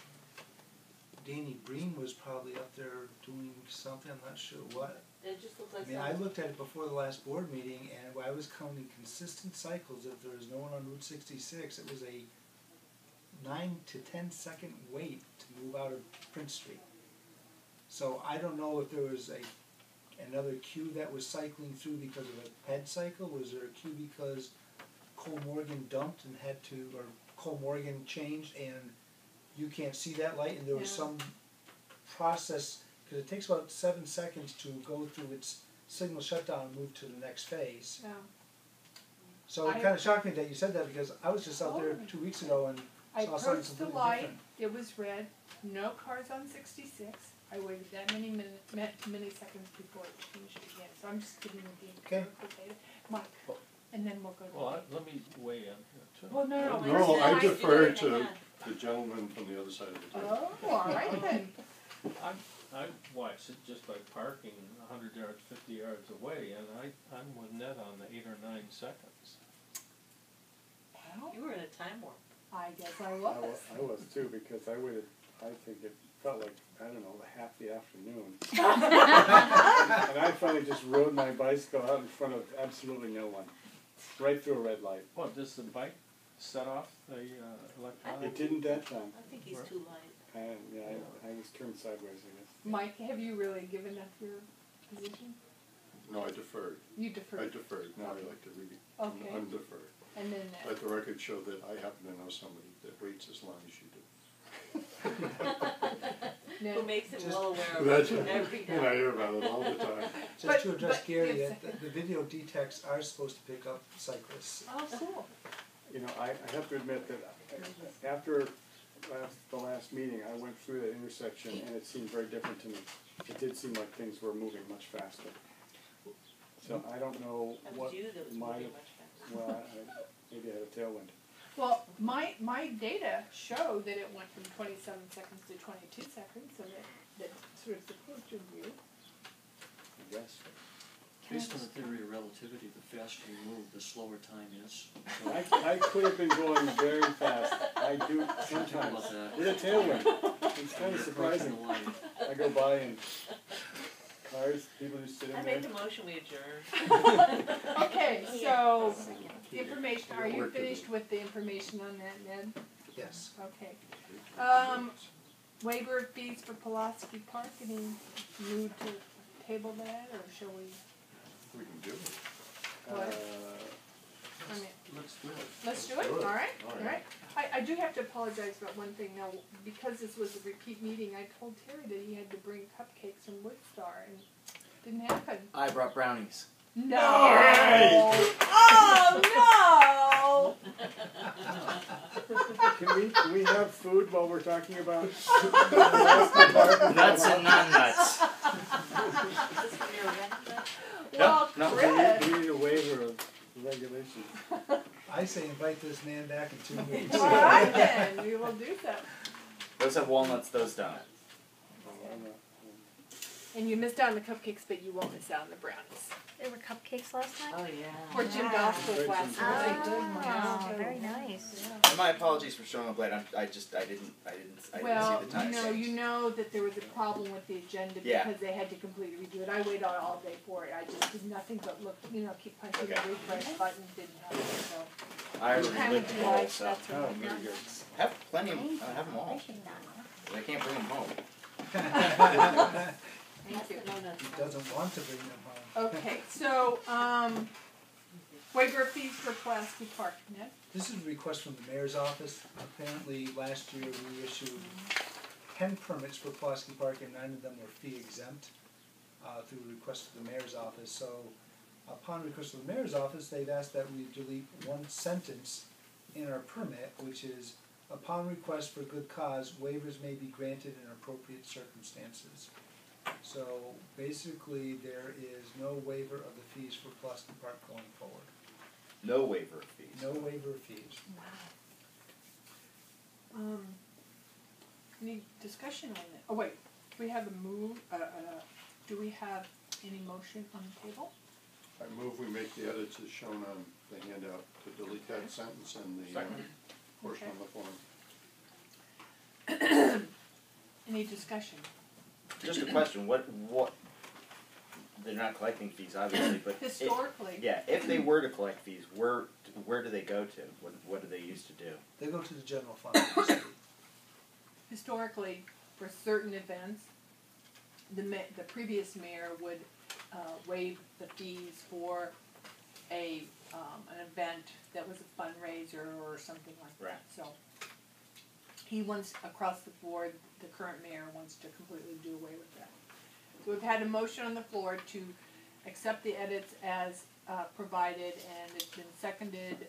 Danny Breen was probably up there doing something, I'm not sure what. It just looked like I mean, I looked at it before the last board meeting, and I was counting consistent cycles. If there was no one on Route 66, it was a 9 to 10 second wait to move out of Prince Street. So I don't know if there was another queue that was cycling through because of a head cycle. Was there a queue because Cole Morgan dumped and had to, or Cole Morgan changed and you can't see that light, and there was some process, because it takes about 7 seconds to go through its signal shutdown and move to the next phase. Yeah. So it kind of shocked me that you said that, because I was just out there 2 weeks ago and I saw something approached the completely light, different. it was red, no cars on 66. I waited that many seconds before it changed again. So I'm just giving you the empirical data. Mike, and then we'll go to Well, let me weigh in here too. Well, no. No, I defer Hang to on. the gentleman from the other side of the table. Oh, all right then. I watched it just by parking 100 yards, 50 yards away, and I'm with Ned on the 8 or 9 seconds. Well, you were in a time warp. I guess I was. I was too, because I waited I think it felt like, I don't know, half the afternoon. And I finally just rode my bicycle out in front of absolutely no one, right through a red light. Well, does the bike set off the electronic? It didn't that time. I think he's too light. I was turned sideways, I guess. Mike, have you really given up your position? No, I deferred. You deferred? I deferred. Now I like to read. Okay. I'm deferred. And then Let the record show that I happen to know somebody that waits as long as you do. Who makes it well aware of That's it right. every day. And I hear about it all the time. Just to address Gary, the video detects are supposed to pick up cyclists. Oh, cool. You know, I have to admit that after the last meeting, I went through that intersection and it seemed very different to me. It did seem like things were moving much faster. So I don't know That was what you that was my, moving much faster. well, maybe I had a tailwind. Well, my data show that it went from 27 seconds to 22 seconds, so that sort of supports your view. I guess. Based on the theory of relativity, the faster you move, the slower time is. So I could have been going very fast. I do sometimes. With a tailwind. It's kind of surprising. I go by and cars, people just sit in I there. make a motion, we adjourn. Okay, so information. Are you finished with the information on that, Ned? Yes. Okay. Waiver of fees for Pulaski Park. Any mood to table that, or shall we? We can do it. What? I mean, let's do it. let's do it. All right. All right. I do have to apologize about one thing now. Because this was a repeat meeting, I told Terry that he had to bring cupcakes from Woodstar, and it didn't happen. I brought brownies. No. Oh no! Can we have food while we're talking about Nuts and non-nuts. Well, No, Chris. We need a waiver of regulations. I say invite this man back in 2 weeks. All right then, we will do so. Those have walnuts, those don't. And you missed out on the cupcakes, but you won't miss out on the brownies. There were cupcakes last time? Oh, yeah. For Jim Gospel's last Oh, night. very nice. And my apologies for showing up late. I didn't Well, see the time. you know that there was a problem with the agenda Yeah. because they had to completely redo it. I waited all day for it. I just did nothing but look, keep punching the refresh button, didn't help it, so. I It's already kind lived of them all, like, so. that's right. Have plenty of, have them all. I can't bring them home. Thank you. He doesn't want to bring them home. Okay, so, waiver of fees for Pulaski Park, Ned? This is a request from the mayor's office. Apparently, last year we issued 10 permits for Pulaski Park and 9 of them were fee exempt through request of the mayor's office. So upon request of the mayor's office, they've asked that we delete one sentence in our permit, which is, upon request for good cause, waivers may be granted in appropriate circumstances. So basically, there is no waiver of the fees for Pulaski Park going forward. No waiver of fees. No waiver of fees. Wow. Any discussion on that? Oh, wait, we have a move, do we have any motion on the table? I move we make the edits as shown on the handout to delete that sentence and the portion on the form. Any discussion? Just a question, what, they're not collecting fees, obviously, but. Historically. If they were to collect fees, where do they go to? What do they used to do? They go to the general fund. Historically, for certain events, the previous mayor would waive the fees for an event that was a fundraiser or something like that. So he wants, across the board, the current mayor wants to completely do away with that. So we've had a motion on the floor to accept the edits as provided, and it's been seconded.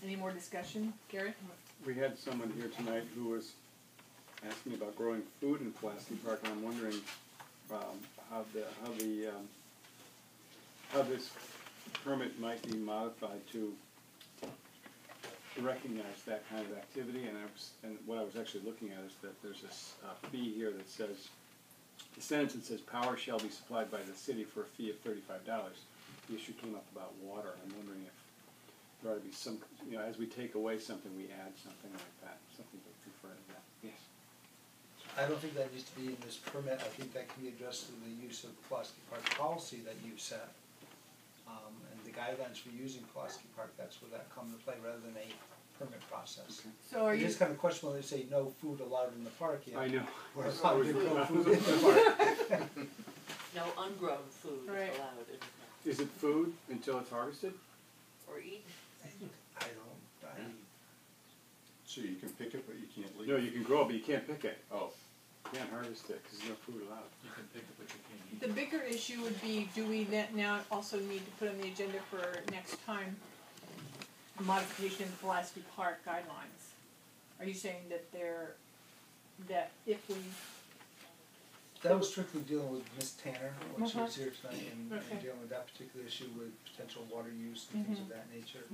Any more discussion, Gary? We had someone here tonight who was asking about growing food in Pulaski Park, and I'm wondering how this permit might be modified to recognize that kind of activity. And what I was actually looking at is that there's this fee here that says, the sentence that says, "Power shall be supplied by the city for a fee of $35." The issue came up about water. I'm wondering if there ought to be some, as we take away something, we add something like that, something to refer to that. Yes. I don't think that needs to be in this permit, I think that can be addressed in the use of the Pulaski Park policy that you've set. And the guidelines for using Pulaski Park, that's where that comes into play rather than a permit process. So are It you, is kind of questionable, they say no food allowed in the park yet. I know. Or it's not good no food in the park. No ungrown food is Right. allowed in the Is it food until it's harvested? or eaten. I don't, So you can pick it, but you can't leave. No, you can grow it, but you can't pick it. Oh, you can't harvest it because there's no food allowed. You can pick it, but you can't eat the bigger issue would be, do we now also need to put on the agenda for next time a modification of the Pulaski Park guidelines? Are you saying that that if we, that was strictly dealing with Miss Tanner, when she was Uh-huh. here tonight, and Okay. dealing with that particular issue with potential water use and things of that nature.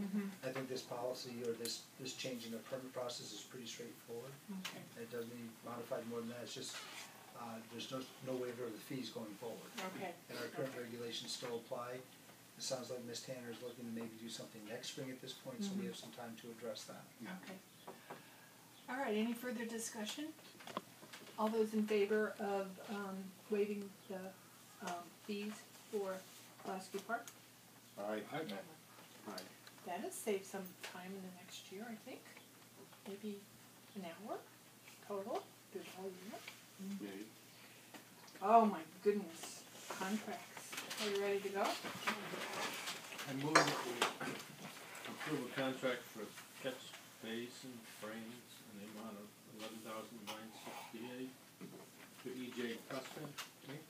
I think this policy, or this changing the permit process is pretty straightforward. okay, It doesn't need modified more than that, it's just, there's no waiver of the fees going forward. okay. And our current regulations still apply. It sounds like Ms. Tanner is looking to maybe do something next spring at this point, so we have some time to address that. Okay. All right, any further discussion? All those in favor of waiving the fees for Pulaski Park? Aye. Aye. That'll save some time in the next year, I think. Maybe an hour total through the whole year. Maybe. Oh my goodness, contracts. Are you ready to go? I move that we approve a contract for catch basin frames in the amount of $11,968 to EJ Prescott, Inc.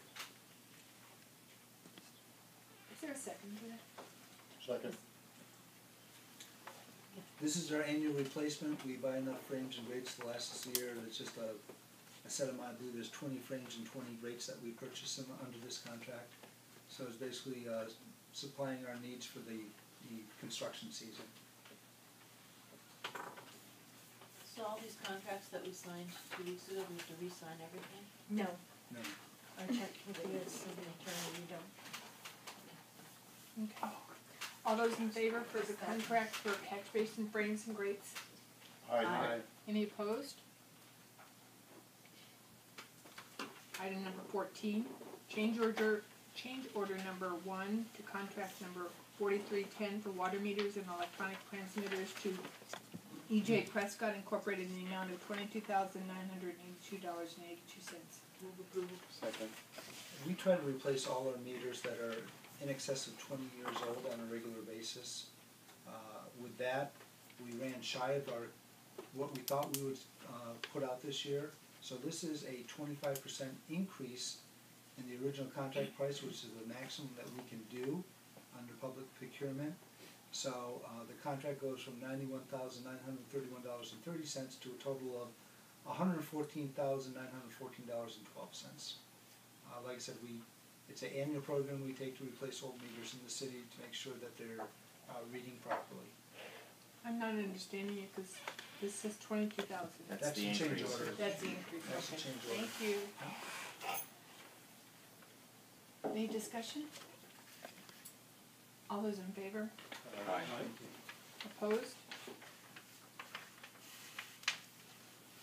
Is there a second to that? Second. This is our annual replacement. We buy enough frames and grates to last us a year. It's just a set amount. I believe there's 20 frames and 20 grates that we purchase under this contract. So it's basically supplying our needs for the construction season. So all these contracts that we signed 2 weeks ago, we have to re-sign everything? No, No. I checked with the city attorney, you don't. Okay. All those in favor for the contract for catch basin frames and grates? Aye. Any opposed? Item number 14, change order number 1 to contract number 4310 for water meters and electronic transmitters to EJ Prescott Incorporated in the amount of $22,982.82. Move approval. Second. We try to replace all our meters that are in excess of 20 years old on a regular basis. With that, we ran shy of what we thought we would put out this year. So this is a 25% increase in the original contract price, which is the maximum that we can do under public procurement. So the contract goes from $91,931.30 to a total of $114,914.12. Like I said, it's an annual program we take to replace old meters in the city to make sure that they're reading properly. I'm not understanding it because this says 22,000. That's the change order. That's the increase, That's the okay. change order. Thank you. Any discussion? All those in favor? Aye. Opposed?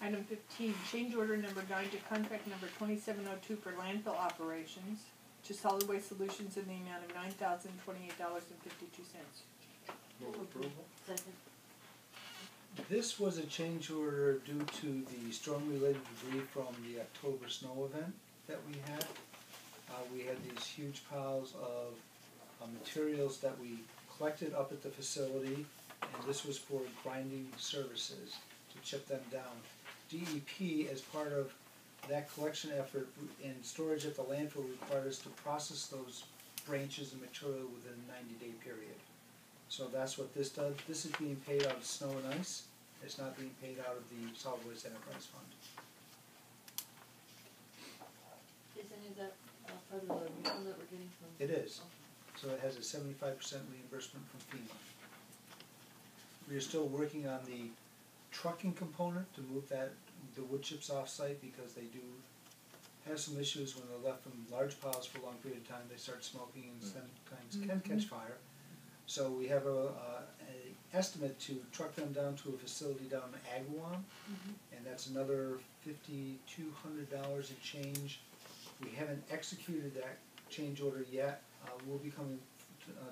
Item 15, change order number 9 to contract number 2702 for landfill operations to Solid Waste Solutions in the amount of $9,028.52. Move approval. Second. This was a change order due to the storm-related debris from the October snow event that we had. We had these huge piles of materials that we collected up at the facility, and this was for grinding services to chip them down. DEP, as part of that collection effort and storage at the landfill, required us to process those branches and material within a 90-day period. So that's what this does. This is being paid out of snow and ice. It's not being paid out of the Solid Waste Enterprise Fund. Is any of that part of the refund that we're getting from? It is. So it has a 75% reimbursement from FEMA. We are still working on the trucking component to move the wood chips off-site because they do have some issues when they're left in large piles for a long period of time. They start smoking and sometimes can catch fire. So we have a estimate to truck them down to a facility down in Agawam, and that's another $5,200 and change. We haven't executed that change order yet. We'll be coming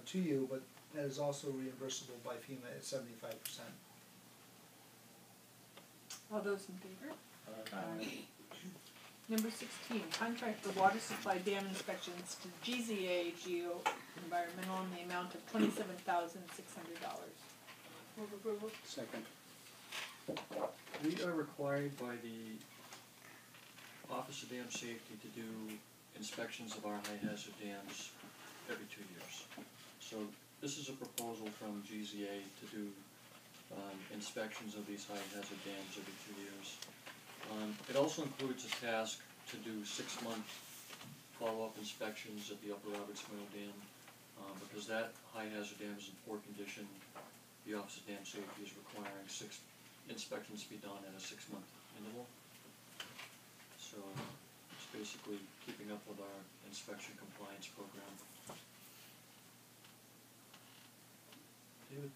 to you, but that is also reimbursable by FEMA at 75%. All those in favor? Number 16, contract for water supply dam inspections to GZA Geo Environmental in the amount of $27,600. Move approval. Second. We are required by the Office of Dam Safety to do inspections of our high hazard dams every 2 years. So this is a proposal from GZA to do inspections of these high hazard dams every 2 years. It also includes a task to do 6-month follow-up inspections at the Upper Roberts Mill Dam. Because that high hazard dam is in poor condition, the Office of Dam Safety is requiring 6 inspections to be done at a 6-month interval. So it's basically keeping up with our inspection compliance program. David?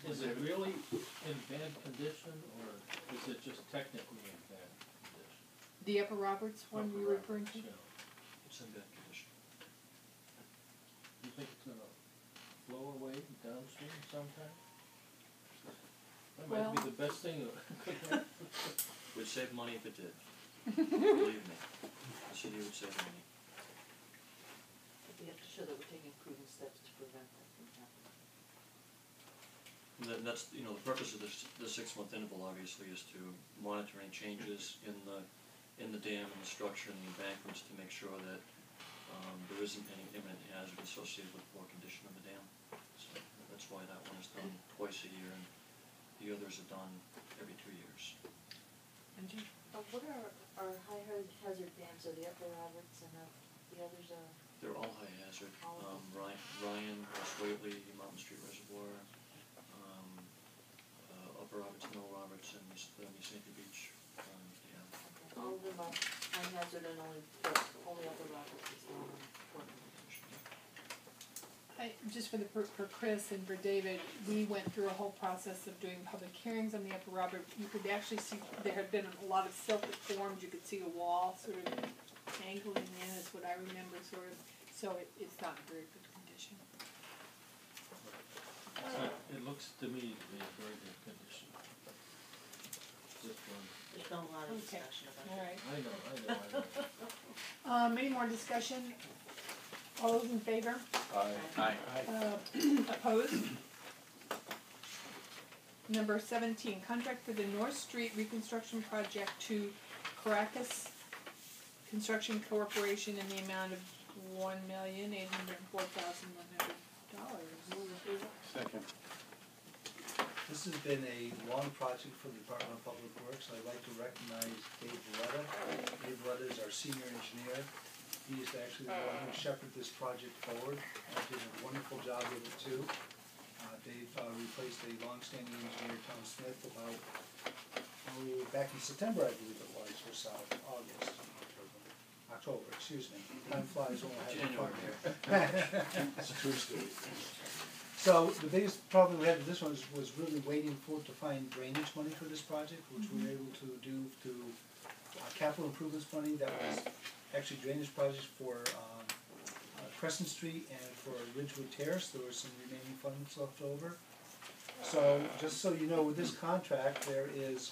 Is it really in bad condition, or is it just technically in bad condition? The Upper Roberts one you're referring to? Yeah. It's in bad condition. You think it's gonna flow away downstream sometime? That might be the best thing that could happen. Would save money if it did. Believe me, the city would save money. But we have to show that we're taking prudent steps to prevent that from happening. And that's, the purpose of the 6-month interval obviously is to monitor any changes in the dam and the structure and the embankments to make sure that there isn't any imminent hazard associated with poor condition of the dam. So that's why that one is done twice a year, and the others are done every 2 years. What are our high hazard dams? Are the Upper Roberts and the others are? They're all high hazard. Ryan, West Whately, Mountain Street Reservoir, Upper Roberts, Middle Roberts, and Yosemite Beach. All of them are high hazard and only Upper Roberts is the one important. Just for Chris and for David, we went through a whole process of doing public hearings on the Upper Robert. You could actually see there had been a lot of silt that formed. You could see a wall sort of angling in, is what I remember, sort of. So it's not in very good condition. It looks to me to be in very good condition. Just one. There's been a lot of discussion about it. All right. I know. Any more discussion? All those in favor? Aye. Opposed? Number 17, contract for the North Street reconstruction project to Caracas Construction Corporation in the amount of $1,804,100. Second. This has been a long project for the Department of Public Works. I'd like to recognize Dave Valletta. Dave Valletta is our senior engineer. He is actually the one who shepherded this project forward. Did a wonderful job with it too. Dave replaced a long-standing engineer, Tom Smith, back in September, I believe it was, or South August. October, excuse me. Time flies when we're having fun here. It's Tuesday. So the biggest problem we had with this one was really waiting to find drainage money for this project, which we were able to do through capital improvements money. That was actually drainage projects for Crescent Street and for Ridgewood Terrace. There were some remaining funds left over. So just so you know, with this contract, there is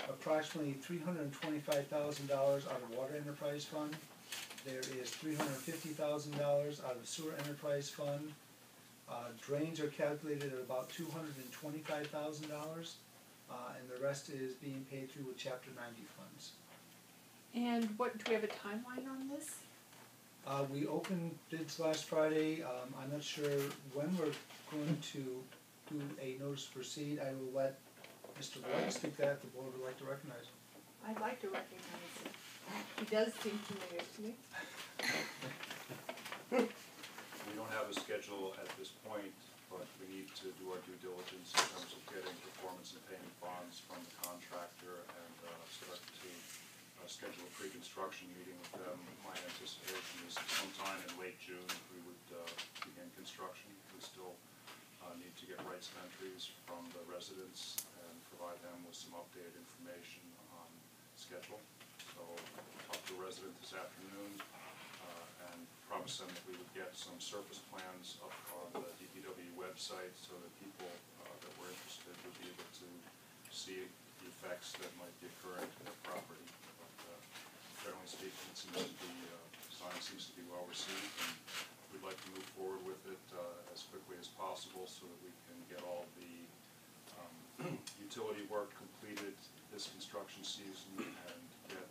approximately $325,000 out of Water Enterprise Fund. There is $350,000 out of Sewer Enterprise Fund. Drains are calculated at about $225,000, and the rest is being paid through with Chapter 90 funds. And do we have a timeline on this? We opened bids last Friday. I'm not sure when we're going to do a notice to proceed. I will let Mr. Boyd speak that if the board would like to recognize him. I'd like to recognize him. He does seem familiar to me. We don't have a schedule at this point, but we need to do our due diligence in terms of getting performance and payment bonds from the contractor and start to schedule a pre-construction meeting with them. My anticipation is sometime in late June we would get some entries from the residents and provide them with some updated information on schedule. So talked to a resident this afternoon and promised them that we would get some surface plans up on the DPW website so that people that were interested would be able to see the effects that might be occurring to their property. But generally speaking, it seems to be, design seems to be well received, and we'd like to move forward with it as quickly as possible so that we can get all the utility work completed this construction season and get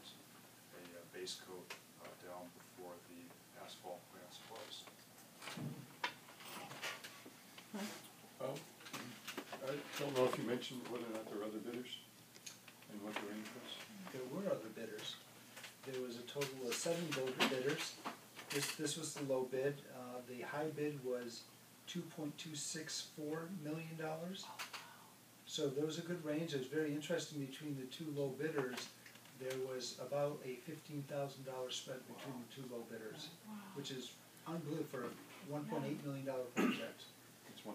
a base coat down before the asphalt plants close. Oh, I don't know if you mentioned whether or not there were other bidders and what the range was. There were other bidders. There was a total of 7 bidders. This was the low bid. The high bid was $2.264 million. So there was a good range. It was very interesting between the 2 low bidders. There was about a $15,000 spread between the 2 low bidders, which is unbelievable for a $1.8 million project. It's 1%,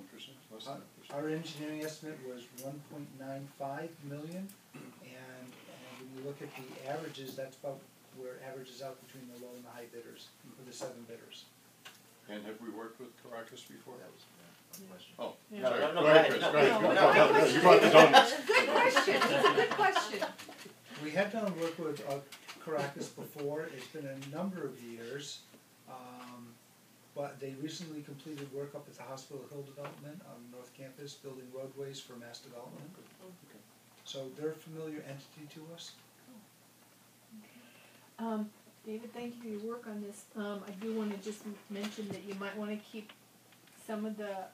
less than 1%. Our engineering estimate was $1.95 million, and when you look at the averages, that's about where it averages out between the low and the high bidders, for the 7 bidders. And have we worked with Caracas before? That was my question. Oh, Yeah. sorry. No, Go ahead, Chris. Go ahead. Go. You brought the donuts. Good question, good question. We have done work with Caracas before. It's been a number of years, but they recently completed work up at the Hospital Hill Development on North Campus, building roadways for mass development. Okay. So they're a familiar entity to us. David, thank you for your work on this. I do want to just mention that you might want to keep some of the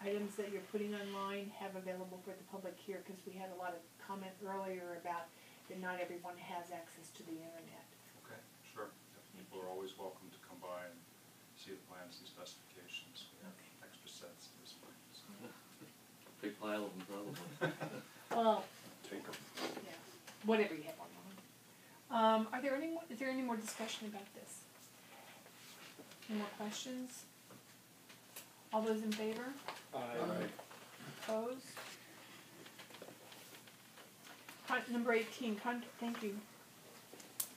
items that you're putting online have available for the public here, because we had a lot of comment earlier about that not everyone has access to the internet. Okay, sure. People are always welcome to come by and see the plans and specifications. We have extra sets at this point. So. Big pile of them, probably. Well, take them. Yeah, whatever you have online. Is there any more discussion about this? Any more questions? All those in favor? Aye. Opposed? Number 18, thank you.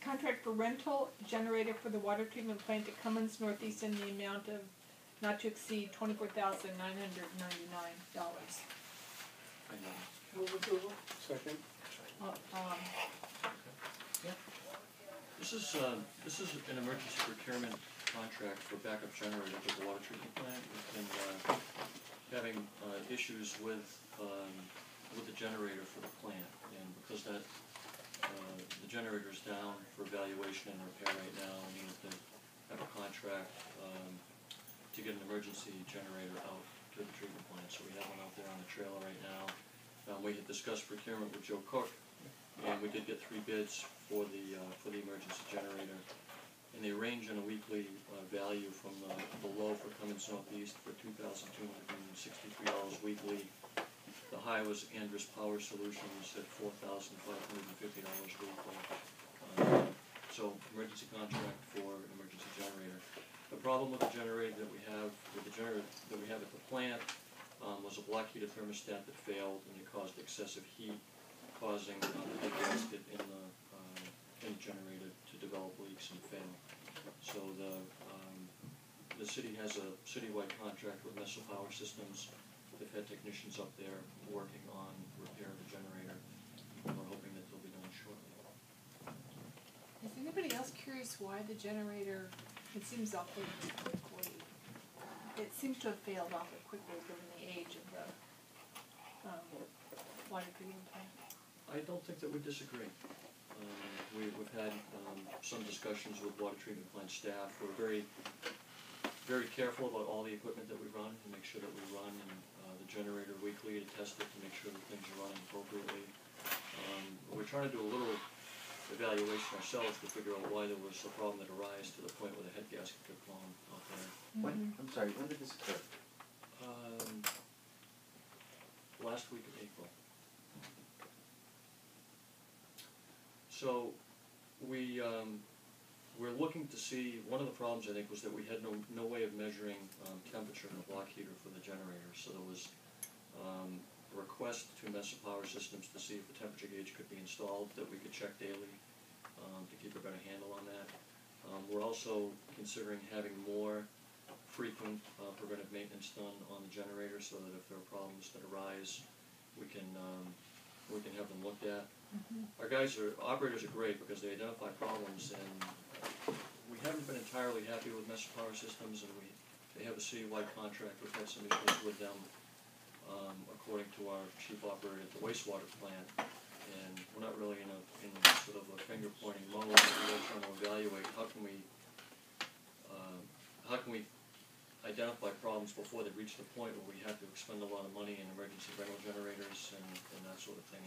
Contract for rental generator for the water treatment plant at Cummins Northeast in the amount of not to exceed $24,999. Move approval. Second. This is an emergency procurement contract for backup generators at the water treatment plant. We've been having issues with the generator for the plant, and because the generator is down for evaluation and repair right now, we need to have a contract to get an emergency generator out to the treatment plant. So we have one out there on the trailer right now. We had discussed procurement with Joe Cook, and we did get 3 bids for the emergency generator, and they range in a weekly value from the low for Cummins Northeast for $2,263 weekly. The high was Andrus Power Solutions at $4,550 weekly. So emergency contract for an emergency generator. The problem with the generator that we have at the plant was a block heater thermostat that failed, and it caused excessive heat, causing the head gasket in the generator to develop leaks and fail. So the city has a citywide contract with Missile Power Systems. They've had technicians up there working on repair of the generator. We're hoping that they'll be done shortly. Is anybody else curious why the generator, it seems awfully quickly, it seems to have failed awfully quickly given the age of the water treatment plant? I don't think that we disagree. We've had some discussions with water treatment plant staff. We're very, very careful about all the equipment that we run to make sure that we run the generator weekly to test it to make sure that things are running appropriately. We're trying to do a little evaluation ourselves to figure out why there was a problem that arose to the point where the head gasket got blown out there. When, I'm sorry, when did this occur? Last week of April. So we're looking to see, one of the problems I think was that we had no way of measuring temperature in the block heater for the generator. So there was request to Mesa Power Systems to see if the temperature gauge could be installed, that we could check daily, to keep a better handle on that. We're also considering having more frequent preventive maintenance done on the generator, so that if there are problems that arise, we can have them looked at. Our operators are great because they identify problems, and we haven't been entirely happy with Mesa Power Systems, and they have a citywide contract. We've had some issues with them, according to our chief operator at the wastewater plant, and we're not really in sort of a finger pointing mode. We're trying to evaluate how can we identify problems before they reach the point where we have to expend a lot of money in emergency rental generators and that sort of thing.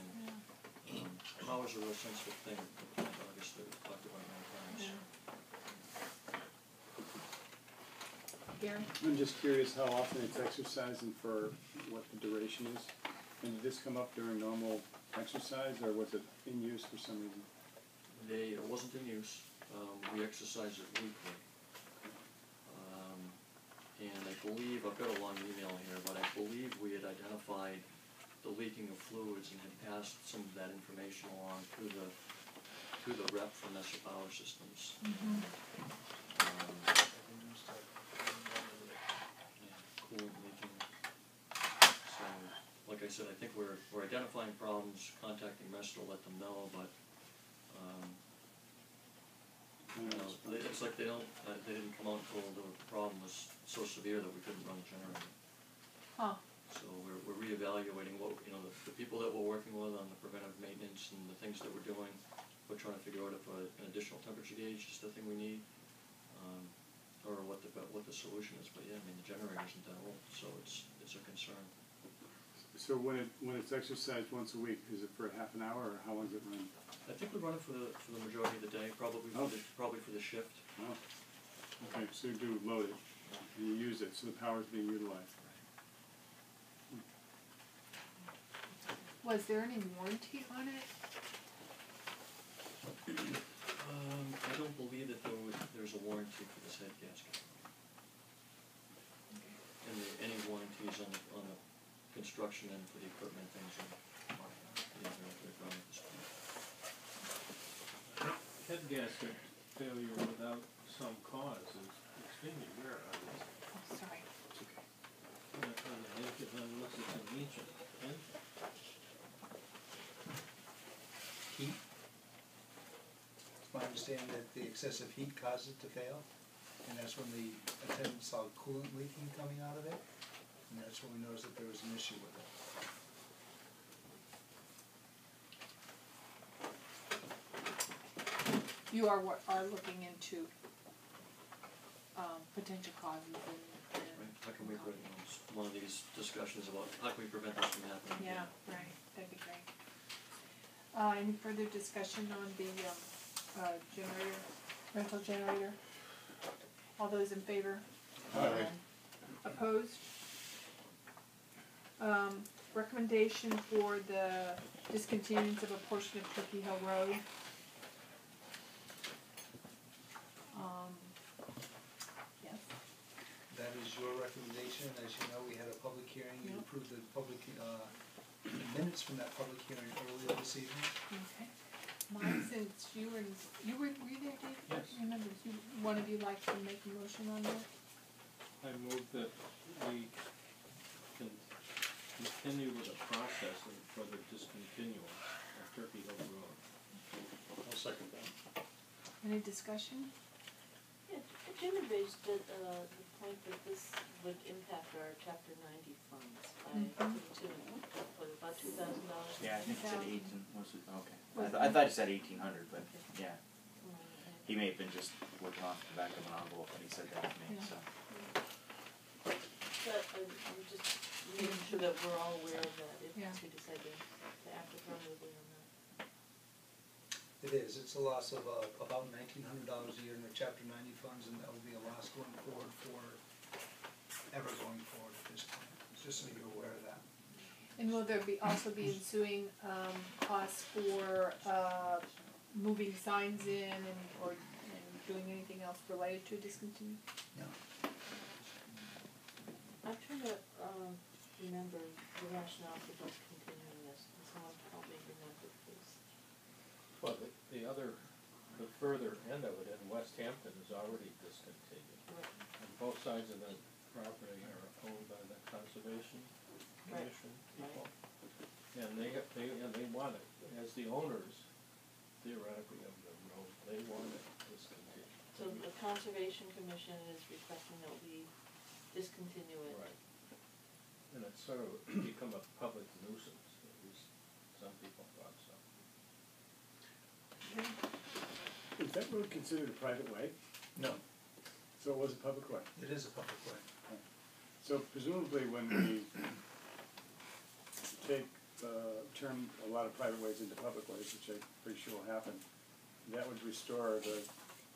And power's a real sensitive thing, obviously, we've talked about it many times. Gary? I'm just curious how often it's exercised and for what the duration is. And did this come up during normal exercise, or was it in use for some reason? It wasn't in use. We exercise it weekly. And I believe, I've got a long email here, but I believe we had identified the leaking of fluids and had passed some of that information along to the rep from Mesa Power Systems. Coolant leaking. So, like I said, I think we're identifying problems, contacting Mesa to let them know, but it's like they didn't come out until the problem was so severe that we couldn't run the generator. So we're reevaluating the people that we're working with on the preventive maintenance and the things that we're doing. We're trying to figure out if an additional temperature gauge is the thing we need, or what the solution is. But yeah, I mean, the generator isn't that old, so it's a concern. So when it's exercised once a week, is it for a half an hour, or how long does it run? I think we run it for the majority of the day, probably for the shift. Oh. Okay, so you do load it, and you use it, so the power's being utilized. Was there any warranty on it? I don't believe that there's a warranty for this head gasket. And any warranties on the construction and for the equipment, things are they're gone at this point. Head gasket failure without some cause is extremely rare, obviously. Oh, sorry. It's okay. Unless it's an ancient engine. Heat? It's my understanding that the excessive heat caused it to fail, and that's when the attendant saw coolant leaking coming out of it, and that's when we noticed that there was an issue with it. You are looking into potential causes and Right. How can we prevent one of these discussions about how can we prevent this from happening? yeah, right, that'd be great. Any further discussion on the rental generator? All those in favor? Aye. Opposed? Recommendation for the discontinuance of a portion of Turkey Hill Road. Yes. That is your recommendation. As you know, we had a public hearing. You approved the public minutes from that public hearing earlier this evening. Okay. Mike, since you were there, Dave? Yes. Remember, one of you like to make a motion on that? I move that we can continue with the process and further discontinuance of Turkey Hill Road. I'll second that. Any discussion? Yeah, Jimmy raised the point that this would impact our Chapter 90 funds by about $2,000. Yeah, I think it said 18, okay. I thought it said 1,800, but yeah. He may have been just working off the back of an envelope when he said that to me, so. But I'm just making sure that we're all aware of that if we decide to act affirmatively on that. It is. It's a loss of about $1,900 a year in the Chapter 90 funds, and that will be a loss going forward ever going forward at this point. Just so you're aware of that. And will there also be ensuing costs for moving signs in and doing anything else related to discontinue? No. I'm trying to remember the rationale for discontinuing this? Can someone help me remember, please? Well, the further end of it in West Hampton is already discontinued. Right. And both sides of the property are owned by the Conservation Commission people. And they want it, as the owners theoretically of the road, they want it discontinued. So the Conservation Commission is requesting that we discontinue it. Right. And it's sort of become a public nuisance, at least some people thought so. Is that road considered a private way? No, So it was a public way? it is a public way. So presumably when we turn a lot of private ways into public ways, which I'm pretty sure will happen, that would restore the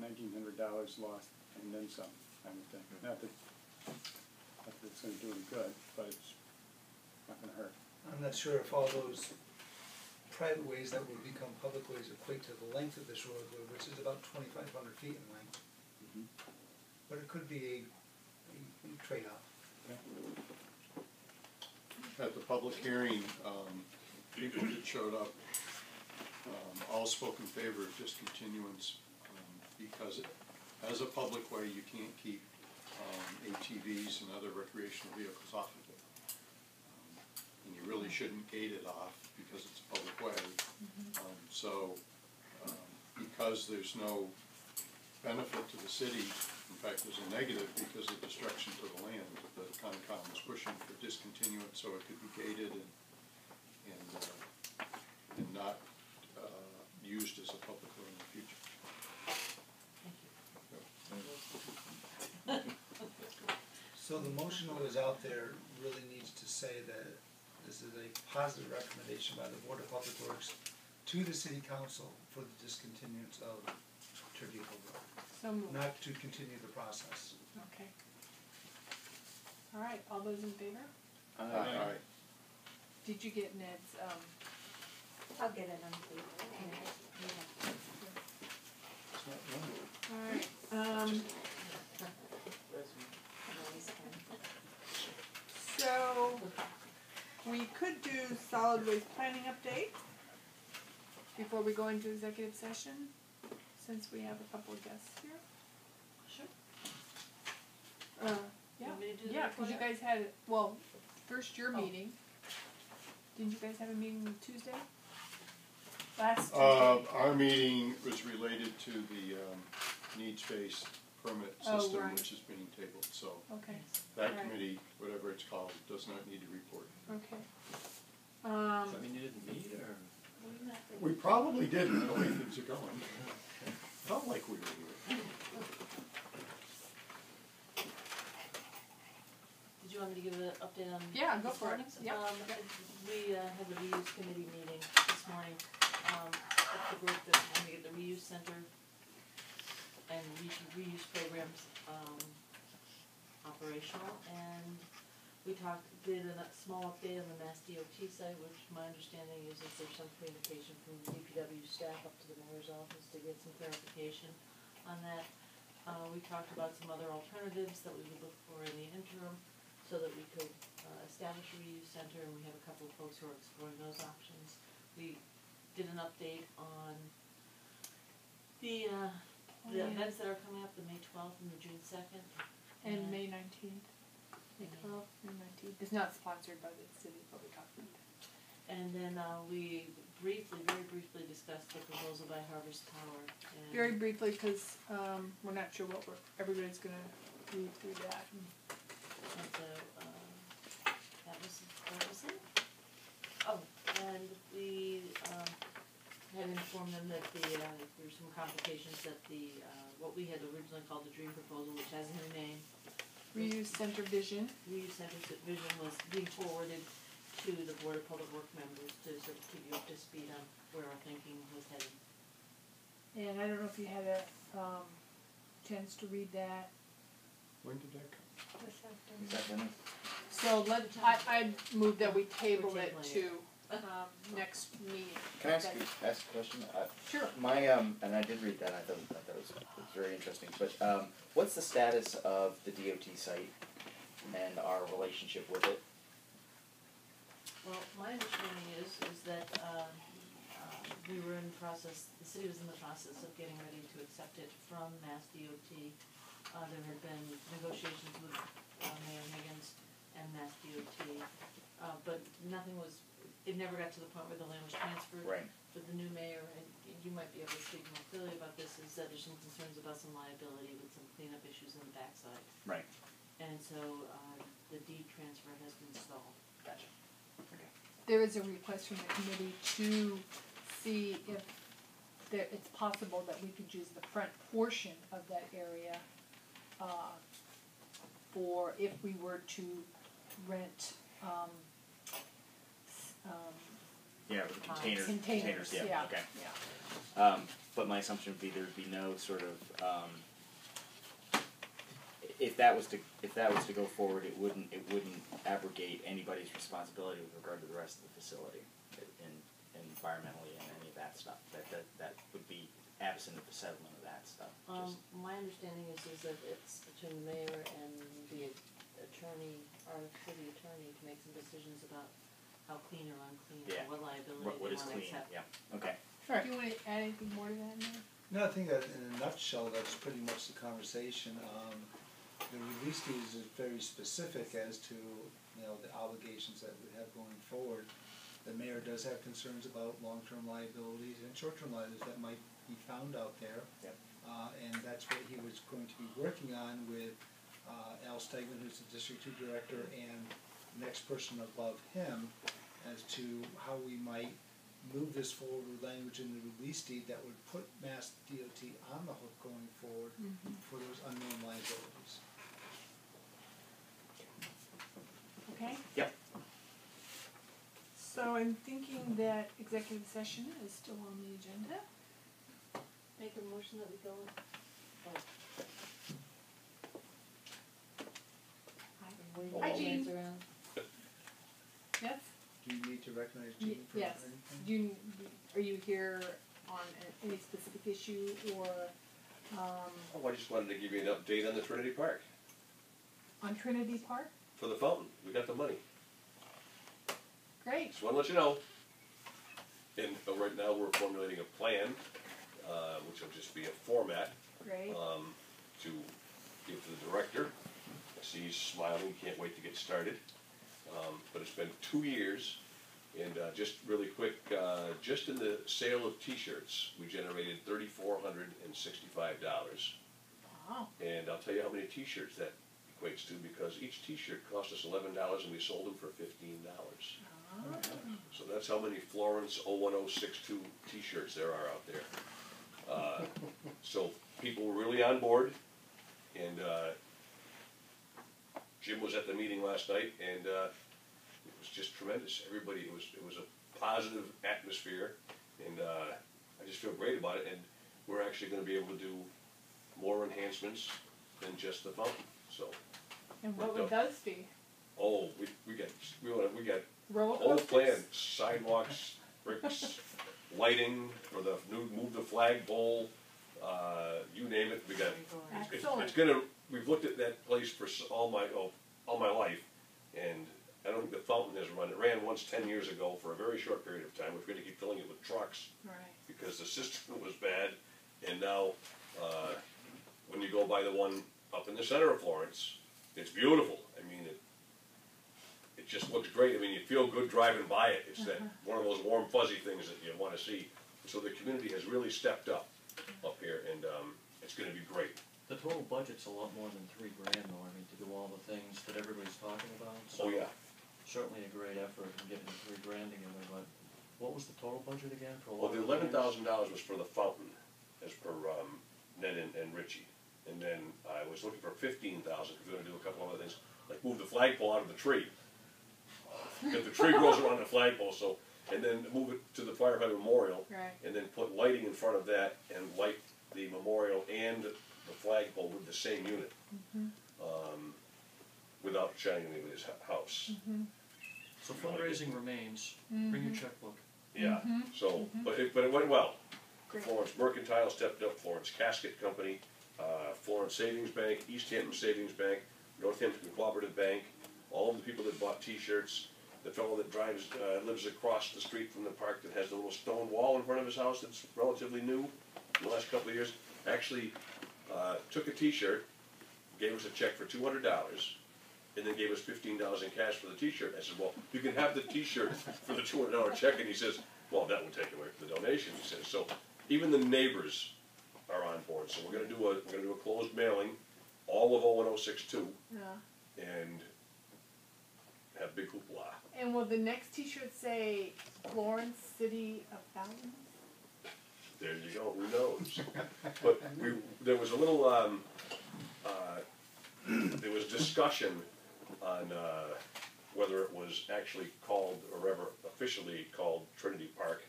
$1,900 lost and then some, I would think. Not that it's gonna do any good, but it's not gonna hurt. I'm not sure if all those private ways that will become public ways equate to the length of this roadway, which is about 2,500 feet in length. But it could be a trade-off. At the public hearing, people that showed up, all spoke in favor of discontinuance, because as a public way, you can't keep ATVs and other recreational vehicles off of it. And you really shouldn't gate it off because it's a public way. Because there's no benefit to the city, in fact, there's a negative because of destruction to the land, the Concom was pushing for discontinuance so it could be gated and not used as a public road in the future. So the motion that was out there really needs to say that this is a positive recommendation by the Board of Public Works to the City Council for the discontinuance of Tribute Road, So moved. not to continue the process. Okay. All right, all those in favor? Aye. Did you get Ned's, I'll get it on paper. all right, so we could do solid waste planning update before we go into executive session, since we have a couple of guests here. Sure. Yeah, Want me to do the yeah, cause you report? guys had, well, first your meeting. Didn't you guys have a meeting Tuesday? Last Tuesday? Our meeting was related to the needs-based permit Oh, system, right. which is being tabled, so Okay, that Right. committee, whatever it's called, does not need to report. okay. So I mean, you didn't meet, or? We probably didn't, the way things are going. Felt like we were here. Did you want me to give an update on? Yeah, go this for it. morning's? Yep. We had the reuse committee meeting this morning. With the group that's going to get the reuse center and reuse programs operational. And we did a small update on the Mass DOT site, which my understanding is that there's some communication from the DPW staff up to the mayor's office to get some clarification on that. We talked about some other alternatives that we would look for in the interim so that we could establish a reuse center, and we have a couple of folks who are exploring those options. We did an update on the events that are coming up, the May 12th and the June 2nd. And May 19th. May 12th, May 19th. It's not sponsored by the city, but we talked about that. And then we very briefly discussed the proposal by Harvest Power. And Very briefly, because we're not sure what everybody's gonna read through that. And so, that was it. Oh, and we had informed them that there were some complications that what we had originally called the dream proposal, which has a new name. Reuse Center Vision. Reuse Center Vision was being forwarded to the Board of Public Work members to sort of keep you up to speed on where our thinking was headed. And I don't know if you had a chance to read that. When did that come? So I'd move that we table We're it tabling to next meeting. Can I ask a question? Sure. My and I did read that. I thought it was very interesting. But what's the status of the DOT site and our relationship with it? Well, my understanding is that, we were in the process, the city was in the process of getting ready to accept it from Mass DOT. There had been negotiations with, Mayor Higgins and Mass DOT, but nothing was, it never got to the point where the land was transferred. Right. But the new mayor, and you might be able to speak more clearly about this, is that there's some concerns about some liability with some cleanup issues in the backside. Right. And so, the deed transfer has been stalled. Gotcha. Okay. There is a request from the committee to see if it's possible that we could use the front portion of that area for if we were to rent Yeah, with the containers. Containers, yeah, okay. yeah. But my assumption would be there'd be no sort of, if that was to go forward, it wouldn't abrogate anybody's responsibility with regard to the rest of the facility, environmentally and any of that stuff. That would be absent of the settlement of that stuff. My understanding is that it's between the mayor and the attorney, our city attorney, to make some decisions about how clean or unclean, Yeah. or what liability What they is wanna clean? accept. Yeah. Okay. Do you wanna add anything more to that, Mayor? No, I think that in a nutshell, that's pretty much the conversation. The release deed is very specific as to, the obligations that we have going forward. The mayor does have concerns about long-term liabilities and short-term liabilities that might be found out there. Yep. And that's what he was going to be working on with Al Stegman, who's the District 2 Director, and the next person above him, as to how we might move this forward with language in the release deed that would put Mass DOT on the hook going forward for those unknown liabilities. Okay? Yep. So I'm thinking that executive session is still on the agenda. Make a motion that we go, Hi, Jean. around. Yes? Do you need to recognize Jean for Yes. anything? Are you here on any specific issue or, Oh, I just wanted to give you an update on the Trinity Park, on Trinity Park? for the fountain. We got the money. Great. Just wanna let you know. And right now, we're formulating a plan, which will just be a format, Great. to give to the director. I see he's smiling, can't wait to get started. But it's been 2 years, and just really quick, just in the sale of T-shirts, we generated $3,465. Wow. And I'll tell you how many T-shirts that equates to, because each T-shirt cost us $11 and we sold them for $15. So that's how many Florence 01062 T-shirts there are out there. So people were really on board, and Jim was at the meeting last night, and it was just tremendous. Everybody, it was a positive atmosphere, and I just feel great about it. And we're actually going to be able to do more enhancements than just the fountain. So. And what would those be? Oh, we got Roller whole coasters? plan: sidewalks, bricks, lighting, or the new move the flagpole. You name it, we got. It's gonna. We've looked at that place for all my life, and I don't think the fountain has run. It ran once 10 years ago for a very short period of time. We're going to keep filling it with trucks, Right. because the system was bad, and now when you go by the one up in the center of Florence, it's beautiful. I mean, it just looks great. I mean, you feel good driving by it. It's that one of those warm, fuzzy things that you want to see. So the community has really stepped up here, and it's going to be great. The total budget's a lot more than $3 grand though, I mean, to do all the things that everybody's talking about, so. Oh, yeah. Certainly a great effort in getting $3 grand together, but what was the total budget again for Well, all the the $11,000 was for the fountain, as per Ned and Richie. And then I was looking for $15,000, because we're gonna do a couple of other things, like move the flagpole out of the tree. If the tree grows around the flagpole, so, and then move it to the firefighter memorial. Right. And then put lighting in front of that, and light the memorial and the flagpole with the same unit. Without shining anybody's house. So fundraising remains, bring your checkbook. Yeah, so, but it went well. Florence Mercantile stepped up, Florence Casket Company, Florence Savings Bank, East Hampton Savings Bank, Northampton Cooperative Bank, all of the people that bought T-shirts, the fellow that drives, lives across the street from the park that has the little stone wall in front of his house that's relatively new in the last couple of years, actually took a T-shirt, gave us a check for $200, and then gave us $15 in cash for the T-shirt. I said, well, you can have the T-shirt for the $200 check, and he says, well, that would take away from the donation. He says, so even the neighbors are on board. So we're gonna do a closed mailing, all of 01062, Yeah. and have big hoopla. And will the next T-shirt say Florence City of Fountains? There you go. Who knows? But there was a little there was discussion on whether it was actually called or ever officially called Trinity Park,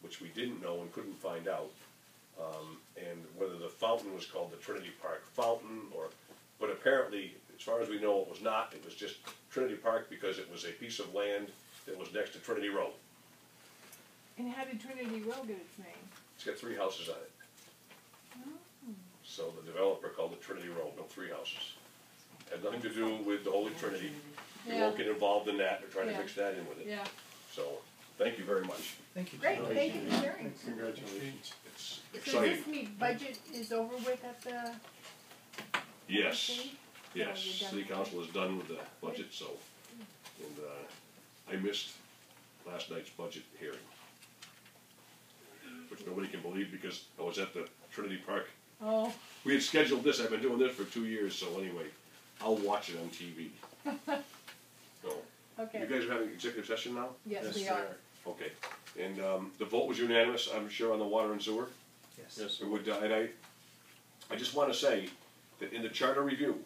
which we didn't know and couldn't find out, and whether the fountain was called the Trinity Park Fountain, but apparently, as far as we know, it was not. It was just Trinity Park because it was a piece of land that was next to Trinity Road. And how did Trinity Road get its name? It's got 3 houses on it. Oh. So the developer called it Trinity Road, built 3 houses. Had nothing to do with the Holy Trinity. We won't get involved in that. They're trying to mix that in with it. Yeah. So, thank you very much. Thank you. Great, thank you for sharing. Congratulations. It's So does exciting. this mean budget is over with at the Yes, city? yes. So you're done City with it? Council is done with the budget, so, and I missed last night's budget hearing, which nobody can believe because I was at the Trinity Park. Oh. We had scheduled this. I've been doing this for 2 years, so anyway, I'll watch it on TV. So, Okay. you guys are having executive session now? Yes, we are. Okay, and the vote was unanimous, I'm sure, on the water and sewer? Yes. It would, and I just want to say that in the charter review,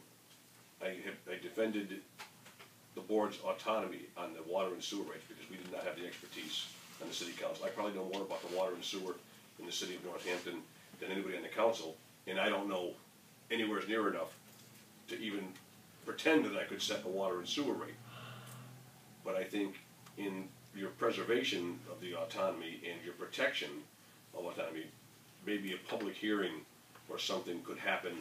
I defended the board's autonomy on the water and sewer rates because we did not have the expertise on the city council. I probably know more about the water and sewer in the city of Northampton than anybody on the council, and I don't know anywhere near enough to even pretend that I could set a water and sewer rate. But I think in your preservation of the autonomy and your protection of autonomy, maybe a public hearing or something could happen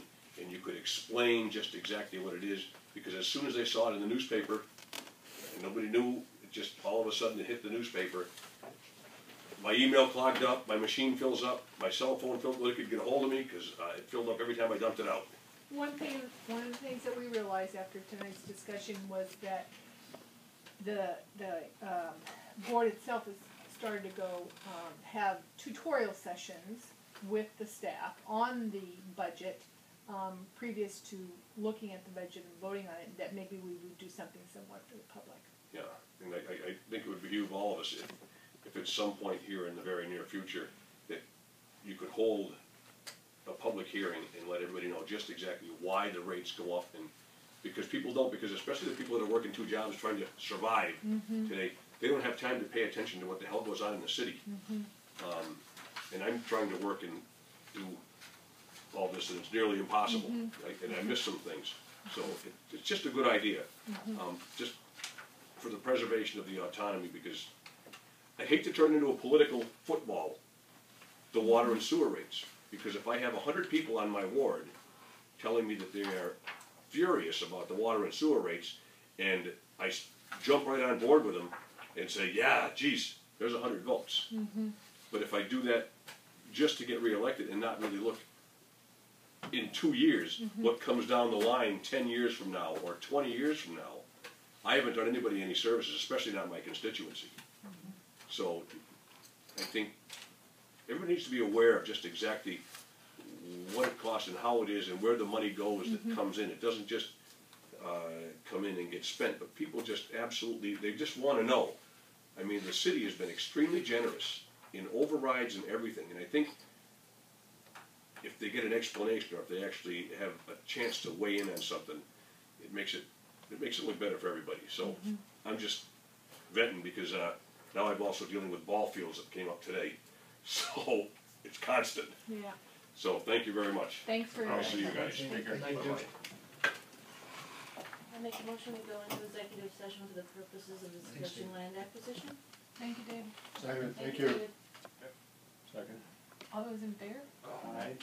and you could explain just exactly what it is, because as soon as they saw it in the newspaper, and nobody knew, it just all of a sudden it hit the newspaper, my email clogged up, my machine fills up, my cell phone filled, nobody could get a hold of me because it filled up every time I dumped it out. One of the things that we realized after tonight's discussion was that the board itself has started to go have tutorial sessions with the staff on the budget previous to looking at the budget and voting on it, that maybe we would do something similar for the public. Yeah, and I think it would behoove all of us if at some point here in the very near future that you could hold a public hearing and let everybody know just exactly why the rates go up, and because people don't, because especially the people that are working 2 jobs trying to survive today, they don't have time to pay attention to what the hell goes on in the city. And I'm trying to work and do all this, and it's nearly impossible, right? And I miss some things. So it's just a good idea, just for the preservation of the autonomy, because I hate to turn into a political football, the water and sewer rates, because if I have 100 people on my ward telling me that they are furious about the water and sewer rates, and I jump right on board with them and say, yeah, geez, there's 100 votes. But if I do that just to get reelected and not really look in 2 years what comes down the line 10 years from now or 20 years from now, I haven't done anybody any services, especially not my constituency. So I think everybody needs to be aware of just exactly what it costs and how it is and where the money goes that comes in. It doesn't just come in and get spent, but people just absolutely, they just want to know. I mean, the city has been extremely generous in overrides and everything, and I think if they get an explanation or if they actually have a chance to weigh in on something, it makes it look better for everybody. So I'm just venting because now I'm also dealing with ball fields that came up today, so it's constant. Yeah. So thank you very much. Thanks very I'll much. see you guys. Thank you. Bye-bye. I make a motion to go into executive session for the purposes of discussing land acquisition. Thank you, Dave. Second, Thank you. David. Second. All those in favor? Aye.